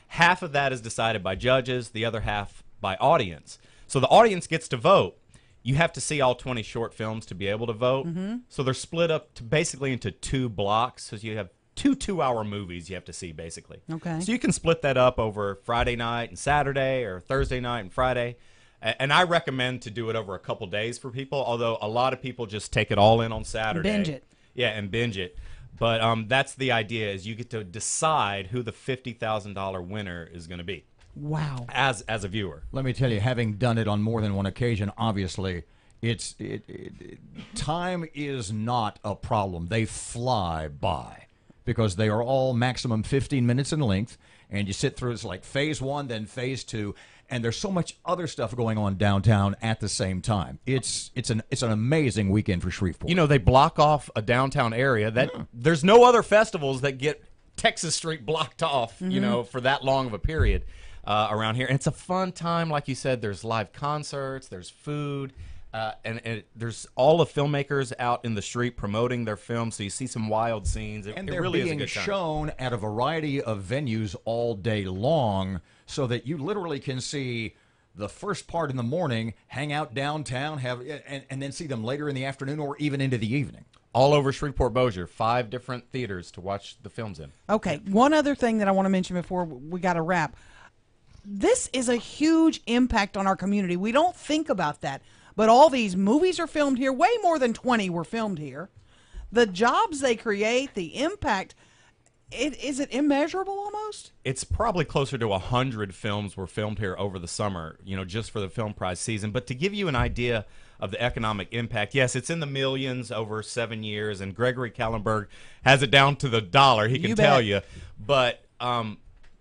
Half of that is decided by judges, the other half by audience. So the audience gets to vote. You have to see all 20 short films to be able to vote. So they're split up basically into 2 blocks. So you have 2 2-hour movies you have to see, basically. Okay. So you can split that up over Friday night and Saturday, or Thursday night and Friday. And I recommend to do it over a couple days for people, although a lot of people just take it all in on Saturday. Binge it. Yeah, and binge it. But that's the idea, is you get to decide who the $50,000 winner is going to be. Wow. As a viewer. Let me tell you, having done it on more than one occasion, obviously, time is not a problem. They fly by because they are all maximum 15 minutes in length, and you sit through, it's like phase 1, then phase 2, and there's so much other stuff going on downtown at the same time. It's an amazing weekend for Shreveport. You know, they block off a downtown area that there's no other festivals that get Texas Street blocked off, you know, for that long of a period around here. And it's a fun time, like you said. There's live concerts, there's food, and there's all the filmmakers out in the street promoting their films. So you see some wild scenes. And it they're really is a being good time. shown at a variety of venues all day long, so that you literally can see the first part in the morning, hang out downtown, and then see them later in the afternoon or even into the evening. All over Shreveport-Bossier, 5 different theaters to watch the films in. Okay, one other thing that I want to mention before we got to wrap. This is a huge impact on our community. We don't think about that, but all these movies are filmed here. Way more than 20 were filmed here. The jobs they create, the impact, is it immeasurable almost? It's probably closer to 100 films were filmed here over the summer, you know, just for the film prize season. But to give you an idea of the economic impact, yes, it's in the millions over 7 years, and Gregory Kallenberg has it down to the dollar, he can tell you. But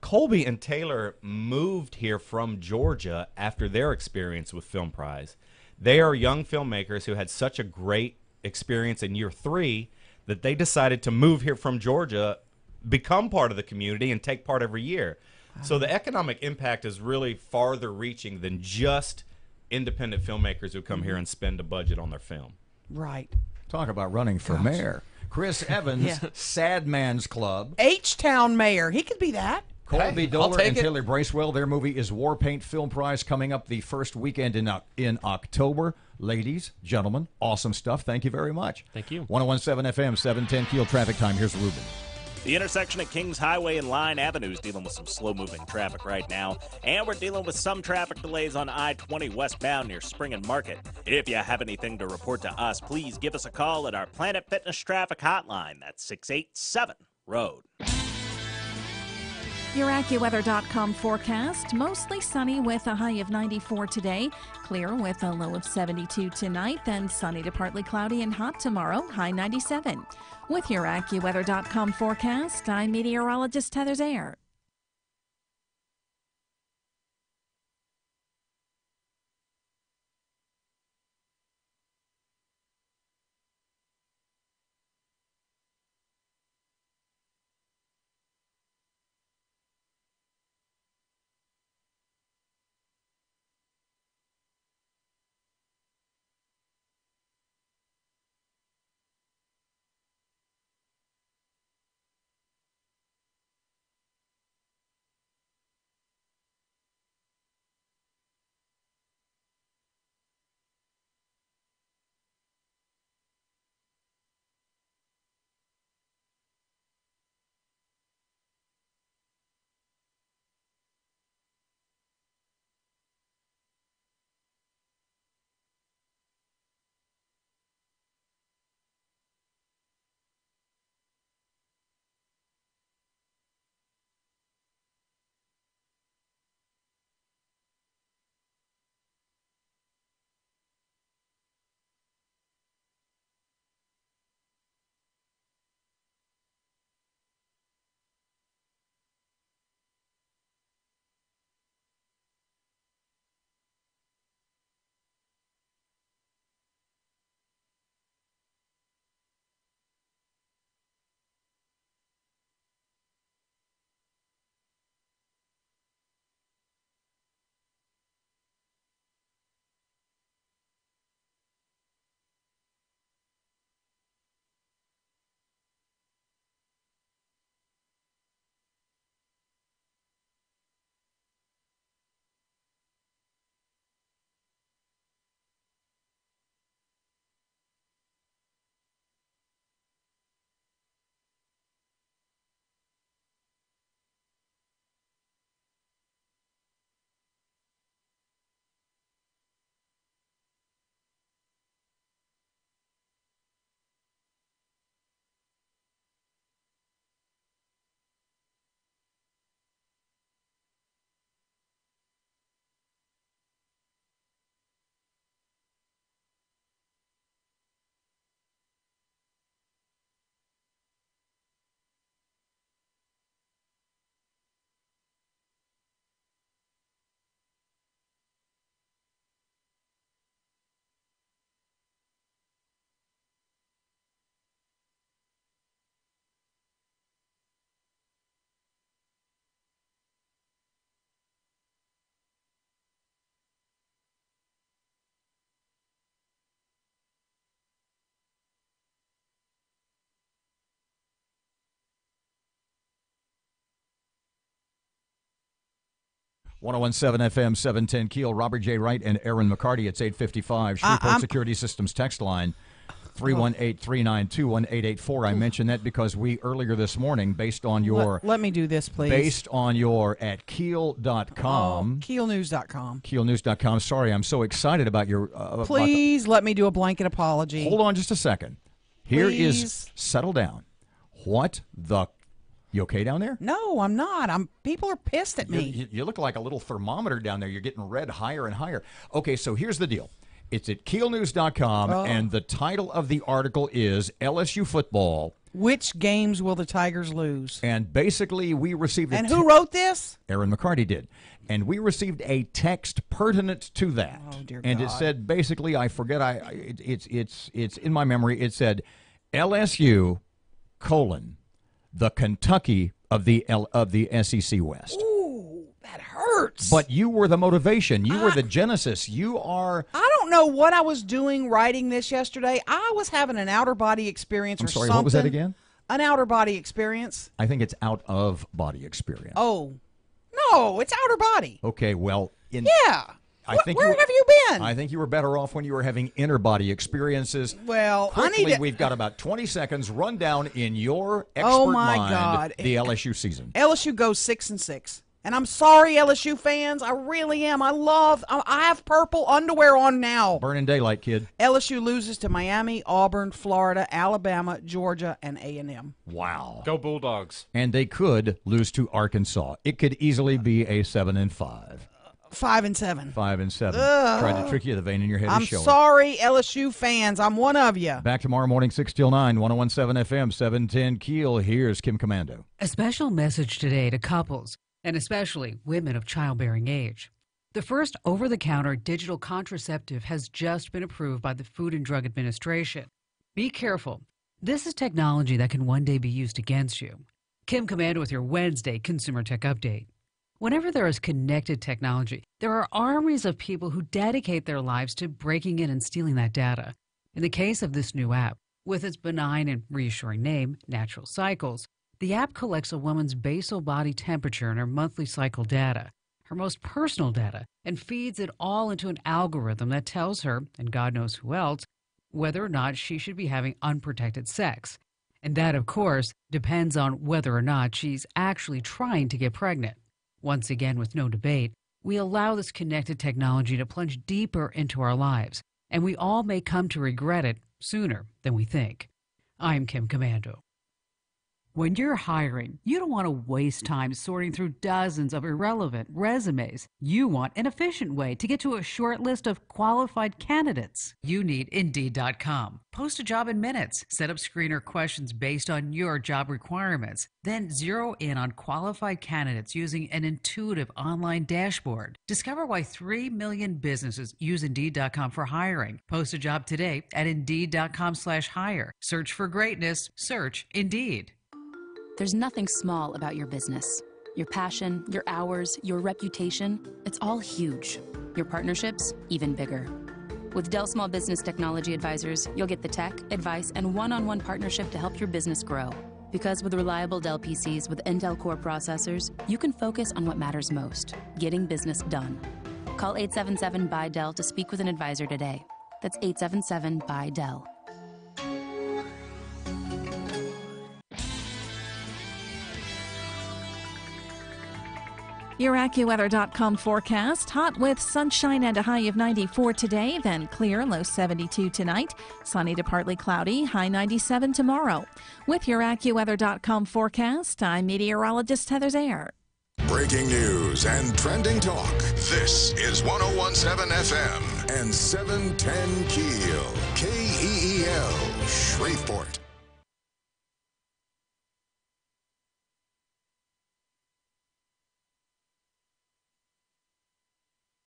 Colby and Taylor moved here from Georgia after their experience with Film Prize. They are young filmmakers who had such a great experience in year 3 that they decided to move here from Georgia, become part of the community, and take part every year. So the economic impact is really farther reaching than just independent filmmakers who come here and spend a budget on their film. Right. Talk about running for mayor. Chris Evans, Sad Man's Club. H-Town mayor. He could be that. Colby Doler and Taylor Bracewell. Their movie is War Paint Film Prize, coming up the first weekend in October. Ladies, gentlemen, awesome stuff. Thank you very much. Thank you. 101.7 FM, 710 Keel traffic time. Here's Ruben. The intersection at Kings Highway and Line Avenue is dealing with some slow-moving traffic right now, and we're dealing with some traffic delays on I-20 westbound near Spring and Market. If you have anything to report to us, please give us a call at our Planet Fitness traffic hotline. That's 687-ROAD. Your AccuWeather.com forecast, mostly sunny with a high of 94 today, clear with a low of 72 tonight, then sunny to partly cloudy and hot tomorrow, high 97. With your AccuWeather.com forecast, I'm meteorologist Heather Zayer. 1017 FM, 710 Keel. Robert J. Wright and Erin McCarty. It's 8:55. Shreveport Security Systems text line 318-392-1884. I mentioned that because we earlier this morning, based on your let me do this, please. Based on your at KEEL.com. KEELnews.com. KEELnews.com. Sorry, I'm so excited about your. Please let me do a blanket apology. Hold on just a second. Here Please. is settle down. What the? You okay down there? No, I'm not. People are pissed at me. You look like a little thermometer down there. You're getting red higher and higher. Okay, so here's the deal. It's at KEELnews.com, and the title of the article is LSU Football. Which games will the Tigers lose? And basically, we received And who wrote this? Erin McCarty did. And we received a text pertinent to that. Oh, dear and God. it said, basically, I forget, it's in my memory, it said, LSU, the Kentucky of the SEC West. Ooh, that hurts. But you were the motivation. You were the genesis. You are. I don't know what I was doing writing this yesterday. I was having an outer body experience I'm or sorry, something. what was that again? An outer body experience. I think it's out of body experience. Oh, no, it's outer body. Okay, well. Yeah. Where have you been? I think you were better off when you were having inner body experiences. Well, quickly, we've got about 20 seconds. Run down in your expert Oh, my mind God. the LSU season. LSU goes 6-6. And I'm sorry, LSU fans. I really am. I have purple underwear on now. Burning daylight, kid. LSU loses to Miami, Auburn, Florida, Alabama, Georgia, and A&M. Wow. Go Bulldogs. And they could lose to Arkansas. It could easily be a 7-5. 5-7. 5-7. Ugh. Tried to trick you. The vein in your head I'm is showing. sorry, LSU fans. I'm one of you. Back tomorrow morning, 6 till 9, 1017 FM, 710 Keel. Here's Kim Commando. A special message today to couples, and especially women of childbearing age. The first over-the-counter digital contraceptive has just been approved by the Food and Drug Administration. Be careful. This is technology that can one day be used against you. Kim Commando with your Wednesday Consumer Tech Update. Whenever there is connected technology, there are armies of people who dedicate their lives to breaking in and stealing that data. In the case of this new app, with its benign and reassuring name, Natural Cycles, the app collects a woman's basal body temperature and her monthly cycle data, her most personal data, and feeds it all into an algorithm that tells her, and God knows who else, whether or not she should be having unprotected sex. And that, of course, depends on whether or not she's actually trying to get pregnant. Once again, with no debate, we allow this connected technology to plunge deeper into our lives, and we all may come to regret it sooner than we think. I'm Kim Commando. When you're hiring, you don't want to waste time sorting through dozens of irrelevant resumes. You want an efficient way to get to a short list of qualified candidates. You need Indeed.com. Post a job in minutes. Set up screener questions based on your job requirements. Then zero in on qualified candidates using an intuitive online dashboard. Discover why 3 million businesses use Indeed.com for hiring. Post a job today at Indeed.com/hire. Search for greatness. Search Indeed. There's nothing small about your business. Your passion, your hours, your reputation, it's all huge. Your partnerships, even bigger. With Dell Small Business Technology Advisors, you'll get the tech, advice, and one-on-one partnership to help your business grow. Because with reliable Dell PCs with Intel Core processors, you can focus on what matters most, getting business done. Call 877-BUY-DELL to speak with an advisor today. That's 877-BUY-DELL. Your AccuWeather.com forecast. Hot with sunshine and a high of 94 today, then clear, low 72 tonight. Sunny to partly cloudy, high 97 tomorrow. With your AccuWeather.com forecast, I'm meteorologist Heather Zayer. Breaking news and trending talk. This is 1017 FM and 710 Keel. KEEL, Shreveport.